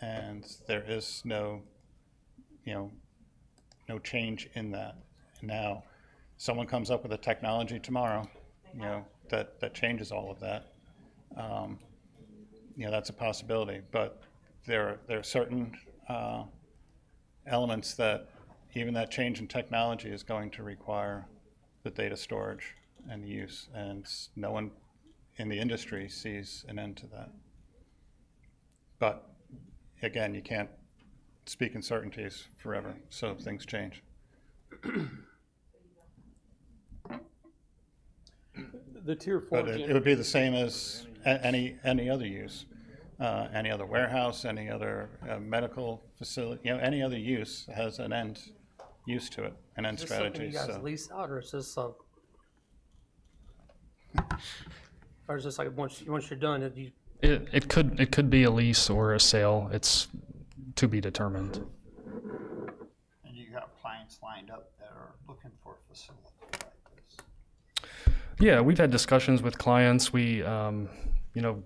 and there is no change in that. Now, someone comes up with a technology tomorrow, that changes all of that. That's a possibility, but there are certain elements that even that change in technology is going to require the data storage and use, and no one in the industry sees an end to that. But again, you can't speak in certainties forever, so things change. The Tier 4. But it would be the same as any other use, any other warehouse, any other medical facility, any other use has an end use to it, an end strategy. Is this something you guys lease out, or is this or is this like once you're done, It could be a lease or a sale. It's to be determined. And you got clients lined up that are looking for a facility like this? Yeah, we've had discussions with clients. We,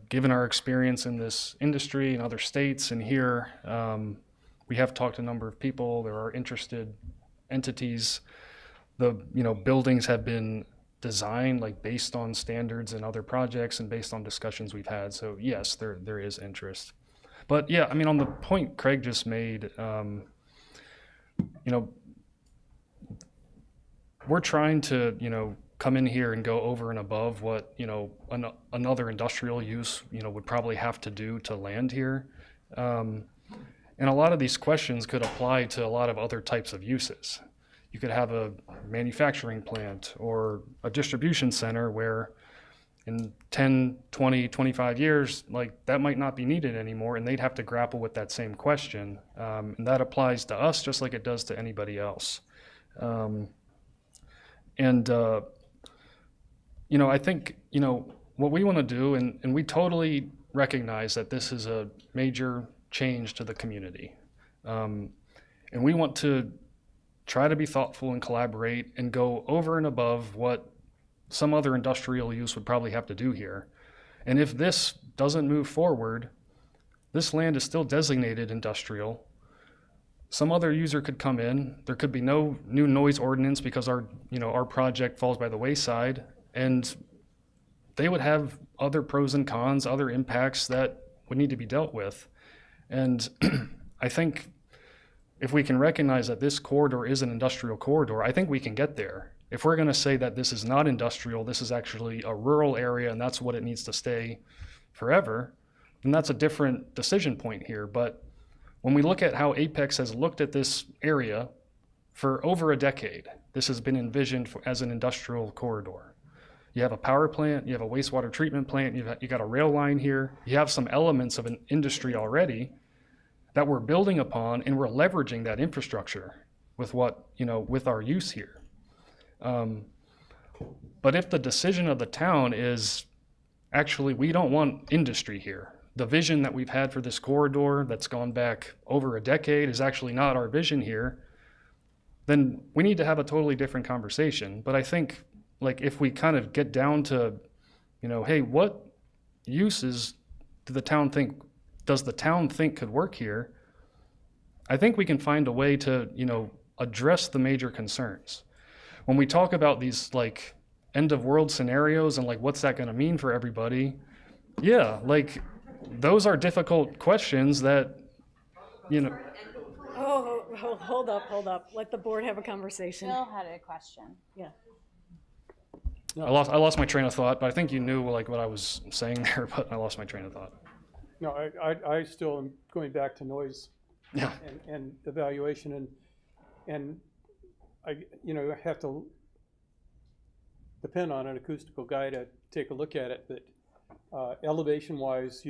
given our experience in this industry in other states and here, we have talked to a number of people. There are interested entities. The, buildings have been designed based on standards and other projects and based on discussions we've had. So yes, there is interest. But yeah, on the point Craig just made, we're trying to, come in here and go over and above what, another industrial use, would probably have to do to land here. And a lot of these questions could apply to a lot of other types of uses. You could have a manufacturing plant or a distribution center where in 10, 20, 25 years, that might not be needed anymore, and they'd have to grapple with that same question. And that applies to us just like it does to anybody else. I think, what we want to do, and we totally recognize that this is a major change to the community. And we want to try to be thoughtful and collaborate and go over and above what some other industrial use would probably have to do here. And if this doesn't move forward, this land is still designated industrial. Some other user could come in. There could be no new noise ordinance because our project falls by the wayside, and they would have other pros and cons, other impacts that would need to be dealt with. And I think if we can recognize that this corridor is an industrial corridor, I think we can get there. If we're going to say that this is not industrial, this is actually a rural area and that's what it needs to stay forever, then that's a different decision point here. But when we look at how Apex has looked at this area for over a decade, this has been envisioned as an industrial corridor. You have a power plant, you have a wastewater treatment plant, you got a rail line here, you have some elements of an industry already that we're building upon, and we're leveraging that infrastructure with with our use here. But if the decision of the town is actually, we don't want industry here, the vision that we've had for this corridor that's gone back over a decade is actually not our vision here, then we need to have a totally different conversation. But I think if we kind of get down to, hey, what uses does the town think could work here? I think we can find a way to, address the major concerns. When we talk about these like end of world scenarios and like what's that going to mean for everybody, yeah, like those are difficult questions that, Oh, hold up. Let the board have a conversation. Bill had a question. Yeah. I lost my train of thought, but I think you knew like what I was saying there, but I lost my train of thought. No, I still am going back to noise Yeah. and evaluation and I have to depend on an acoustical guy to take a look at it, but elevation wise,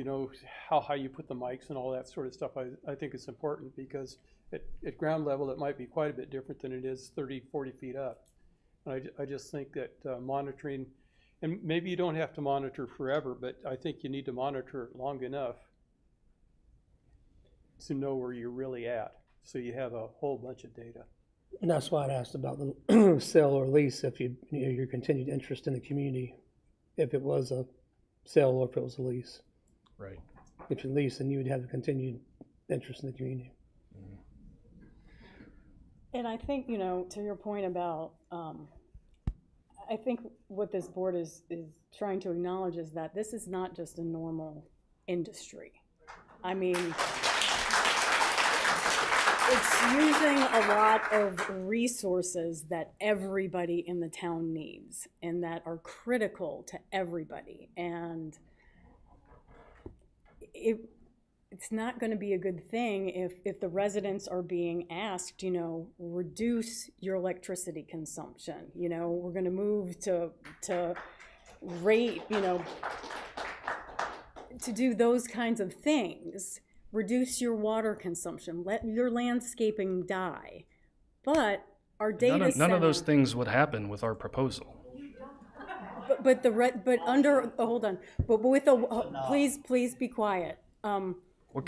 how high you put the mics and all that sort of stuff, I think it's important because at ground level, it might be quite a bit different than it is 30, 40 feet up. And I just think that monitoring, and maybe you don't have to monitor forever, but I think you need to monitor it long enough to know where you're really at. So you have a whole bunch of data. And that's why I asked about the sale or lease, if your continued interest in the community, if it was a sale or if it was a lease. Right. If you lease, then you would have a continued interest in the community. And I think, to your point about, I think what this board is trying to acknowledge is that this is not just a normal industry. I mean, it's using a lot of resources that everybody in the town needs and that are critical to everybody. And it's not going to be a good thing if the residents are being asked, reduce your electricity consumption. We're going to move to rate, to do those kinds of things. Reduce your water consumption. Let your landscaping die. But our data None of those things would happen with our proposal. But hold on. But with please be quiet.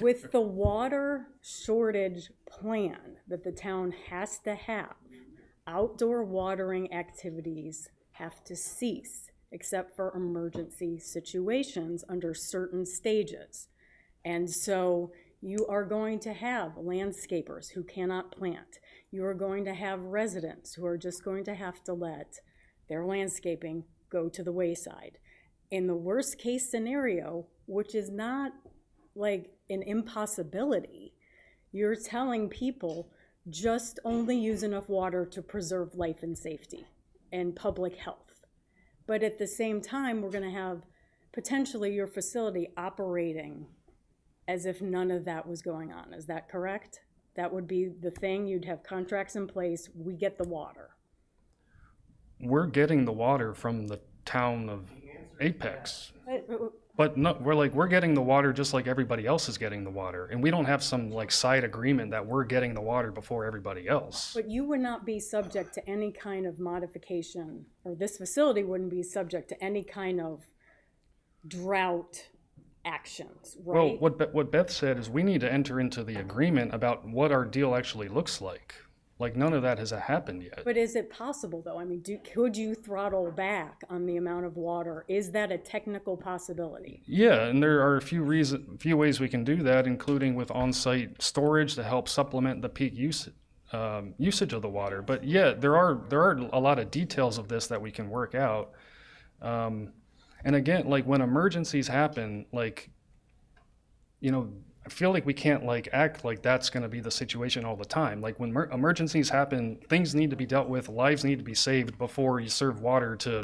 With the water shortage plan that the town has to have, outdoor watering activities have to cease except for emergency situations under certain stages. And so you are going to have landscapers who cannot plant. You are going to have residents who are just going to have to let their landscaping go to the wayside. In the worst case scenario, which is not like an impossibility, you're telling people just only use enough water to preserve life and safety and public health. But at the same time, we're going to have potentially your facility operating as if none of that was going on. Is that correct? That would be the thing. You'd have contracts in place. We get the water. We're getting the water from the town of Apex. But no, we're getting the water just like everybody else is getting the water. And we don't have some like side agreement that we're getting the water before everybody else. But you would not be subject to any kind of modification, or this facility wouldn't be subject to any kind of drought actions, right? Well, what Beth said is we need to enter into the agreement about what our deal actually looks like. Like none of that has happened yet. But is it possible though? I mean, could you throttle back on the amount of water? Is that a technical possibility? Yeah, and there are a few ways we can do that, including with on-site storage to help supplement the peak usage of the water. But yeah, there are a lot of details of this that we can work out. And again, like when emergencies happen, like, I feel like we can't like act like that's going to be the situation all the time. Like when emergencies happen, things need to be dealt with, lives need to be saved before you serve water to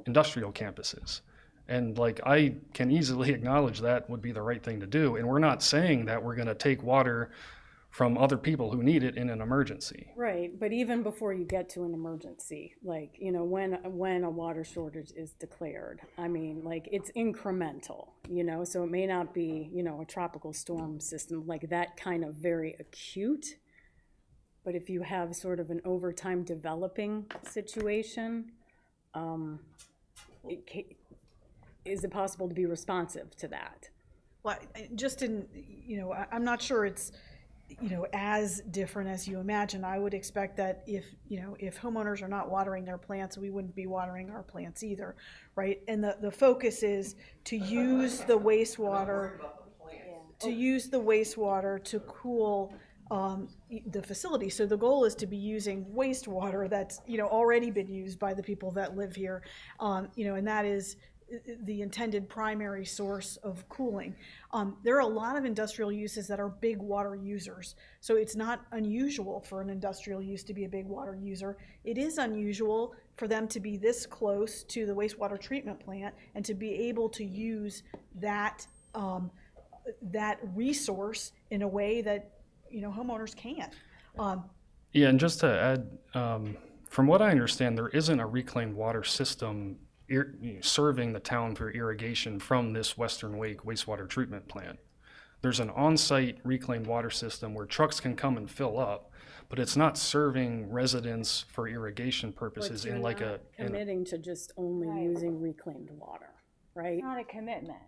industrial campuses. And like I can easily acknowledge that would be the right thing to do. And we're not saying that we're going to take water from other people who need it in an emergency. Right, but even before you get to an emergency, like, when a water shortage is declared, I mean, like, it's incremental, so it may not be, a tropical storm system, like that kind of very acute, but if you have sort of an overtime developing situation, is it possible to be responsive to that? Well, I'm not sure it's, as different as you imagine. I would expect that if homeowners are not watering their plants, we wouldn't be watering our plants either, right? And the focus is to use the wastewater, to cool the facility. So the goal is to be using wastewater that's, already been used by the people that live here, and that is the intended primary source of cooling. There are a lot of industrial uses that are big water users. So it's not unusual for an industrial use to be a big water user. It is unusual for them to be this close to the wastewater treatment plant and to be able to use that, that resource in a way that, homeowners can't. Yeah, and just to add, from what I understand, there isn't a reclaimed water system serving the town for irrigation from this Western Wake wastewater treatment plant. There's an on-site reclaimed water system where trucks can come and fill up, but it's not serving residents for irrigation purposes But in like you're not committing to just only using reclaimed water, right? It's not a commitment.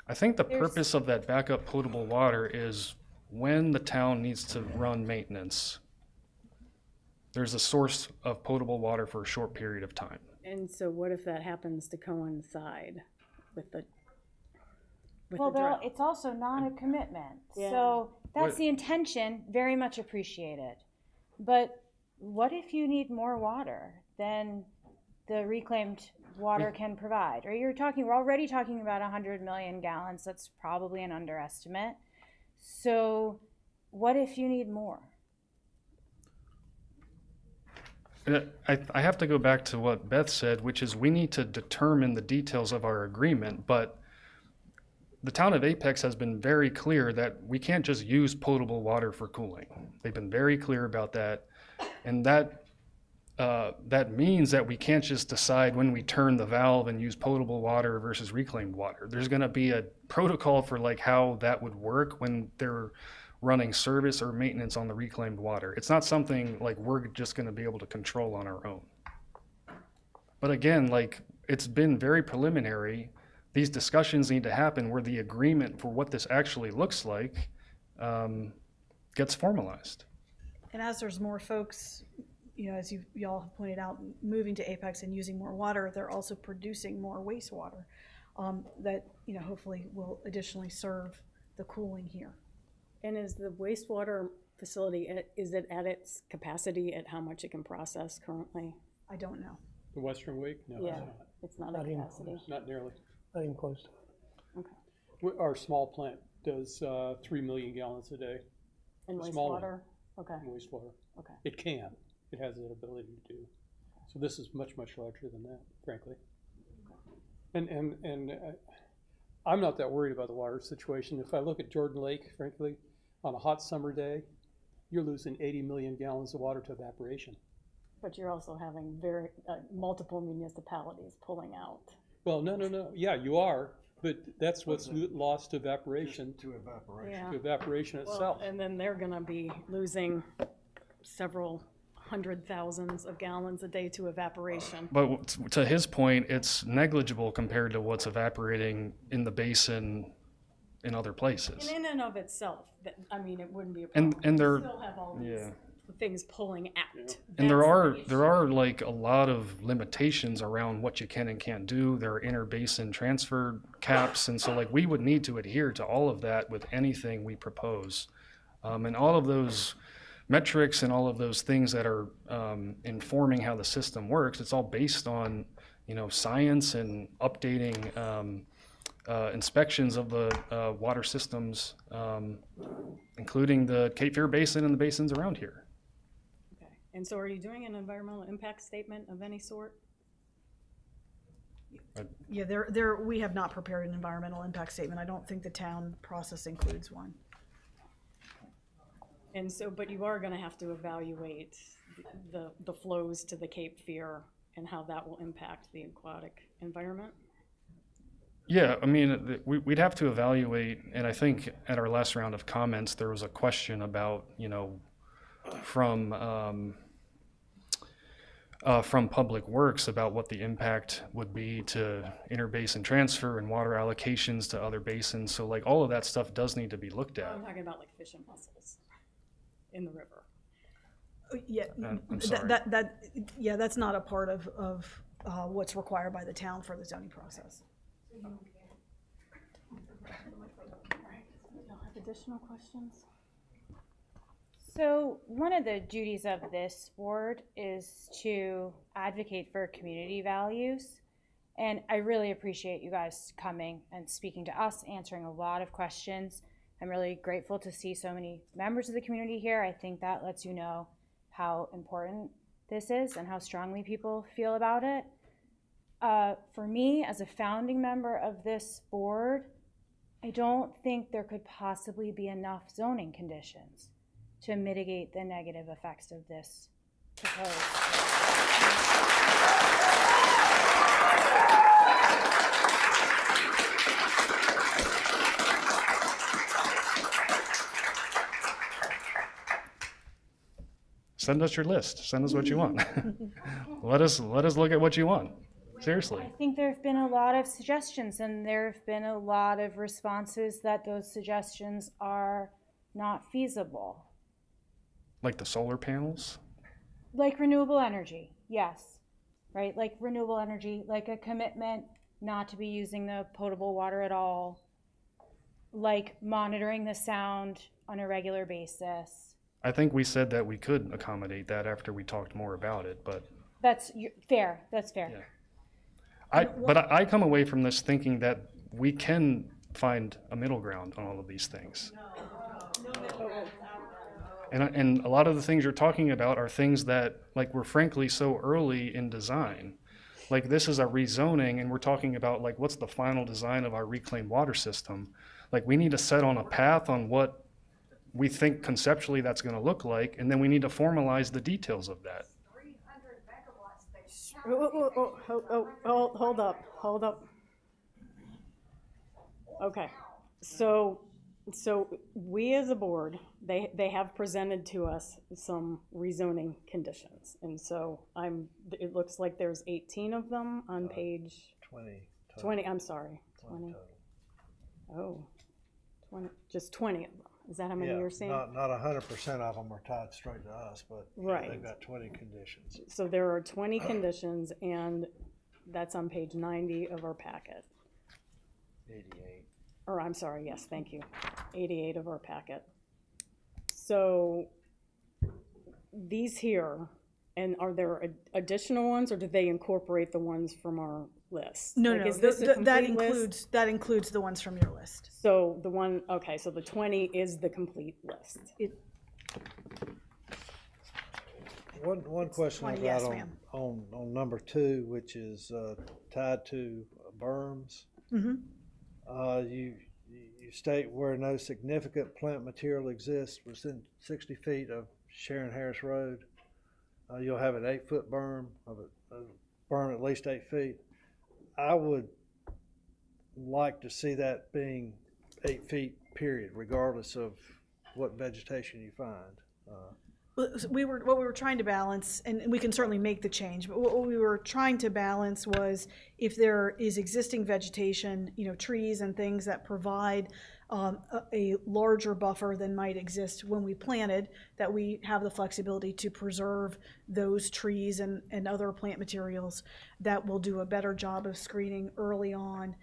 I think the purpose of that backup potable water is when the town needs to run maintenance, there's a source of potable water for a short period of time. And so what if that happens to coincide with the Well, drought? it's also not a commitment. Yeah. So that's What- the intention, very much appreciated. But what if you need more water than the reclaimed water can provide? Or we're already talking about 100 million gallons. That's probably an underestimate. So what if you need more? I have to go back to what Beth said, which is we need to determine the details of our agreement, but the town of Apex has been very clear that we can't just use potable water for cooling. They've been very clear about that, and that means that we can't just decide when we turn the valve and use potable water versus reclaimed water. There's going to be a protocol for like how that would work when they're running service or maintenance on the reclaimed water. It's not something like we're just going to be able to control on our own. But again, like it's been very preliminary. These discussions need to happen where the agreement for what this actually looks like gets formalized. And as there's more folks, as y'all have pointed out, moving to Apex and using more water, they're also producing more wastewater that, hopefully will additionally serve the cooling here. And is the wastewater facility, is it at its capacity at how much it can process currently? I don't know. The Western Wake? No, Yeah, it's it's not Not at even capacity. not nearly. Not even close to it. Okay. Our small plant does 3 million gallons a day And The small one. wastewater? Okay, in wastewater. okay. It can. It has that ability to do. So this is much, much larger than that, frankly. And I'm not that worried about the water situation. If I look at Jordan Lake, frankly, on a hot summer day, you're losing 80 million gallons of water to evaporation. But you're also having multiple municipalities pulling out. Well, no. Yeah, you are, but that's what's lost to evaporation, To evaporation. Yeah. to evaporation Well, itself. and then they're gonna be losing several hundred thousands of gallons a day to evaporation. But to his point, it's negligible compared to what's evaporating in the basin in other places. And in and of itself, it wouldn't be a And- problem. and You there- still have all these yeah. things pulling out. And there That's the are issue. like a lot of limitations around what you can and can't do. There are interbasin transfer caps, and so like we would need to adhere to all of that with anything we propose. And all of those metrics and all of those things that are informing how the system works, it's all based on science and updating inspections of the water systems, including the Cape Fear Basin and the basins around here. Okay. And so are you doing an environmental impact statement of any sort? Yeah, we have not prepared an environmental impact statement. I don't think the town process includes one. And so, but you are gonna have to evaluate the flows to the Cape Fear and how that will impact the aquatic environment? Yeah, I mean, we'd have to evaluate, and I think at our last round of comments, there was a question about, from Public Works about what the impact would be to interbasin transfer and water allocations to other basins. So like all of that stuff does need to be looked at. I'm talking about like fish and mussels in the river. Yeah, I'm sorry. that's not a part of what's required by the town for the zoning process. Y'all have additional questions? So one of the duties of this board is to advocate for community values. And I really appreciate you guys coming and speaking to us, answering a lot of questions. I'm really grateful to see so many members of the community here. I think that lets you know how important this is and how strongly people feel about it. For me, as a founding member of this board, I don't think there could possibly be enough zoning conditions to mitigate the negative effects of this proposed. Send us your list. Send us what you want. let us look at what you want. Seriously. I think there have been a lot of suggestions, and there have been a lot of responses that those suggestions are not feasible. Like the solar panels? Like renewable energy, yes. Right? Like renewable energy, like a commitment not to be using the potable water at all, like monitoring the sound on a regular basis. I think we said that we could accommodate that after we talked more about it, but That's fair. That's fair. yeah. I come away from this thinking that we can find a middle ground on all of these things. And a lot of the things you're talking about are things that, like, we're frankly so early in design. Like, this is a rezoning, and we're talking about, like, what's the final design of our reclaimed water system? Like, we need to set on a path on what we think conceptually that's going to look like, and then we need to formalize the details of that. Hold up. Okay, so we as a board, they have presented to us some rezoning conditions, and so it looks like there's 18 of them on page 20, I'm sorry, 20. Oh, 20, just 20 of them. Is that how many you're saying? Not 100% of them are tied straight to us, but Right. they've got 20 conditions. So there are 20 conditions, and that's on page 90 of our packet. 88. Or I'm sorry, yes, thank you. 88 of our packet. So these here, and are there additional ones, or do they incorporate the ones from our list? No, Like, no, is this a that complete list? includes the ones from your list. So the one, okay, so the 20 is the complete list. One question I 20, got yes, on, ma'am. on number 2, which is tied to berms. You state where no significant plant material exists within 60 feet of Sharon Harris Road. You'll have an 8-foot berm of a berm at least 8 feet. I would like to see that being 8 feet, period, regardless of what vegetation you find. What we were trying to balance, and we can certainly make the change, but what we were trying to balance was if there is existing vegetation, trees and things that provide a larger buffer than might exist when we planted, that we have the flexibility to preserve those trees and other plant materials that will do a better job of screening early on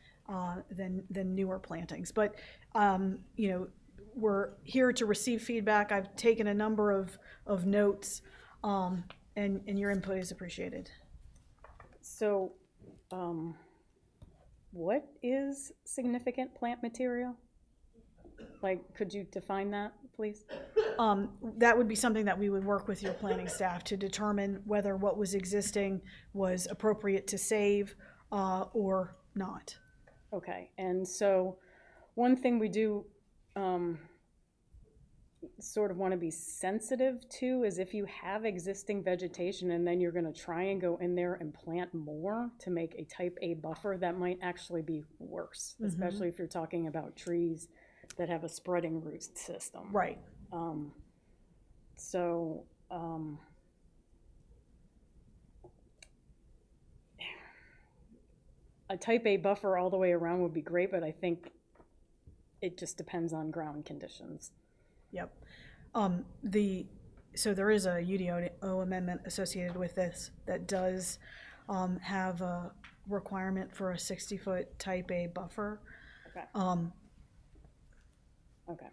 than newer plantings. But, we're here to receive feedback. I've taken a number of notes, and your input is appreciated. So, what is significant plant material? Like, could you define that, please? That would be something that we would work with your planning staff to determine whether what was existing was appropriate to save or not. Okay, and so one thing we do sort of want to be sensitive to is if you have existing vegetation and then you're going to try and go in there and plant more to make a type A buffer, that might actually be worse, especially if you're talking about trees that have a spreading root system. Right. A type A buffer all the way around would be great, but I think it just depends on ground conditions. Yep. So there is a UDO amendment associated with this that does have a requirement for a 60-foot type A buffer. Okay. Okay.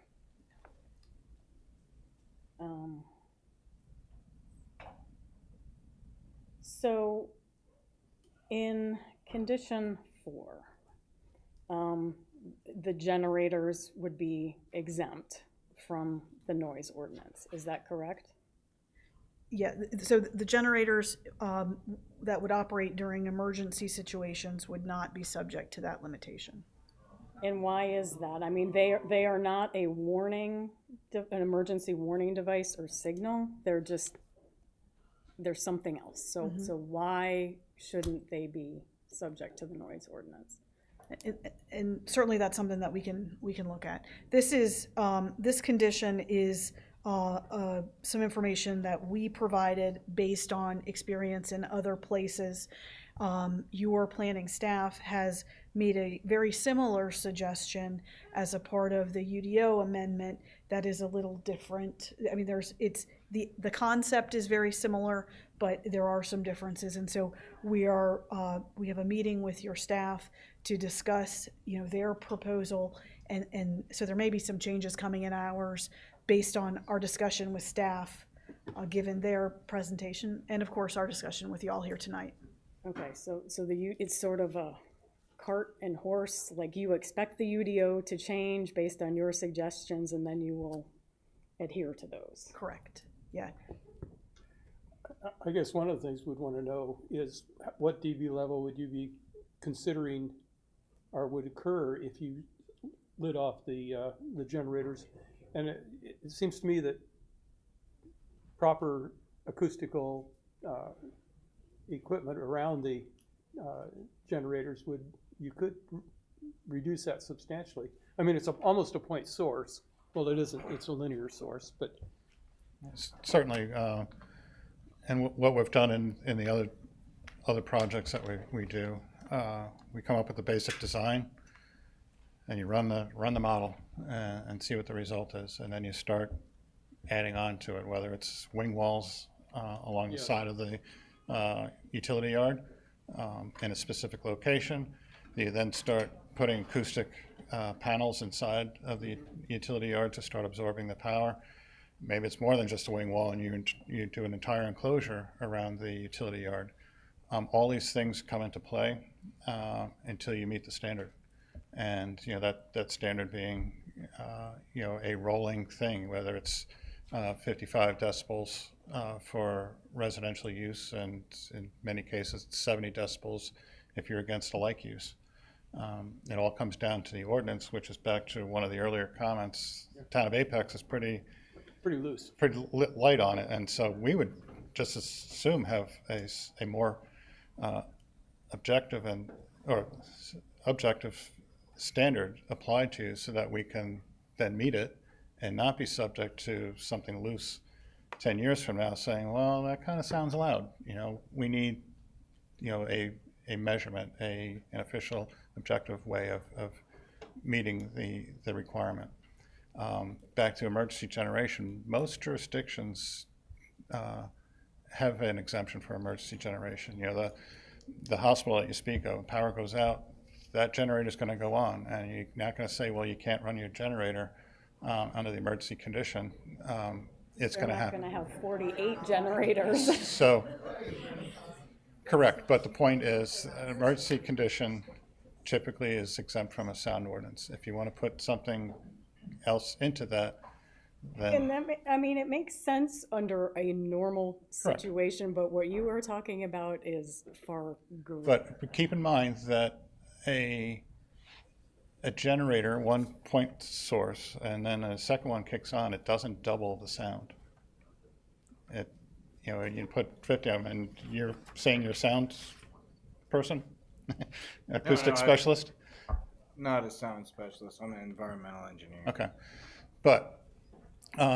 So in condition 4, the generators would be exempt from the noise ordinance. Is that correct? Yeah, so the generators that would operate during emergency situations would not be subject to that limitation. And why is that? I mean, they are not a warning, an emergency warning device or signal. They're something else. So why shouldn't they be subject to the noise ordinance? And certainly that's something that we can look at. This is this condition is some information that we provided based on experience in other places. Your planning staff has made a very similar suggestion as a part of the UDO amendment that is a little different. I mean, the concept is very similar, but there are some differences, and so we have a meeting with your staff to discuss, their proposal, and so there may be some changes coming in ours based on our discussion with staff, given their presentation, and of course our discussion with y'all here tonight. Okay, so it's sort of a cart and horse, like you expect the UDO to change based on your suggestions, and then you will adhere to those. Correct. Yeah. I guess one of the things we'd want to know is what dB level would you be considering or would occur if you lit off the generators? And it seems to me that proper acoustical equipment around the generators you could reduce that substantially. I mean, it's almost a point source. Well, it isn't, it's a linear source, but. Certainly, and what we've done in the other projects that we do, we come up with the basic design, and you run the model and see what the result is, and then you start adding on to it, whether it's wing walls along the side of the utility yard in a specific location. You then start putting acoustic panels inside of the utility yard to start absorbing the power. Maybe it's more than just a wing wall, and you do an entire enclosure around the utility yard. All these things come into play until you meet the standard, and that standard being a rolling thing, whether it's 55 decibels for residential use, and in many cases it's 70 decibels if you're against a like use. It all comes down to the ordinance, which is back to one of the earlier comments. The town of Apex is pretty loose, pretty light on it, and so we would just assume have a more objective standard applied to you, so that we can then meet it and not be subject to something loose 10 years from now saying, well, that kind of sounds loud. We need a measurement, an official objective way of meeting the requirement. Back to emergency generation, most jurisdictions have an exemption for emergency generation. The hospital that you speak of, power goes out, that generator is going to go on, and you're not going to say, well, you can't run your generator under the emergency condition. It's going to happen. They're not going to have 48 generators. So, correct, but the point is, an emergency condition typically is exempt from a sound ordinance. If you want to put something else into that, then. And it makes sense under a normal situation, but what you are talking about is far greater. But keep in mind that a generator, one point source, and then a second one kicks on, it doesn't double the sound. You put 50 of them, and you're saying you're a sound person? Acoustic specialist? Not a sound specialist, I'm an environmental engineer. Okay, but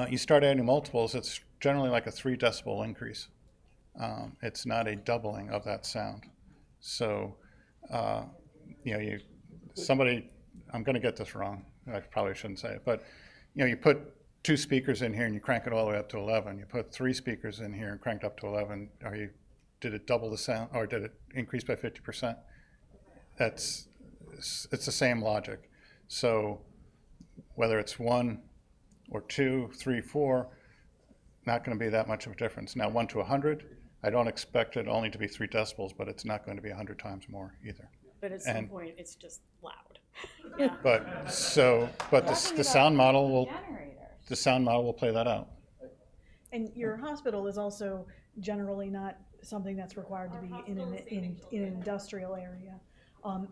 you start adding multiples, it's generally like a 3 decibel increase. It's not a doubling of that sound. So, somebody, I'm going to get this wrong, I probably shouldn't say it, but you put 2 speakers in here and you crank it all the way up to 11. You put 3 speakers in here and cranked up to 11. Did it double the sound, or did it increase by 50%? It's the same logic. So whether it's 1 or 2, 3, 4, not going to be that much of a difference. Now, 1 to 100, I don't expect it only to be 3 decibels, but it's not going to be 100 times more either. But at some And- point, it's just loud. But the sound model will play that out. And your hospital is also generally not something that's required to be in an industrial area.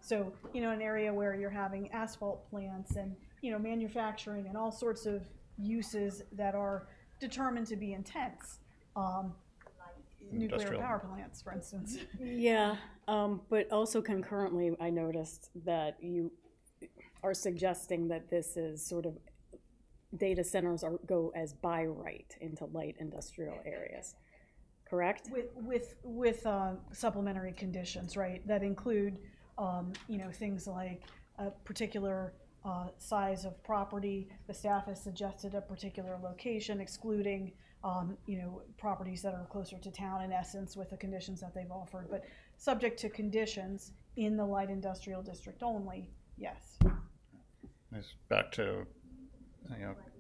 So, an area where you're having asphalt plants and, manufacturing and all sorts of uses that are determined to be intense. Nuclear Industrial. power plants, for instance. Yeah, but also concurrently, I noticed that you are suggesting that this is sort of data centers go as by right into light industrial areas, correct? With supplementary conditions, right, that include, things like a particular size of property. The staff has suggested a particular location, excluding, properties that are closer to town, in essence, with the conditions that they've offered. But subject to conditions in the light industrial district only, yes. It's back to,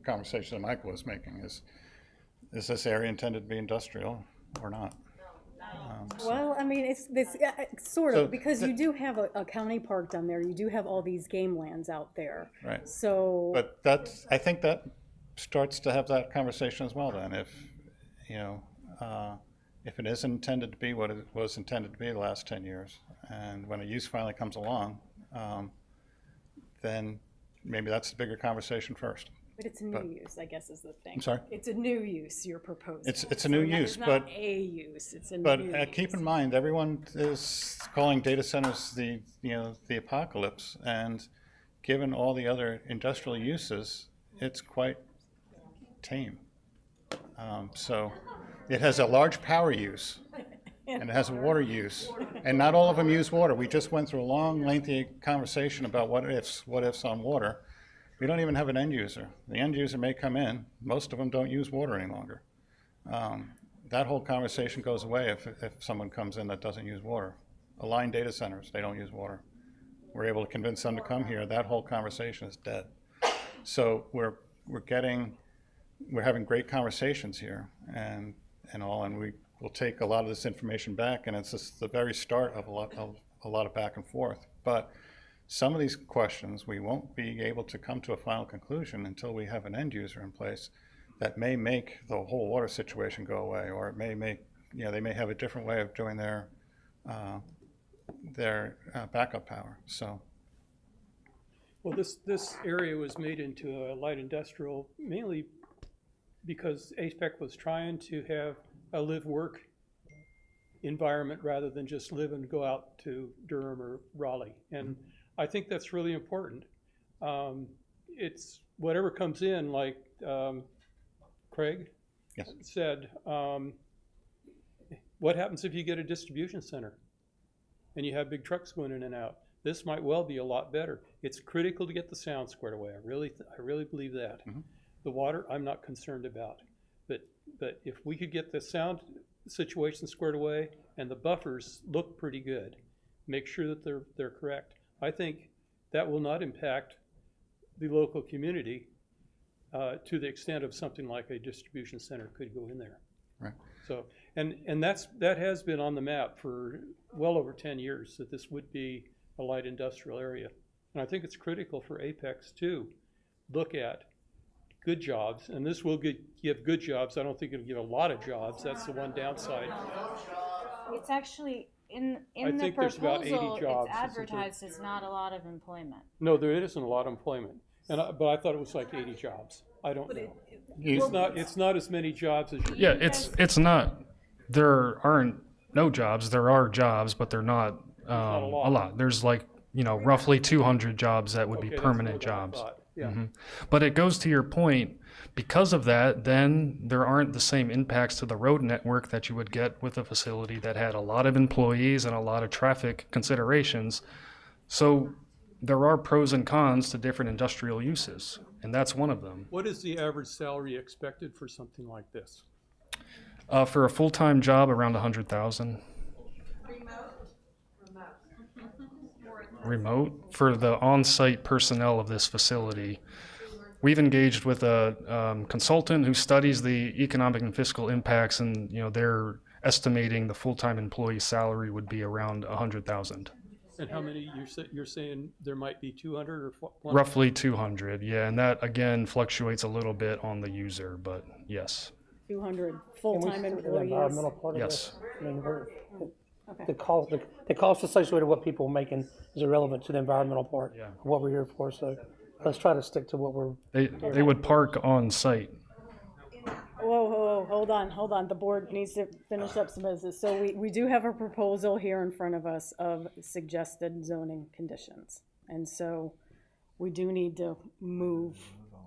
conversation that Michael was making, is this area intended to be industrial or not? Well, I mean, it's this sort So of, because you do have a county park down there. You do have all these game lands out there. Right. So, But I think that starts to have that conversation as well then. If it is intended to be what it was intended to be the last 10 years, and when a use finally comes along, then maybe that's the bigger conversation first. but it's a new use, I guess, is the thing. I'm sorry? It's a new use you're proposing. It's a new use, It's not but a use. It's a new But use. keep in mind, everyone is calling data centers the apocalypse, and given all the other industrial uses, it's quite tame. So it has a large power use, and it has a water use, and not all of them use water. We just went through a long, lengthy conversation about what ifs on water. We don't even have an end user. The end user may come in. Most of them don't use water any longer. That whole conversation goes away if someone comes in that doesn't use water. Aligned data centers, they don't use water. We're able to convince them to come here. That whole conversation is dead. So we're having great conversations here and we will take a lot of this information back, and it's just the very start of a lot of back and forth. But some of these questions, we won't be able to come to a final conclusion until we have an end user in place that may make the whole water situation go away, or it may make, they may have a different way of doing their backup power. So. Well, this area was made into a light industrial mainly because APEC was trying to have a live-work environment rather than just live and go out to Durham or Raleigh. And I think that's really important. It's whatever comes in, like Craig Yes. said, what happens if you get a distribution center and you have big trucks going in and out? This might well be a lot better. It's critical to get the sound squared away. I really believe that. Mhm. The water, I'm not concerned about. But if we could get the sound situation squared away and the buffers look pretty good, make sure that they're correct, I think that will not impact the local community to the extent of something like a distribution center could go in there. Right. So, and that has been on the map for well over 10 years, that this would be a light industrial area. And I think it's critical for Apex to look at good jobs, and this will give good jobs. I don't think it'll give a lot of jobs. That's the one downside. It's actually, in I the think there's about 80 proposal, it's jobs, isn't there? advertised as not a lot of employment. No, there isn't a lot of employment, but I thought it was like 80 jobs. I don't know. It's not as many jobs as Yeah, it's not, there aren't no jobs, there are jobs, but they're not a a lot. lot. There's like, roughly 200 jobs that would be Okay, that's permanent more than I jobs. thought. Yeah. Mhm. But it goes to your point, because of that, then there aren't the same impacts to the road network that you would get with a facility that had a lot of employees and a lot of traffic considerations. So there are pros and cons to different industrial uses, and that's one of them. What is the average salary expected for something like this? For a full-time job, around 100,000. Remote for the on-site personnel of this facility. We've engaged with a consultant who studies the economic and fiscal impacts, and they're estimating the full-time employee salary would be around 100,000. And how many, you're saying there might be 200 or 100? Roughly 200, yeah, and that again fluctuates a little bit on the user, but yes. 200 Can we full-time stick with the employees. environmental part of Yes. this? I mean, Okay. the cost associated with what people are making is irrelevant to the environmental part, Yeah. of what we're here for, so let's try to stick to what we're. They would park on site. Whoa, hold on. The board needs to finish up some business. So we do have a proposal here in front of us of suggested zoning conditions. And so we do need to move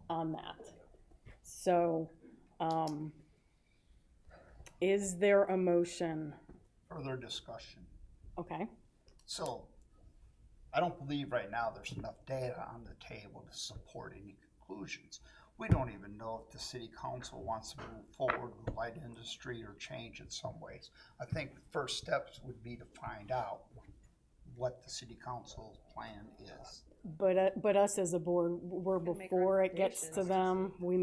on that. So, is there a motion? Further discussion. Okay, So, I don't believe right now there's enough data on the table to support any conclusions. We don't even know if the city council wants to move forward with light industry or change in some ways. I think the first steps would be to find out what the city council's plan is. but us as a board, we're before it gets to them, we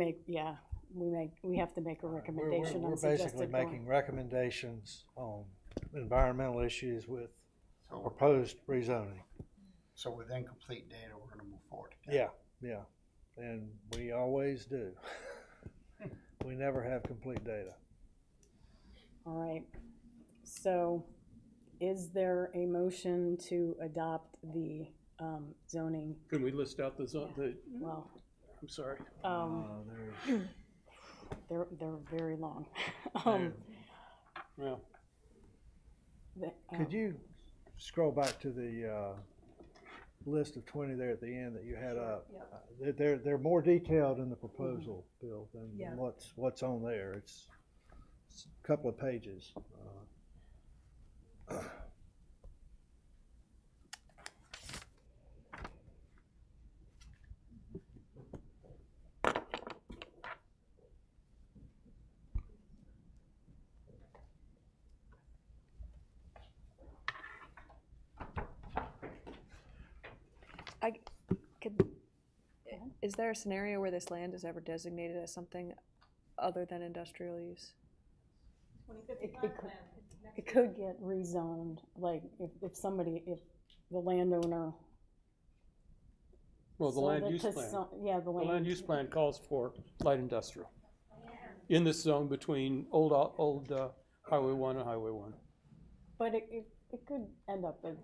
have to make a recommendation We're on basically suggested making going. recommendations on environmental issues with So, proposed rezoning. so with incomplete data, we're gonna move forward together. Yeah, and we always do. We never have complete data. All right, so is there a motion to adopt the zoning, Can we list out well, I'm sorry. There's they're very long. Well, Could you scroll back to the list of 20 there at the end that you had up? They're more detailed in the proposal, Bill, than Yeah. what's on there. It's a couple of pages. Is there a scenario where this land is ever designated as something other than industrial use? It could get rezoned, like if the landowner. well, the sold land it use to plan. Yeah, the The land. land use plan calls for light industrial in this zone between old Highway 1 and Highway 1. But it could end up as It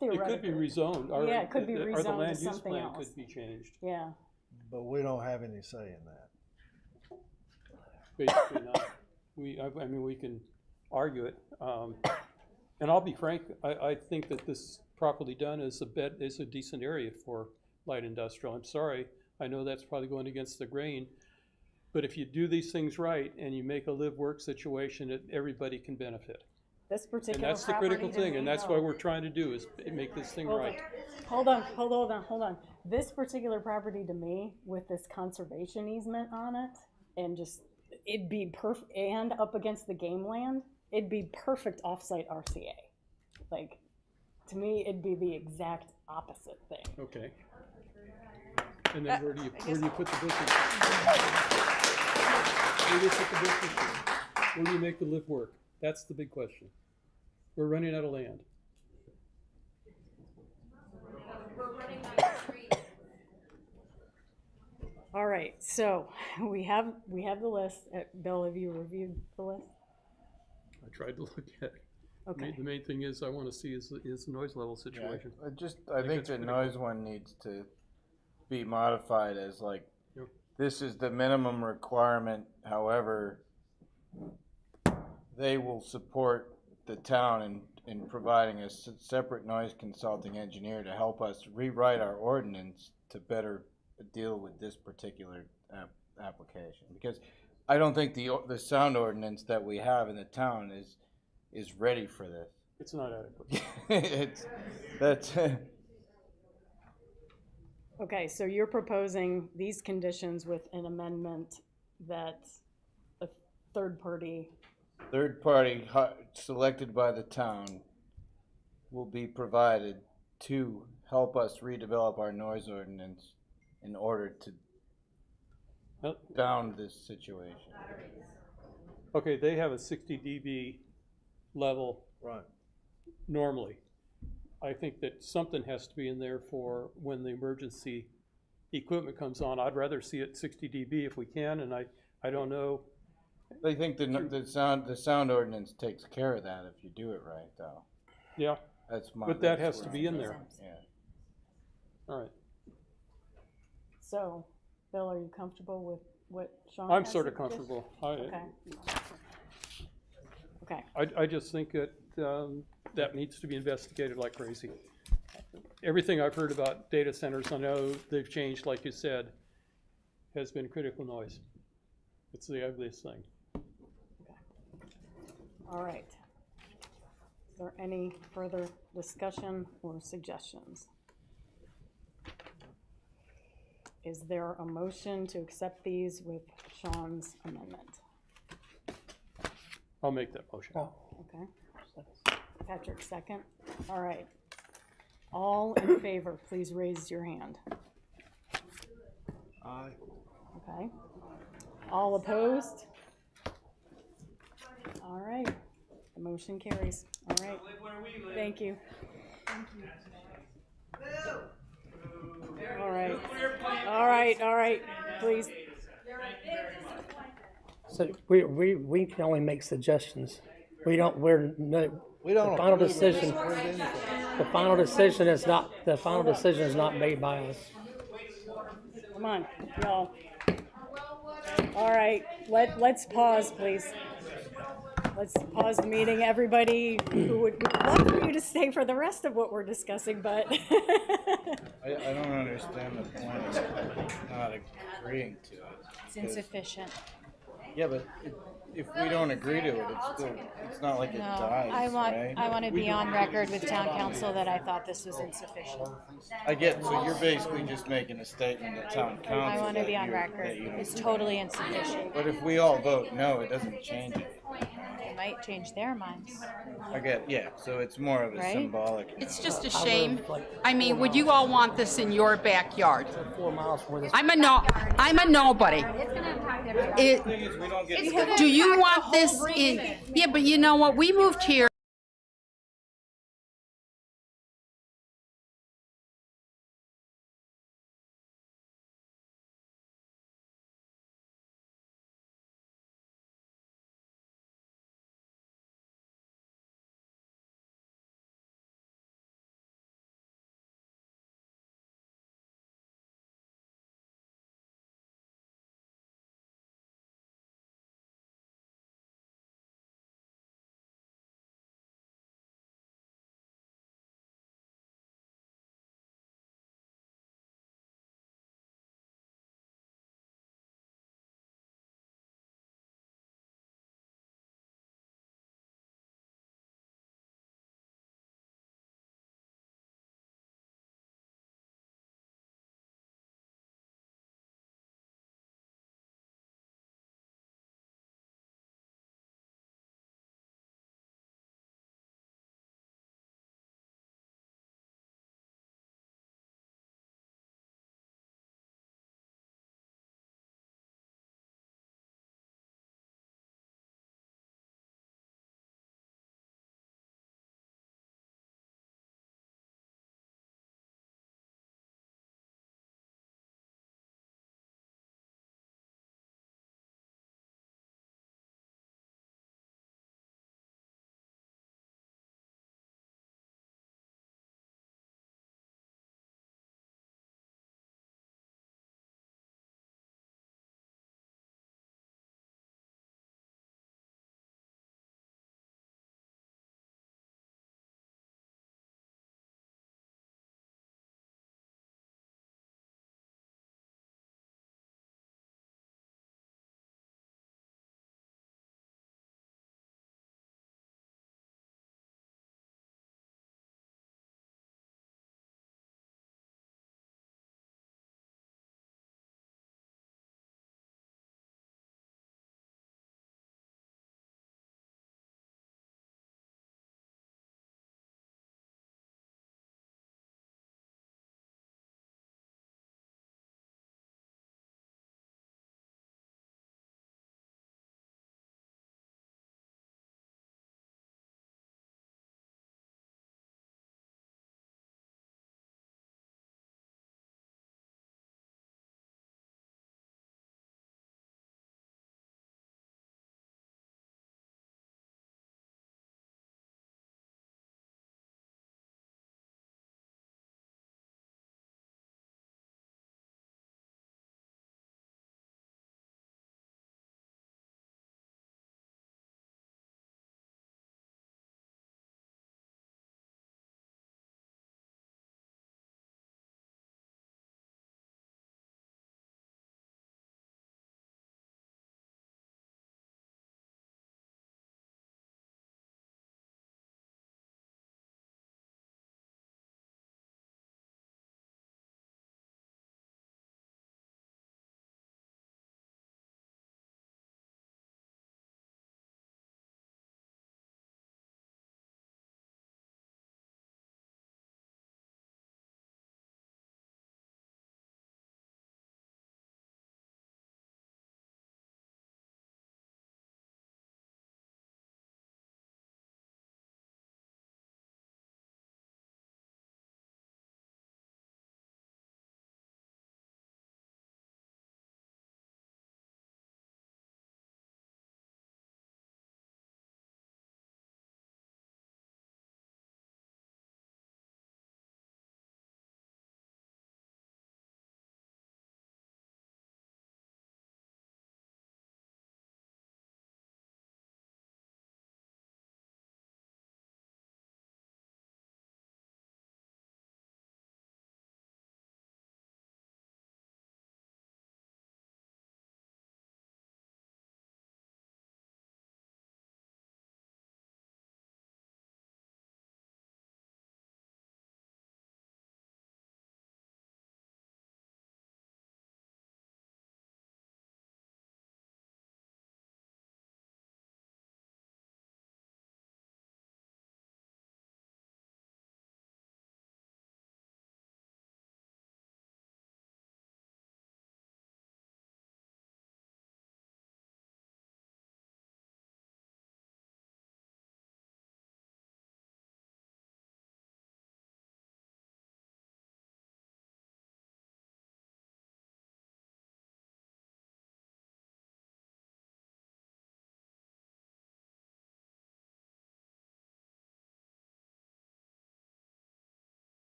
theoretically. could be rezoned. Or Yeah, it could be or rezoned the to land use something plan else. could be changed. Yeah, But we don't have any say in that. Basically not. I mean, we can argue it. And I'll be frank, I think that this properly done is a decent area for light industrial. I'm sorry, I know that's probably going against the grain. But if you do these things right and you make a live-work situation, everybody can benefit. this And particular that's the property critical to thing, me, and that's though. why we're trying to do, is make this thing right. Hold on. This particular property to me, with this conservation easement on it, and just, it'd be perfect, and up against the game land, it'd be perfect off-site RCA. Like, to me, it'd be the exact opposite thing. Okay. And then where do you put the business? Where do you put the business? Where do you make the live work? That's the big question. We're running out of land. All right, so we have the list. Bill, have you reviewed the list? I tried to look at it. Okay. The main thing is I want to see is the noise level situation. I think that's the critical. noise one needs to be modified as like, Yep. this is the minimum requirement, however, they will support the town in providing a separate noise consulting engineer to help us rewrite our ordinance to better deal with this particular application. Because I don't think the sound ordinance that we have in the town is ready for this. It's not adequate. That's Okay, so you're proposing these conditions with an amendment that a third party, selected by the town will be provided to help us redevelop our noise ordinance in order to down this situation. Okay, they have a 60 dB level Right. normally. I think that something has to be in there for when the emergency equipment comes on. I'd rather see it 60 dB if we can, and I don't know. I think the sound ordinance takes care of that if you do it right, though. Yeah, That's my. but that that's has to where be I'm in at. there. Yeah. All right. So, Bill, are you comfortable with what Sean I'm has sort of suggested? comfortable. Okay. Okay, I just think that, that needs to be investigated like crazy. Everything I've heard about data centers, I know they've changed, like you said, has been critical noise. It's the ugliest thing. all right. Is there any further discussion or suggestions? Is there a motion to accept these with Sean's amendment? I'll make that motion. Okay. Patrick, second. All right. All in favor, please raise your hand. Aye. Okay. All opposed? All right. The motion carries. All right. Thank you. All right. All right, all right, please. So we can only make suggestions. We don't, we're no, We don't the final approve or decision, disapprove anything. the final decision is not made by us. Come on, y'all. All right, let's pause, please. Let's pause the meeting. Everybody who would love for you to stay for the rest of what we're discussing, but I don't understand the point of not agreeing to it. It's insufficient. Yeah, but if we don't agree to it, it's still, it's not like it No, dies, right? I want to be on record with town council that I thought this was insufficient. I get, so you're basically just making a statement to town council. I want to that be on you- record. that you- It's totally insufficient. But if we all vote no, it doesn't change it. It might change their minds. I get, yeah, so it's more of a Right? symbolic. It's just a shame. I mean, would you all want this in your backyard? 4 miles from where this. I'm a nobody. It, We don't get. do you want this in? Yeah, but you know what? We moved here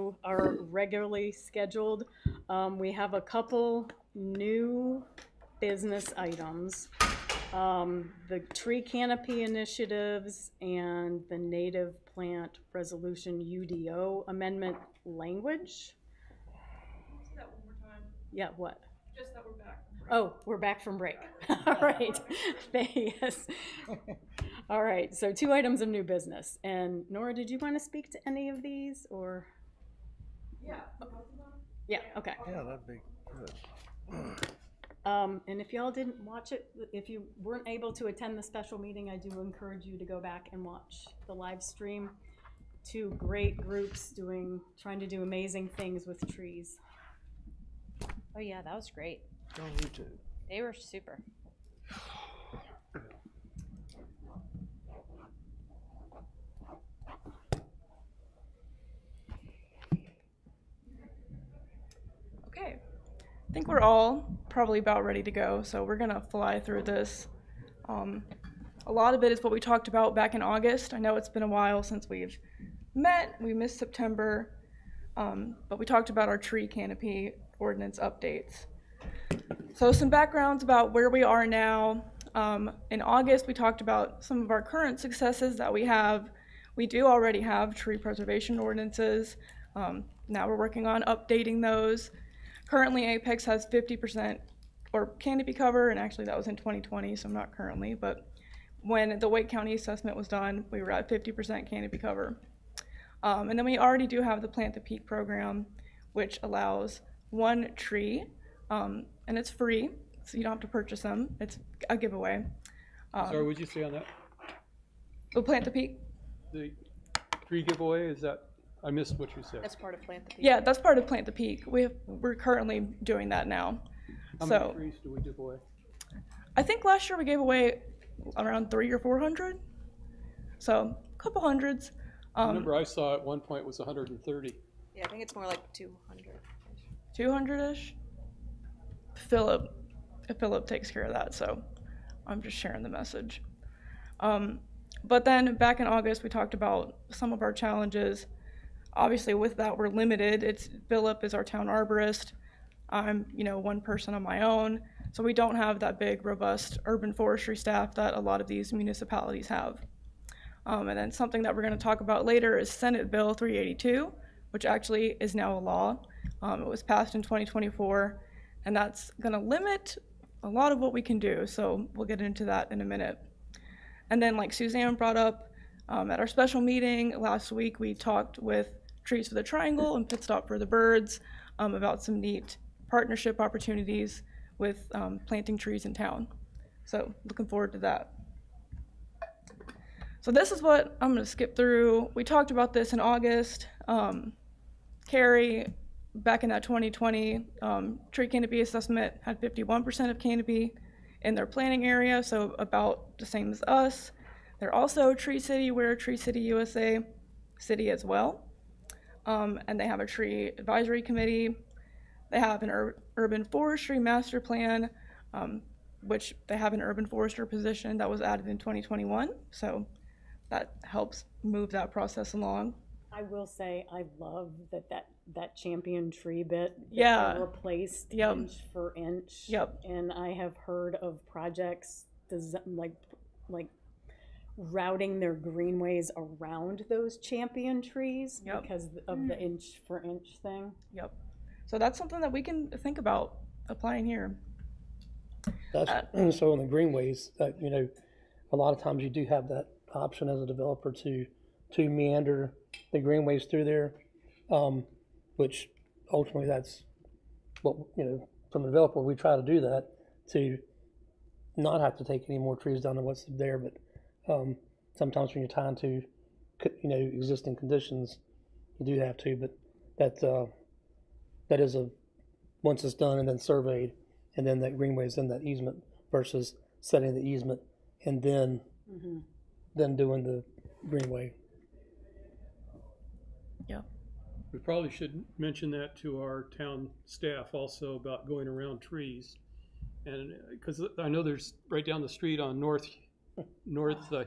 to our regularly scheduled. We have a couple new business items. The tree canopy initiatives and the native plant resolution UDO amendment language. Say that one more time. Yeah, what? Just that we're back. Oh, we're back from break. All right. Yes. All right. So 2 items of new business. And Nora, did you want to speak to any of these or? Yeah. Yeah. Okay. Yeah, that'd be good. And if y'all didn't watch it, if you weren't able to attend the special meeting, I do encourage you to go back and watch the live stream. 2 great groups trying to do amazing things with trees. Oh yeah, that was great. On YouTube. They were super. Okay, I think we're all probably about ready to go, so we're gonna fly through this. A lot of it is what we talked about back in August. I know it's been a while since we've met. We missed September, but we talked about our tree canopy ordinance updates. So some backgrounds about where we are now. In August, we talked about some of our current successes that we have. We do already have tree preservation ordinances. Now we're working on updating those. Currently, Apex has 50% or canopy cover, and actually that was in 2020, so not currently, but when the Wake County assessment was done, we were at 50% canopy cover. And then we already do have the Plant the Peak program, which allows 1 tree, and it's free, so you don't have to purchase them. It's a giveaway. Sorry, what'd you say on that? We'll Plant the Peak. The tree giveaway, is that, I missed what you said. That's part of Plant the Peak. Yeah, that's part of Plant the Peak. We're currently doing that now. How So many trees do we give away? I think last year we gave away around 300 or 400, so a couple hundreds. The number I saw at one point was 130. Yeah, I think it's more like 200. 200-ish. Philip takes care of that, so I'm just sharing the message. But then back in August, we talked about some of our challenges. Obviously, with that, we're limited. Philip is our town arborist. I'm, 1 person on my own, so we don't have that big, robust urban forestry staff that a lot of these municipalities have. And then something that we're going to talk about later is Senate Bill 382, which actually is now a law. It was passed in 2024, and that's going to limit a lot of what we can do, so we'll get into that in a minute. And then, like Suzanne brought up, at our special meeting last week, we talked with Trees for the Triangle and Pit Stop for the Birds about some neat partnership opportunities with planting trees in town. So looking forward to that. So this is what I'm going to skip through. We talked about this in August. Cary, back in that 2020 tree canopy assessment, had 51% of canopy in their planning area, so about the same as us. They're also Tree City, we're Tree City USA city as well. And they have a tree advisory committee. They have an urban forestry master plan, which they have an urban forester position that was added in 2021. So that helps move that process along. I will say I love that champion tree bit. Yeah. Replaced Yep. inch for inch. Yep. And I have heard of projects like routing their greenways around those champion trees Yep. because of the inch for inch thing. Yep. So that's something that we can think about applying here. That's, so on the greenways, a lot of times you do have that option as a developer to meander the greenways through there, which ultimately that's what, from a developer, we try to do that to not have to take any more trees down than what's there, but sometimes when you're trying to, existing conditions, you do have to, but that is once it's done and then surveyed, and then that greenway is in that easement versus setting the easement and then doing the greenway. Yeah. We probably should mention that to our town staff also about going around trees. And because I know there's right down the street on North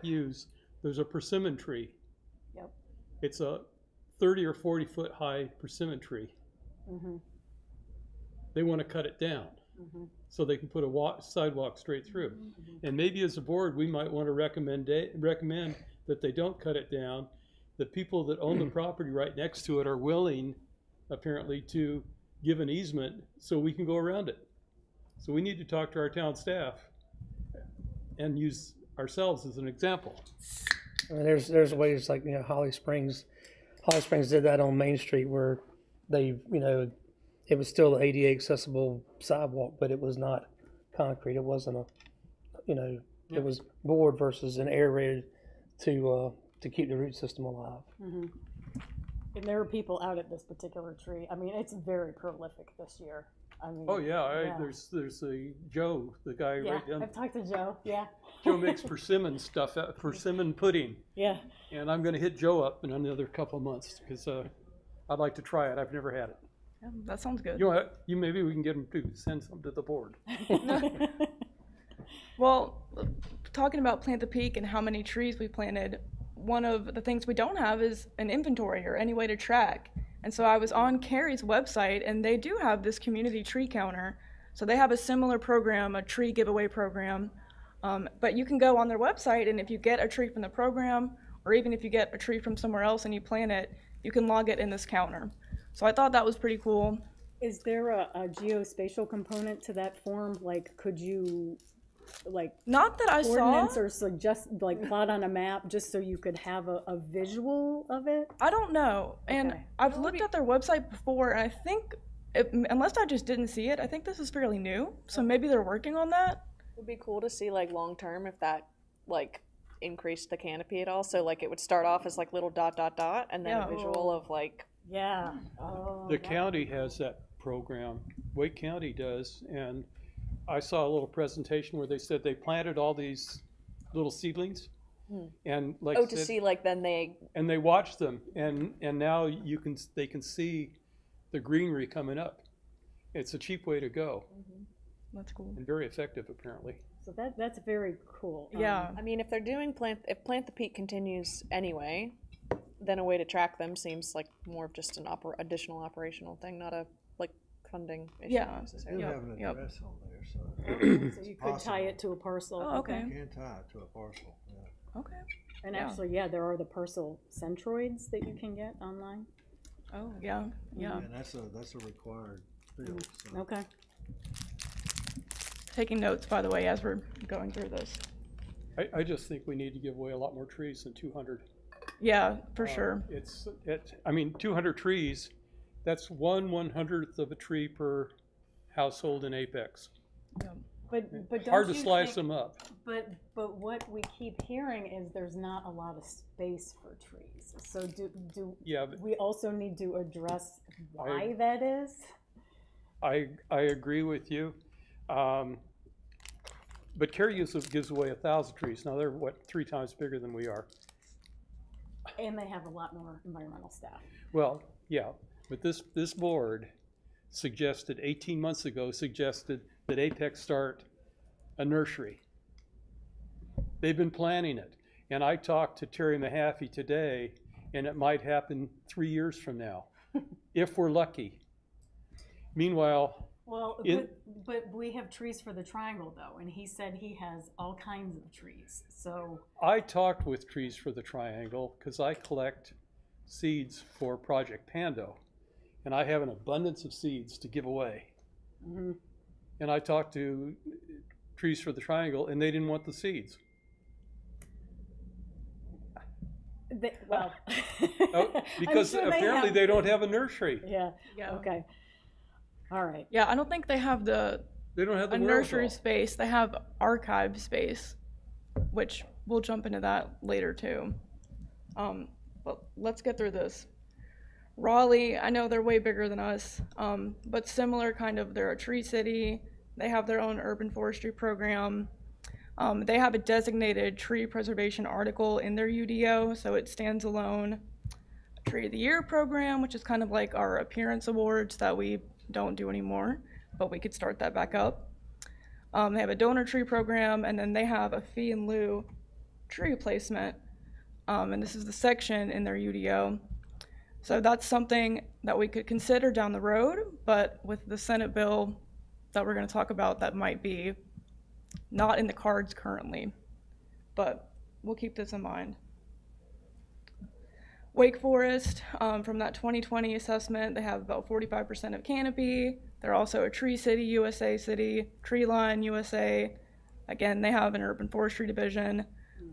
Hughes, there's a persimmon tree. Yep. It's a 30 or 40 foot high persimmon tree. Mm-hmm. They want to cut it down Mm-hmm. so they can put a sidewalk straight through. And maybe as a board, we might want to recommend that they don't cut it down. The people that own the property right next to it are willing, apparently, to give an easement so we can go around it. So we need to talk to our town staff and use ourselves as an example. I mean, there's ways like, you know, Holly Springs did that on Main Street where they, you know, it was still an ADA accessible sidewalk, but it was not concrete. It wasn't a, you know, it was board versus an aerated to keep the root system alive. Mm-hmm. And there are people out at this particular tree. I mean, it's very prolific this year. I mean, Oh yeah, there's a Joe, the guy yeah. right down. I've talked to Joe. Yeah. Joe makes persimmon stuff, persimmon pudding. Yeah. And I'm gonna hit Joe up in another couple of months because I'd like to try it. I've never had it. Yeah, that sounds good. You know what? Maybe we can get him to send some to the board. Well, talking about Plant the Peak and how many trees we planted, one of the things we don't have is an inventory or any way to track. And so I was on Cary's website, and they do have this community tree counter. So they have a similar program, a tree giveaway program. But you can go on their website, and if you get a tree from the program, or even if you get a tree from somewhere else and you plant it, you can log it in this counter. So I thought that was pretty cool. Is there a geospatial component to that form? Like, could you, like, not that I ordinance saw, or suggest like plot on a map just so you could have a visual of it? I don't know. And Okay. I've looked at their website before, and I think, unless I just didn't see it, I think this is fairly new. So maybe they're working on that. It would be cool to see like long term if that like increased the canopy at all. So like it would start off as like little dot dot dot and then Yeah. a visual of like Yeah. Oh. The county has that program. Wake County does. And I saw a little presentation where they said they planted all these little seedlings. And like oh I to said, see like then they and they watch them, and now they can see the greenery coming up. It's a cheap way to go That's cool. and very effective apparently. So that's very cool. Yeah. I mean if they're doing if Plant the Peak continues anyway, then a way to track them seems like more of just an additional operational thing, not a like funding issue Yeah. I do necessarily. have an Yep. address on there, so. So you could tie it to a parcel. Oh, okay. You can tie it to a parcel, yeah. Okay. And Yeah. actually, yeah, there are the parcel centroids that you can get online. Oh, yeah. Yeah. And that's a required field, so. Okay. Taking notes, by the way, as we're going through this. I just think we need to give away a lot more trees than 200. Yeah, for sure. I mean, 200 trees, that's 1/100th of a tree per household in Apex. But don't Hard to you slice think- them up. But what we keep hearing is there's not a lot of space for trees. So do Yeah, but we also need to address why that is? I agree with you. But Cary gives away 1,000 trees. Now they're what, 3 times bigger than we are. And they have a lot more environmental staff. Well, yeah, but this board suggested 18 months ago that Apex start a nursery. They've been planning it, and I talked to Terry Mahaffey today, and it might happen 3 years from now, if we're lucky. Meanwhile, Well, In- but we have trees for the triangle though, and he said he has all kinds of trees. So I talked with Trees for the Triangle because I collect seeds for Project Pando, and I have an abundance of seeds to give away. And I talked to Trees for the Triangle, and they didn't want the seeds. well, Because I'm sure apparently have- they don't have a nursery. Yeah. Yeah. Okay. All right. Yeah, I don't think they have They don't have the a nursery wherewithal. space. They have archive space, which we'll jump into that later too. But let's get through this. Raleigh, I know they're way bigger than us, but similar kind of, they're a tree city. They have their own urban forestry program. They have a designated tree preservation article in their UDO, so it stands alone. A Tree of the Year program, which is kind of like our appearance awards that we don't do anymore, but we could start that back up. They have a donor tree program, and then they have a fee in lieu tree replacement. And this is the section in their UDO. So that's something that we could consider down the road, but with the Senate bill that we're going to talk about, that might be not in the cards currently, but we'll keep this in mind. Wake Forest, from that 2020 assessment, they have about 45% of canopy. They're also a Tree City USA city, Tree Line USA. Again, they have an urban forestry division.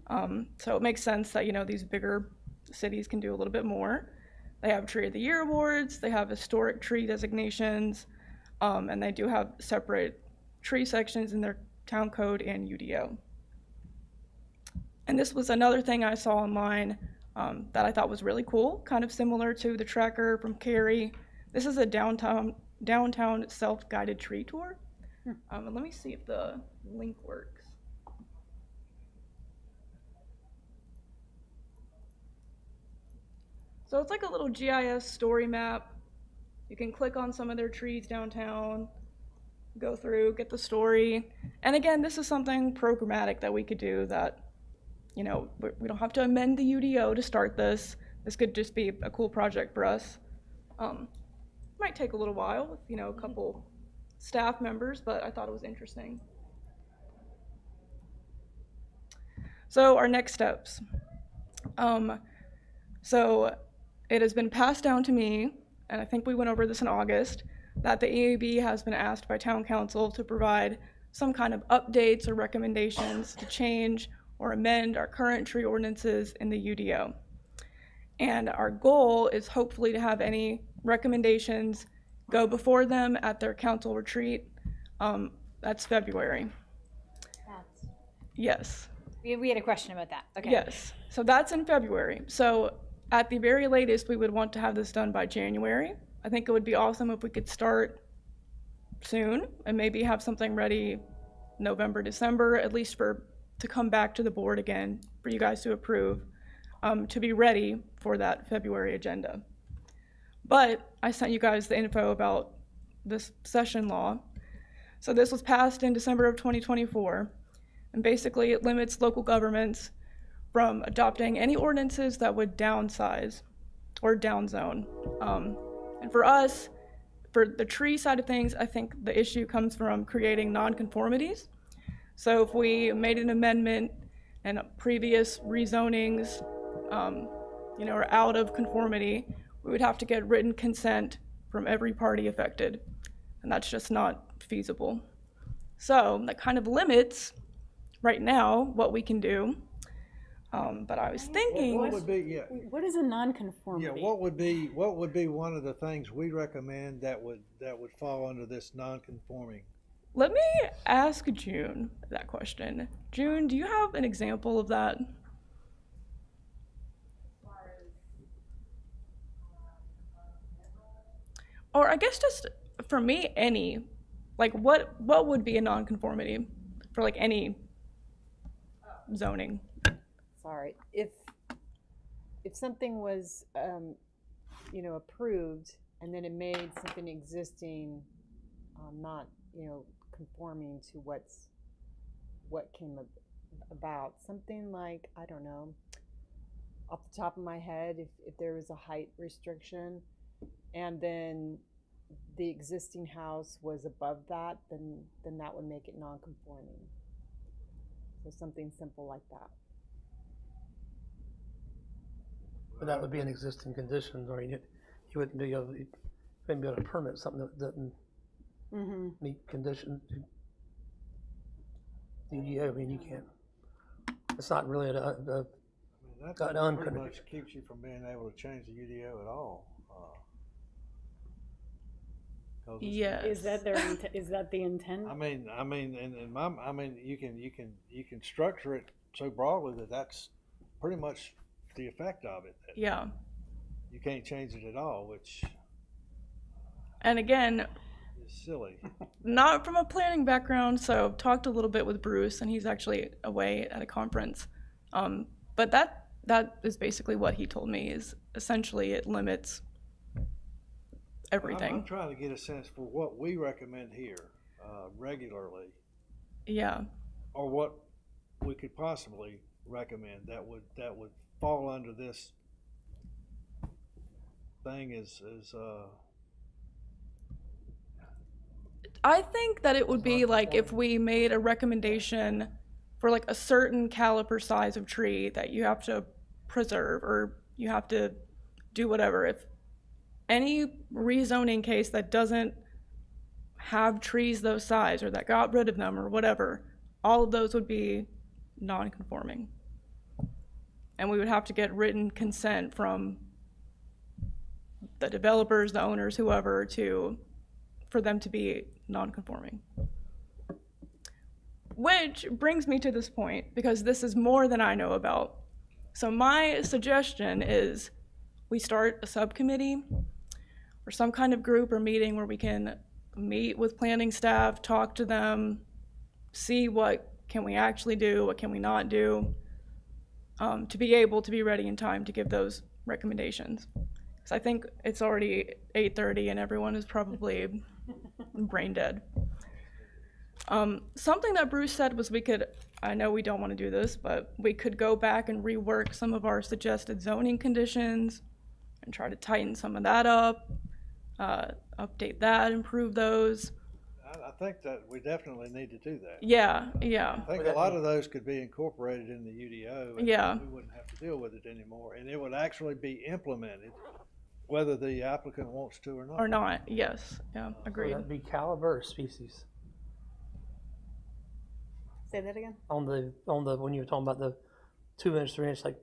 So it makes sense that, you know, these bigger cities can do a little bit more. They have Tree of the Year awards, they have historic tree designations, and they do have separate tree sections in their town code and UDO. And this was another thing I saw online that I thought was really cool, kind of similar to the tracker from Cary. This is a downtown self-guided tree tour. And let me see if the link works. So it's like a little GIS story map. You can click on some of their trees downtown, go through, get the story. And again, this is something programmatic that we could do that, you know, we don't have to amend the UDO to start this. This could just be a cool project for us. Might take a little while with, you know, a couple staff members, but I thought it was interesting. So our next steps. So it has been passed down to me, and I think we went over this in August, that the EAB has been asked by town council to provide some kind of updates or recommendations to change or amend our current tree ordinances in the UDO. And our goal is hopefully to have any recommendations go before them at their council retreat. That's February. Yes. We had a question about that. Okay. Yes. So that's in February. So at the very latest, we would want to have this done by January. I think it would be awesome if we could start soon and maybe have something ready November, December, at least to come back to the board again for you guys to approve, to be ready for that February agenda. But I sent you guys the info about this session law. So this was passed in December of 2024, and basically it limits local governments from adopting any ordinances that would downsize or downzone. And for us, for the tree side of things, I think the issue comes from creating nonconformities. So if we made an amendment and previous rezonings, you know, are out of conformity, we would have to get written consent from every party affected, and that's just not feasible. So that kind of limits right now what we can do. But I was thinking, What would be, What is a nonconformity? yeah, what would be one of the things we recommend that would fall under this non-conforming? let me ask June that question. June, do you have an example of that? Or I guess just for me, any, like what would be a nonconformity for like any zoning? Sorry, if something was, you know, approved and then it made something existing, not, you know, conforming to what came about, something like, I don't know, off the top of my head, if there was a height restriction and then the existing house was above that, then that would make it non-conforming. So something simple like that. But that would be an existing condition, or you wouldn't be able to permit something that doesn't meet conditions. I mean, you can't. It's not really That pretty much keeps you from being able to change the UDO at all. Yes. Is that the intent? I mean, you can structure it so broadly that that's pretty much the effect of it. Yeah. You can't change it at all, which And again, is silly. not from a planning background, so talked a little bit with Bruce, and he's actually away at a conference. But that is basically what he told me, is essentially it limits everything. I'm trying to get a sense for what we recommend here regularly. Yeah. Or what we could possibly recommend that would fall under this thing is I think that it would be like if we made a recommendation for like a certain caliper size of tree that you have to preserve or you have to do whatever. If any rezoning case that doesn't have trees those size or that got rid of them or whatever, all of those would be non-conforming. And we would have to get written consent from the developers, the owners, whoever, for them to be non-conforming. Which brings me to this point, because this is more than I know about. So my suggestion is we start a subcommittee or some kind of group or meeting where we can meet with planning staff, talk to them, see what can we actually do, what can we not do, to be able to be ready in time to give those recommendations. Because I think it's already 8:30 and everyone is probably brain dead. Something that Bruce said was I know we don't want to do this, but we could go back and rework some of our suggested zoning conditions and try to tighten some of that up, update that, improve those. I think that we definitely need to do that. Yeah. I think a lot of those could be incorporated in the UDO. And Yeah. we wouldn't have to deal with it anymore, and it would actually be implemented, whether the applicant wants to or not. Or not, yes, yeah, agreed. Would that be caliber or species? Say that again? On the, when you were talking about the 2 inch, 3 inch, like,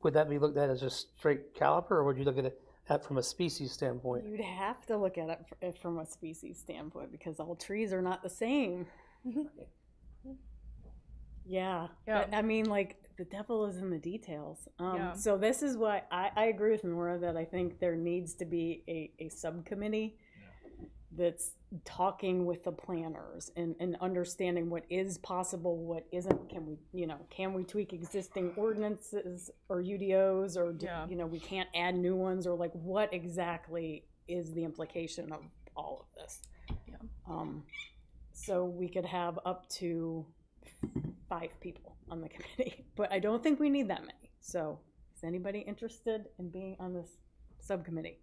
would that be looked at as just straight caliper, or would you look at it from a species standpoint? You'd have to look at it from a species standpoint because all trees are not the same. Yeah. I mean, like, the devil is in the details. So this is why I agree with Nora that I think there needs to be a subcommittee that's talking with the planners and understanding what is possible, what isn't. Can we tweak existing ordinances or UDOs, or we can't add new ones, or like what exactly is the implication of all of this? So we could have up to 5 people on the committee, but I don't think we need that many. So is anybody interested in being on this subcommittee?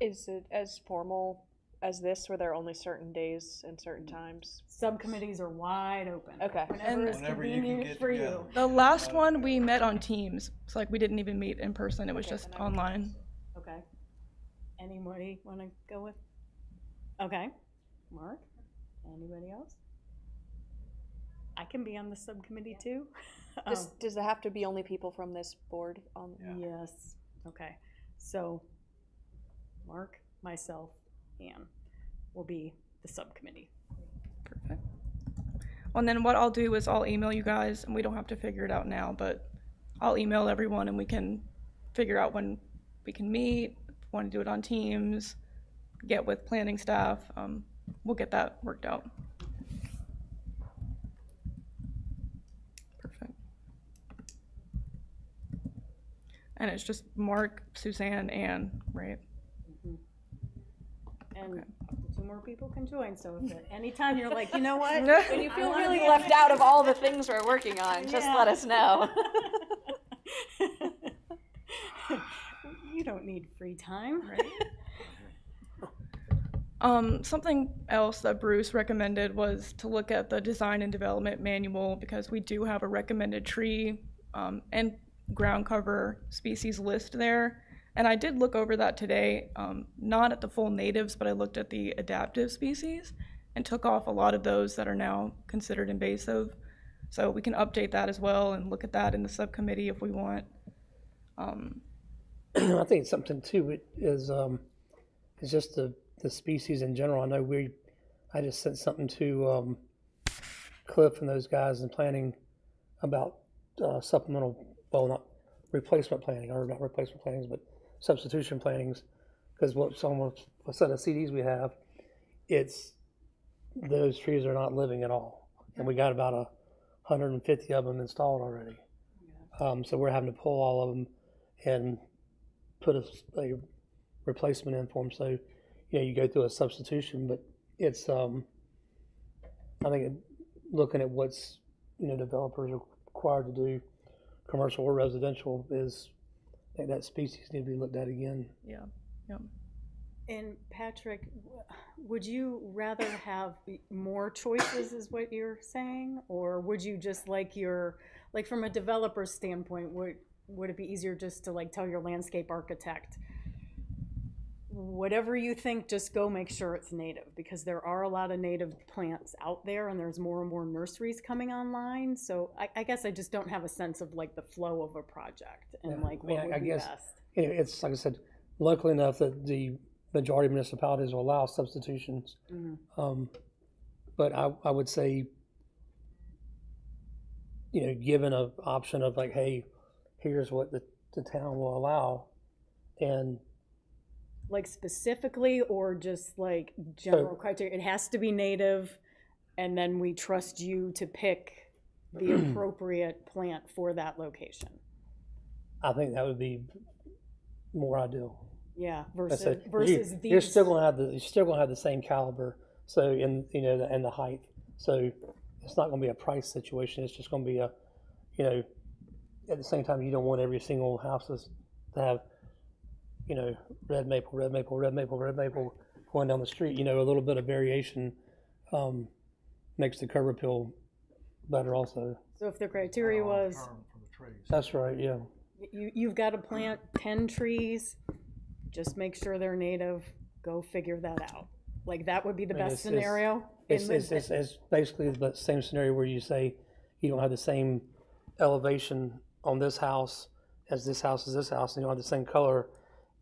Is it as formal as this, where there are only certain days and certain times? Subcommittees are wide open. Okay. Whenever it's convenient for you. The last one we met on Teams. It's like we didn't even meet in person. It was just online. Okay. Anybody want to go with? Okay. Mark? Anybody else? I can be on the subcommittee too. Does it have to be only people from this board on? Yes. Okay. So Mark, myself, Ann will be the subcommittee. Perfect. Well, and then what I'll do is I'll email you guys, and we don't have to figure it out now, but I'll email everyone and we can figure out when we can meet, want to do it on Teams, get with planning staff. We'll get that worked out. Perfect. And it's just Mark, Suzanne, Ann, right? And 2 more people can join, so if at any time you're like, you know what? When you feel really left out of all the things we're working on, just let us know. You don't need free time, right? Something else that Bruce recommended was to look at the design and development manual, because we do have a recommended tree and ground cover species list there. And I did look over that today, not at the full natives, but I looked at the adaptive species and took off a lot of those that are now considered invasive. So we can update that as well and look at that in the subcommittee if we want. I think something too is just the species in general. I know I just sent something to Cliff and those guys in planning about supplemental, well, not replacement planning, or not replacement plannings, but substitution plannings, because what set of CDs we have, those trees are not living at all, and we got about 150 of them installed already. So we're having to pull all of them and put a replacement in for them. So you go through a substitution, but it's I think looking at what's developers are required to do, commercial or residential, is think that species need to be looked at again. Yeah, yeah. And Patrick, would you rather have more choices is what you're saying? Or would you just like from a developer standpoint, would it be easier just to like tell your landscape architect, whatever you think, just go make sure it's native, because there are a lot of native plants out there and there's more and more nurseries coming online. So I guess I just don't have a sense of like the flow of a project and like what would be best. You know, it's like I said, luckily enough that the majority of municipalities will allow substitutions. But I would say, you know, given an option of like, hey, here's what the town will allow, and like specifically, or just like general criteria? It has to be native, and then we trust you to pick the appropriate plant for that location. I think that would be more ideal. Yeah, Versus these. You're still gonna have the same caliber. So and the height. So it's not gonna be a price situation. It's just gonna be a, you know, at the same time you don't want every single houses to have, you know, red maple going down the street. You know, a little bit of variation makes the curb appeal better also. So if the criteria was, That's right, yeah. you've got to plant 10 trees, just make sure they're native, go figure that out. Like that would be the best scenario? It's basically the same scenario where you say you don't have the same elevation on this house as this house, and you don't have the same color,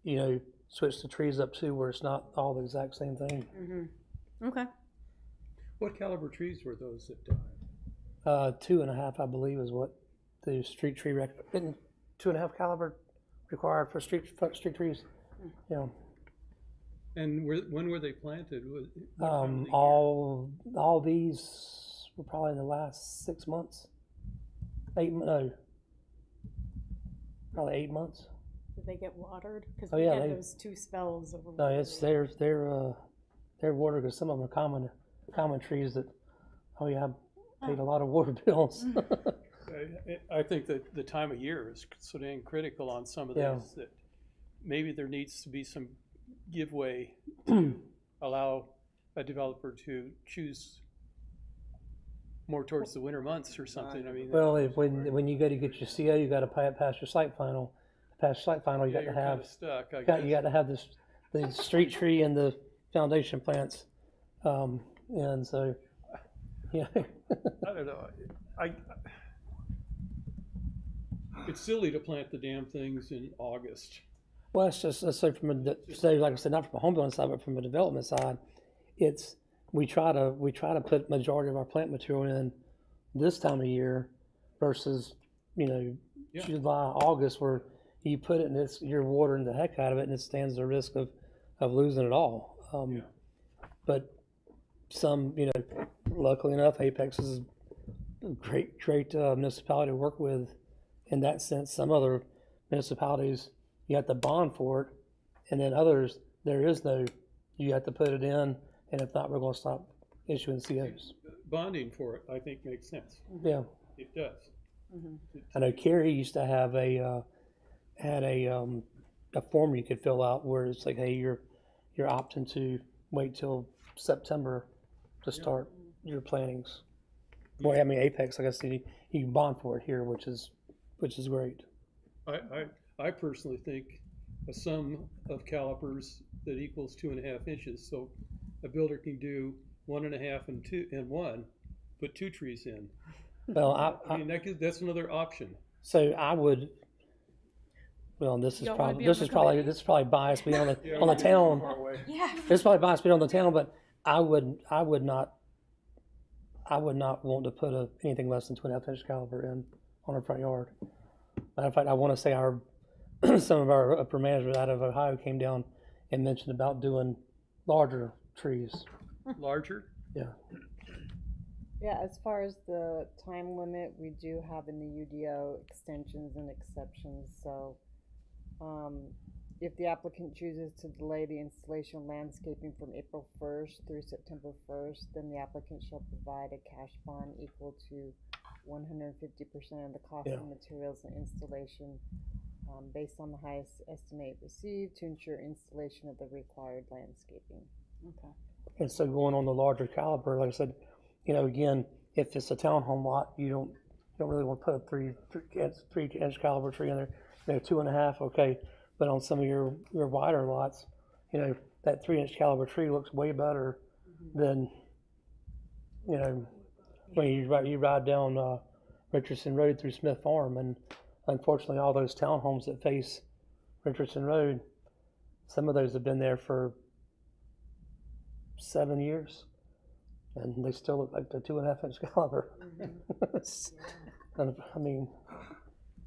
you know, switch the trees up too where it's not all the exact same thing. Okay. What caliber trees were those that died? 2.5, I believe, is what the street tree isn't 2.5 caliber required for street trees. You know. And when were they planted? All these were probably in the last 6 months. Probably 8 months. Did they get watered? Because Oh, we yeah, had they- those 2 spells over. No, it's they're water, because some of them are common trees that, oh yeah, I paid a lot of water bills. I think that the time of year is sort of critical on some of Yeah. these, that maybe there needs to be some giveaway to allow a developer to choose more towards the winter months or something. I mean, Well, when you go to get your CO, you got to pass your site final. Pass your site final, you got to you're have kinda stuck, I you got guess. to have the street tree and the foundation plants, and so yeah. I don't know. It's silly to plant the damn things in August. Well, it's just so like I said, not from a home building side, but from a development side, we try to put majority of our plant material in this time of year versus, you know, July, August, where you put it and you're watering the heck out of it and it stands the risk of losing it all. But some, you know, luckily enough, Apex is a great municipality to work with in that sense. Some other municipalities, you have to bond for it, and then others, you have to put it in, and if not, we're going to stop issuing COs. Bonding for it, I think, makes sense. Yeah. It does. I know Kerry used to have a form you could fill out where it's like, hey, you're opting to wait till September to start your plantings. Boy, I mean, Apex, like I said, you can bond for it here, which is great. I personally think a sum of calipers that equals 2.5 inches, so a builder can do 1.5 and 2 and 1, put 2 trees in. Well, I mean, that's another option. So I would. Well, this is probably biased being on the on the town. Yeah. This is probably biased being on the town, but I would not want to put anything less than 2.5 inch caliber in on our front yard. Matter of fact, I want to say some of our upper management out of Ohio came down and mentioned about doing larger trees. Larger? Yeah. Yeah, as far as the time limit, we do have in the UDO extensions and exceptions. So if the applicant chooses to delay the installation of landscaping from April 1st through September 1st, then the applicant shall provide a cash bond equal to 150% of the cost of materials and installation. based on the highest estimate received to ensure installation of the required landscaping. Okay. And so going on the larger caliber, like I said, again, if it's a townhome lot, you don't really want to put a three inch caliber tree in there. 2.5, okay. But on some of your wider lots, that 3 inch caliber tree looks way better than, when you ride down Richardson Road through Smith Farm, and unfortunately all those townhomes that face Richardson Road, some of those have been there for 7 years, and they still look like the 2.5 inch caliber. And, I mean,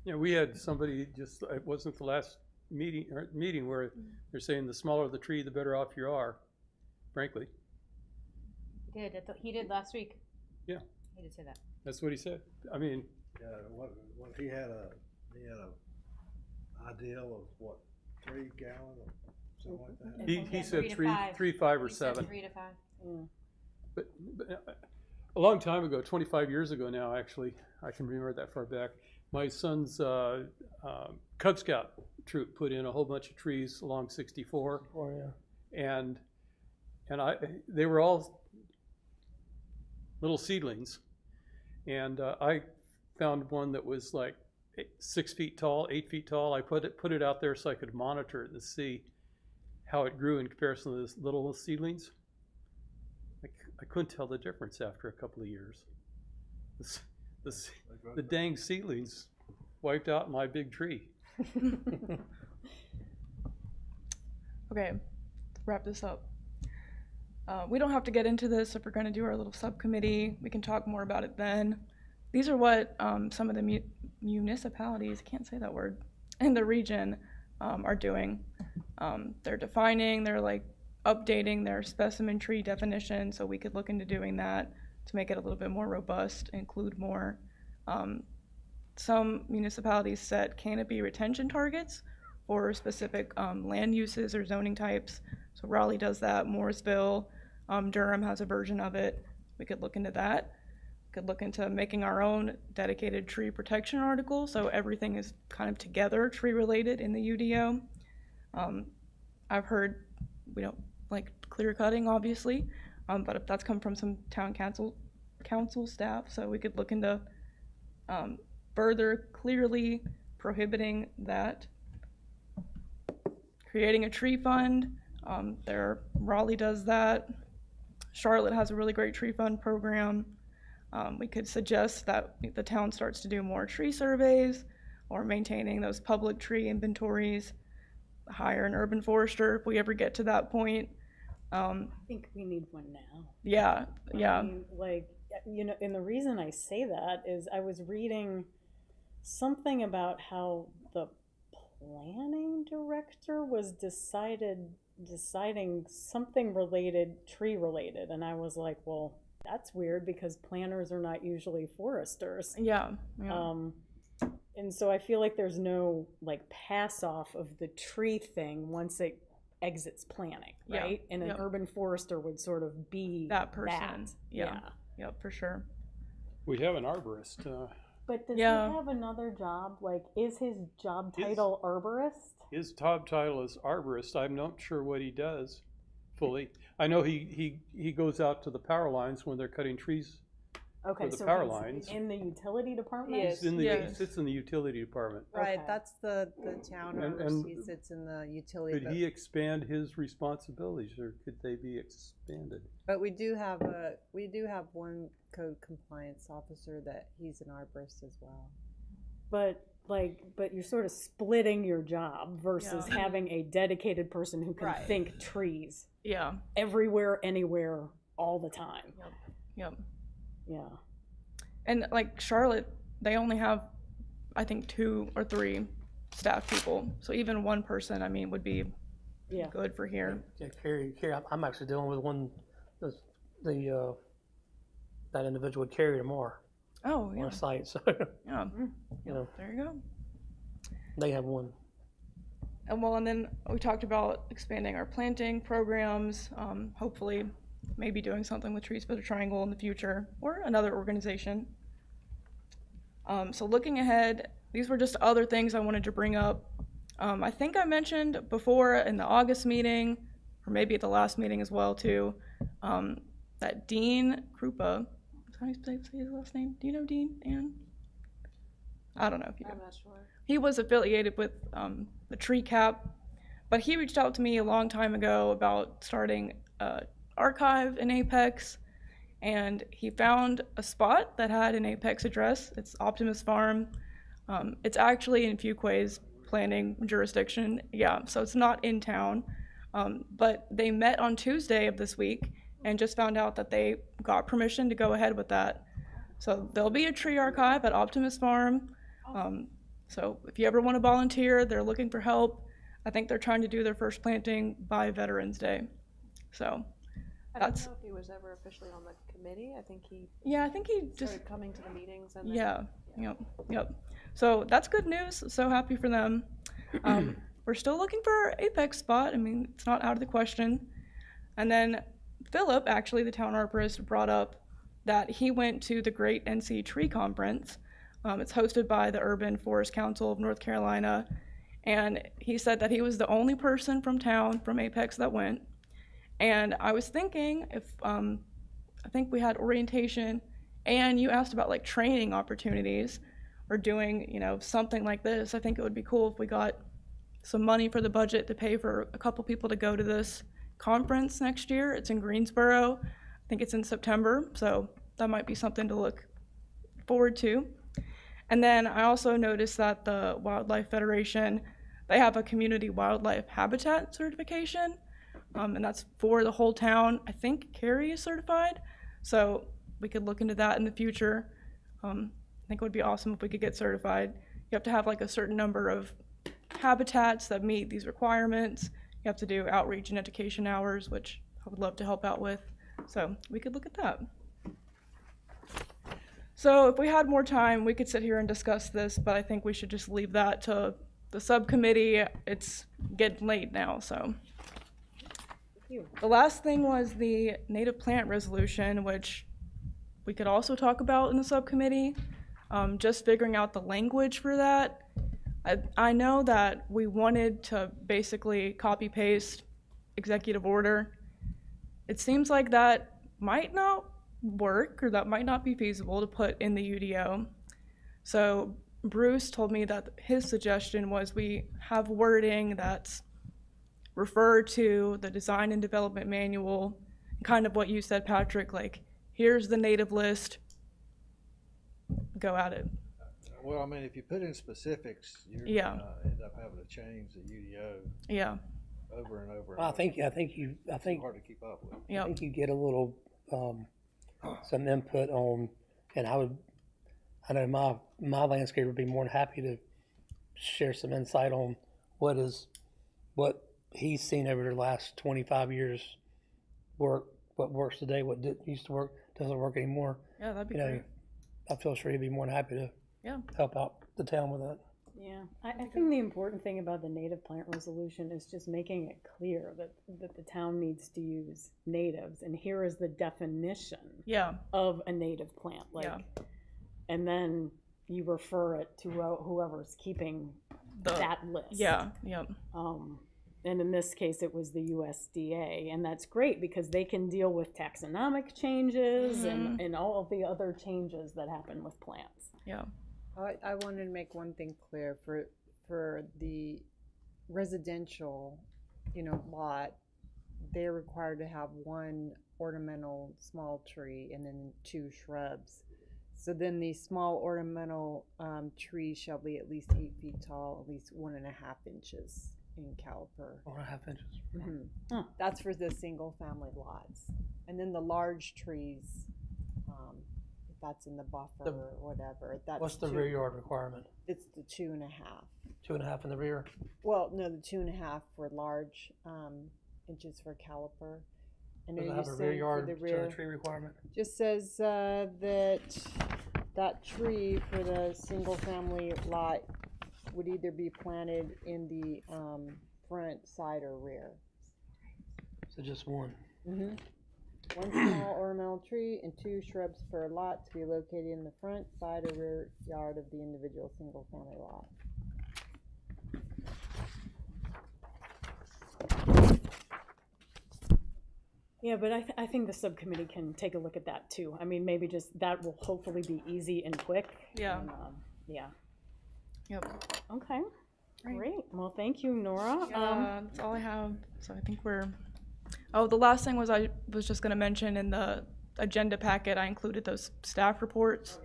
We had somebody it wasn't the last meeting where they're saying the smaller the tree, the better off you are, frankly. He did last week. Yeah. He did say that. That's what he said. I mean, what he had a ideal of 3 gallon or something like that. he said 3, 5, or He said 7. 3 to 5. But a long time ago, 25 years ago now, actually, I can remember that far back. My son's Cub Scout troop put in a whole bunch of trees along 64, and they were all little seedlings, and I found one that was like 6 feet tall, 8 feet tall. I put it out there so I could monitor it and see how it grew in comparison to those little seedlings. I couldn't tell the difference after a couple of years. The dang seedlings wiped out my big tree. Okay, to wrap this up. We don't have to get into this if we're going to do our little subcommittee. We can talk more about it then. These are what some of the municipalities, I can't say that word, in the region are doing. They're defining, they're like updating their specimen tree definition, so we could look into doing that to make it a little bit more robust, include more. Some municipalities set canopy retention targets for specific land uses or zoning types. So Raleigh does that, Mooresville, Durham has a version of it. We could look into that. Could look into making our own dedicated tree protection article, so everything is kind of together tree related in the UDO. I've heard we don't like clear cutting, obviously, but if that's come from some town council staff, so we could look into further clearly prohibiting that. Creating a tree fund, Raleigh does that. Charlotte has a really great tree fund program. We could suggest that the town starts to do more tree surveys or maintaining those public tree inventories, hire an urban forester if we ever get to that point. I think we need one now. Yeah. I mean, and the reason I say that is I was reading something about how the planning director was deciding something tree related, and I was like, well, that's weird because planners are not usually foresters. Yeah. And so I feel like there's no pass off of the tree thing once it exits planning, right? And an urban forester would sort of be that person. Yeah. Yep, for sure. We have an arborist. But does he have another job? Is his job title arborist? His job title is arborist. I'm not sure what he does fully. I know he goes out to the power lines when they're cutting trees. Okay, for the so power he's lines. in the utility department? He sits in the utility department. Right, Okay. that's the town arborist. He sits in the utility. Could he expand his responsibilities, or could they be expanded? But we do have one code compliance officer that he's an arborist as well. But you're sort of splitting your job versus having a dedicated person who can think trees. Yeah. Everywhere, anywhere, all the time. Yep. Yeah. And Charlotte, they only have, I think, 2 or 3 staff people. So even one person, would be good for here. Yeah, Carrie, I'm actually dealing with one, that individual would carry tomorrow. Oh, yeah. On a site, so. Yeah. There you go. They have one. And then we talked about expanding our planting programs, hopefully maybe doing something with Trees for the Triangle in the future, or another organization. So looking ahead, these were just other things I wanted to bring up I think I mentioned before in the August meeting, or maybe at the last meeting as well too, that Dean Krupa, is that how you say his last name? Do you know Dean, Ann? I don't know if you do. I'm not sure. He was affiliated with the Tree Cap, but he reached out to me a long time ago about starting an archive in Apex, and he found a spot that had an Apex address. It's Optimus Farm. It's actually in Fuquay's planning jurisdiction, yeah, so it's not in town. But they met on Tuesday of this week and just found out that they got permission to go ahead with that. So there'll be a tree archive at Optimus Farm. So if you ever want to volunteer, they're looking for help. I think they're trying to do their first planting by Veterans Day. So I don't know if he was ever officially on the committee. I think he just started coming to the meetings and yep. So that's good news. So happy for them. We're still looking for our Apex spot. I mean, it's not out of the question. And then Philip, actually the town arborist, brought up that he went to the Great NC Tree Conference. It's hosted by the Urban Forest Council of North Carolina. And he said that he was the only person from town, from Apex, that went. And I was thinking if, I think we had orientation, and you asked about like training opportunities or doing, something like this. I think it would be cool if we got some money for the budget to pay for a couple people to go to this conference next year. It's in Greensboro. I think it's in September, so that might be something to look forward to. And then I also noticed that the Wildlife Federation, they have a community wildlife habitat certification, and that's for the whole town. I think Cary is certified, so we could look into that in the future. I think it would be awesome if we could get certified. You have to have like a certain number of habitats that meet these requirements. You have to do outreach and education hours, which I would love to help out with. So we could look at that. So if we had more time, we could sit here and discuss this, but I think we should just leave that to the subcommittee. It's getting late now, so. The last thing was the native plant resolution, which we could also talk about in the subcommittee. Just figuring out the language for that. I know that we wanted to basically copy paste executive order. It seems like that might not work, or that might not be feasible to put in the UDO. So Bruce told me that his suggestion was we have wording that's refer to the design and development manual, kind of what you said, Patrick, like here's the native list, go at it. Well, I mean, if you put in specifics, you're gonna end up having to change the UDO over and over. I think it's hard to keep up with. I think you get a little some input on, and I know my landscaper would be more than happy to share some insight on what he's seen over the last 25 years what works today, what used to work, doesn't work anymore. Yeah, that'd be great. I feel sure he'd be more than happy to help out the town with that. Yeah, I think the important thing about the native plant resolution is just making it clear that the town needs to use natives, and here is the definition of a native plant, and then you refer it to whoever's keeping that list. And in this case, it was the USDA, and that's great because they can deal with taxonomic changes and all of the other changes that happen with plants. I wanted to make one thing clear for the residential, lot. They're required to have one ornamental small tree and then 2 shrubs. So then the small ornamental tree shall be at least 8 feet tall, at least 1.5 inches in caliper. 1.5 inches. Mm-hmm. That's for the single family lots. And then the large trees, if that's in the buffer or whatever. What's the rear yard requirement? It's the 2.5. 2.5 in the rear? Well, no, the 2.5 for large inches for caliper. And does it have a rear yard tree requirement? Just says that tree for the single family lot would either be planted in the front, side, or rear. So just one. Mm-hmm. One small ornamental tree and 2 shrubs per lot to be located in the front, side, or rear yard of the individual single family lot. Yeah, but I think the subcommittee can take a look at that too. I mean, maybe just, that will hopefully be easy and quick. Yeah. And, yeah. Yep. Okay, Right. great. Well, thank you, Nora. That's all I have. So I think we're. Oh, the last thing was I was just going to mention in the agenda packet, I included those staff reports.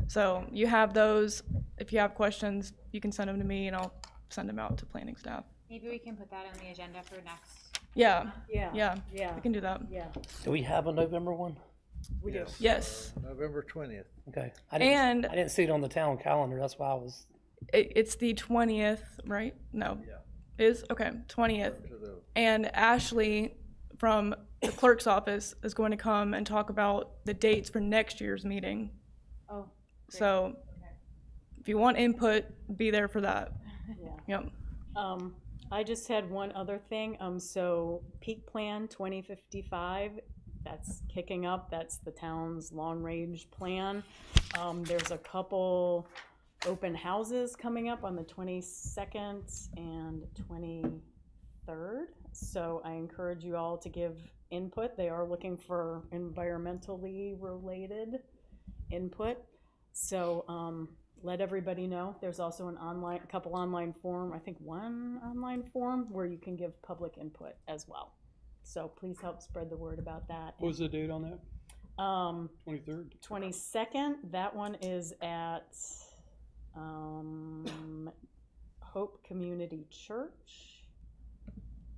So you have those. If you have questions, you can send them to me and I'll send them out to planning staff. Maybe we can put that on the agenda for next. Yeah. Yeah. Yeah. Yeah. We can do that. Yeah. Do we have a November one? We do. Yes. November 20th. Okay. I didn't see it on the town calendar. That's why I was. It's the 20th, right? No. Yeah. Is? Okay, 20th. To the- And Ashley from the clerk's office is going to come and talk about the dates for next year's meeting. Oh. So if you want input, be there for that. Yeah. Yep. I just had one other thing. So Peak Plan 2055, that's kicking up. That's the town's long-range plan. There's a couple open houses coming up on the 22nd and 23rd. So I encourage you all to give input. They are looking for environmentally related input. So let everybody know. There's also a couple online form, I think one online form where you can give public input as well. So please help spread the word about that. What was the date on that? 23rd? 22nd, that one is at Hope Community Church.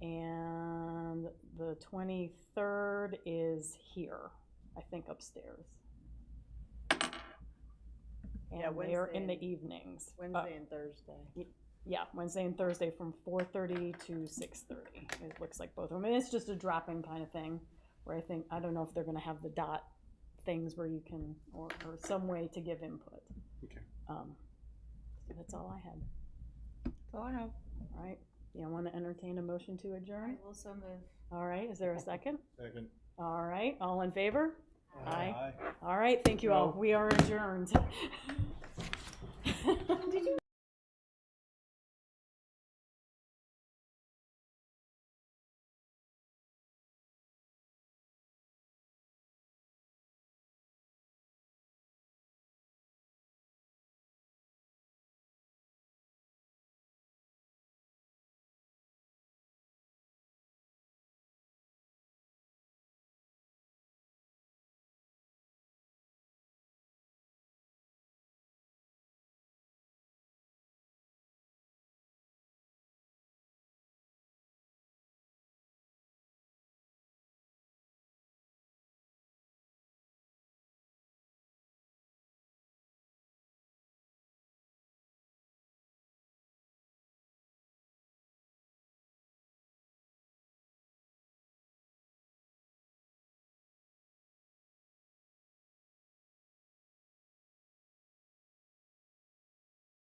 And the 23rd is here, I think upstairs. And they're in the evenings. Wednesday and Thursday. Yeah, Wednesday and Thursday from 4:30 to 6:30. It looks like both of them. And it's just a drop-in kind of thing where I don't know if they're gonna have the dot things where you can, or some way to give input. Okay. So that's all I had. That's all I have. All right, you want to entertain a motion to adjourn? I will so move. All right, is there a second? Second. All right, all in favor? Aye. All right, thank you all. We are adjourned. Did you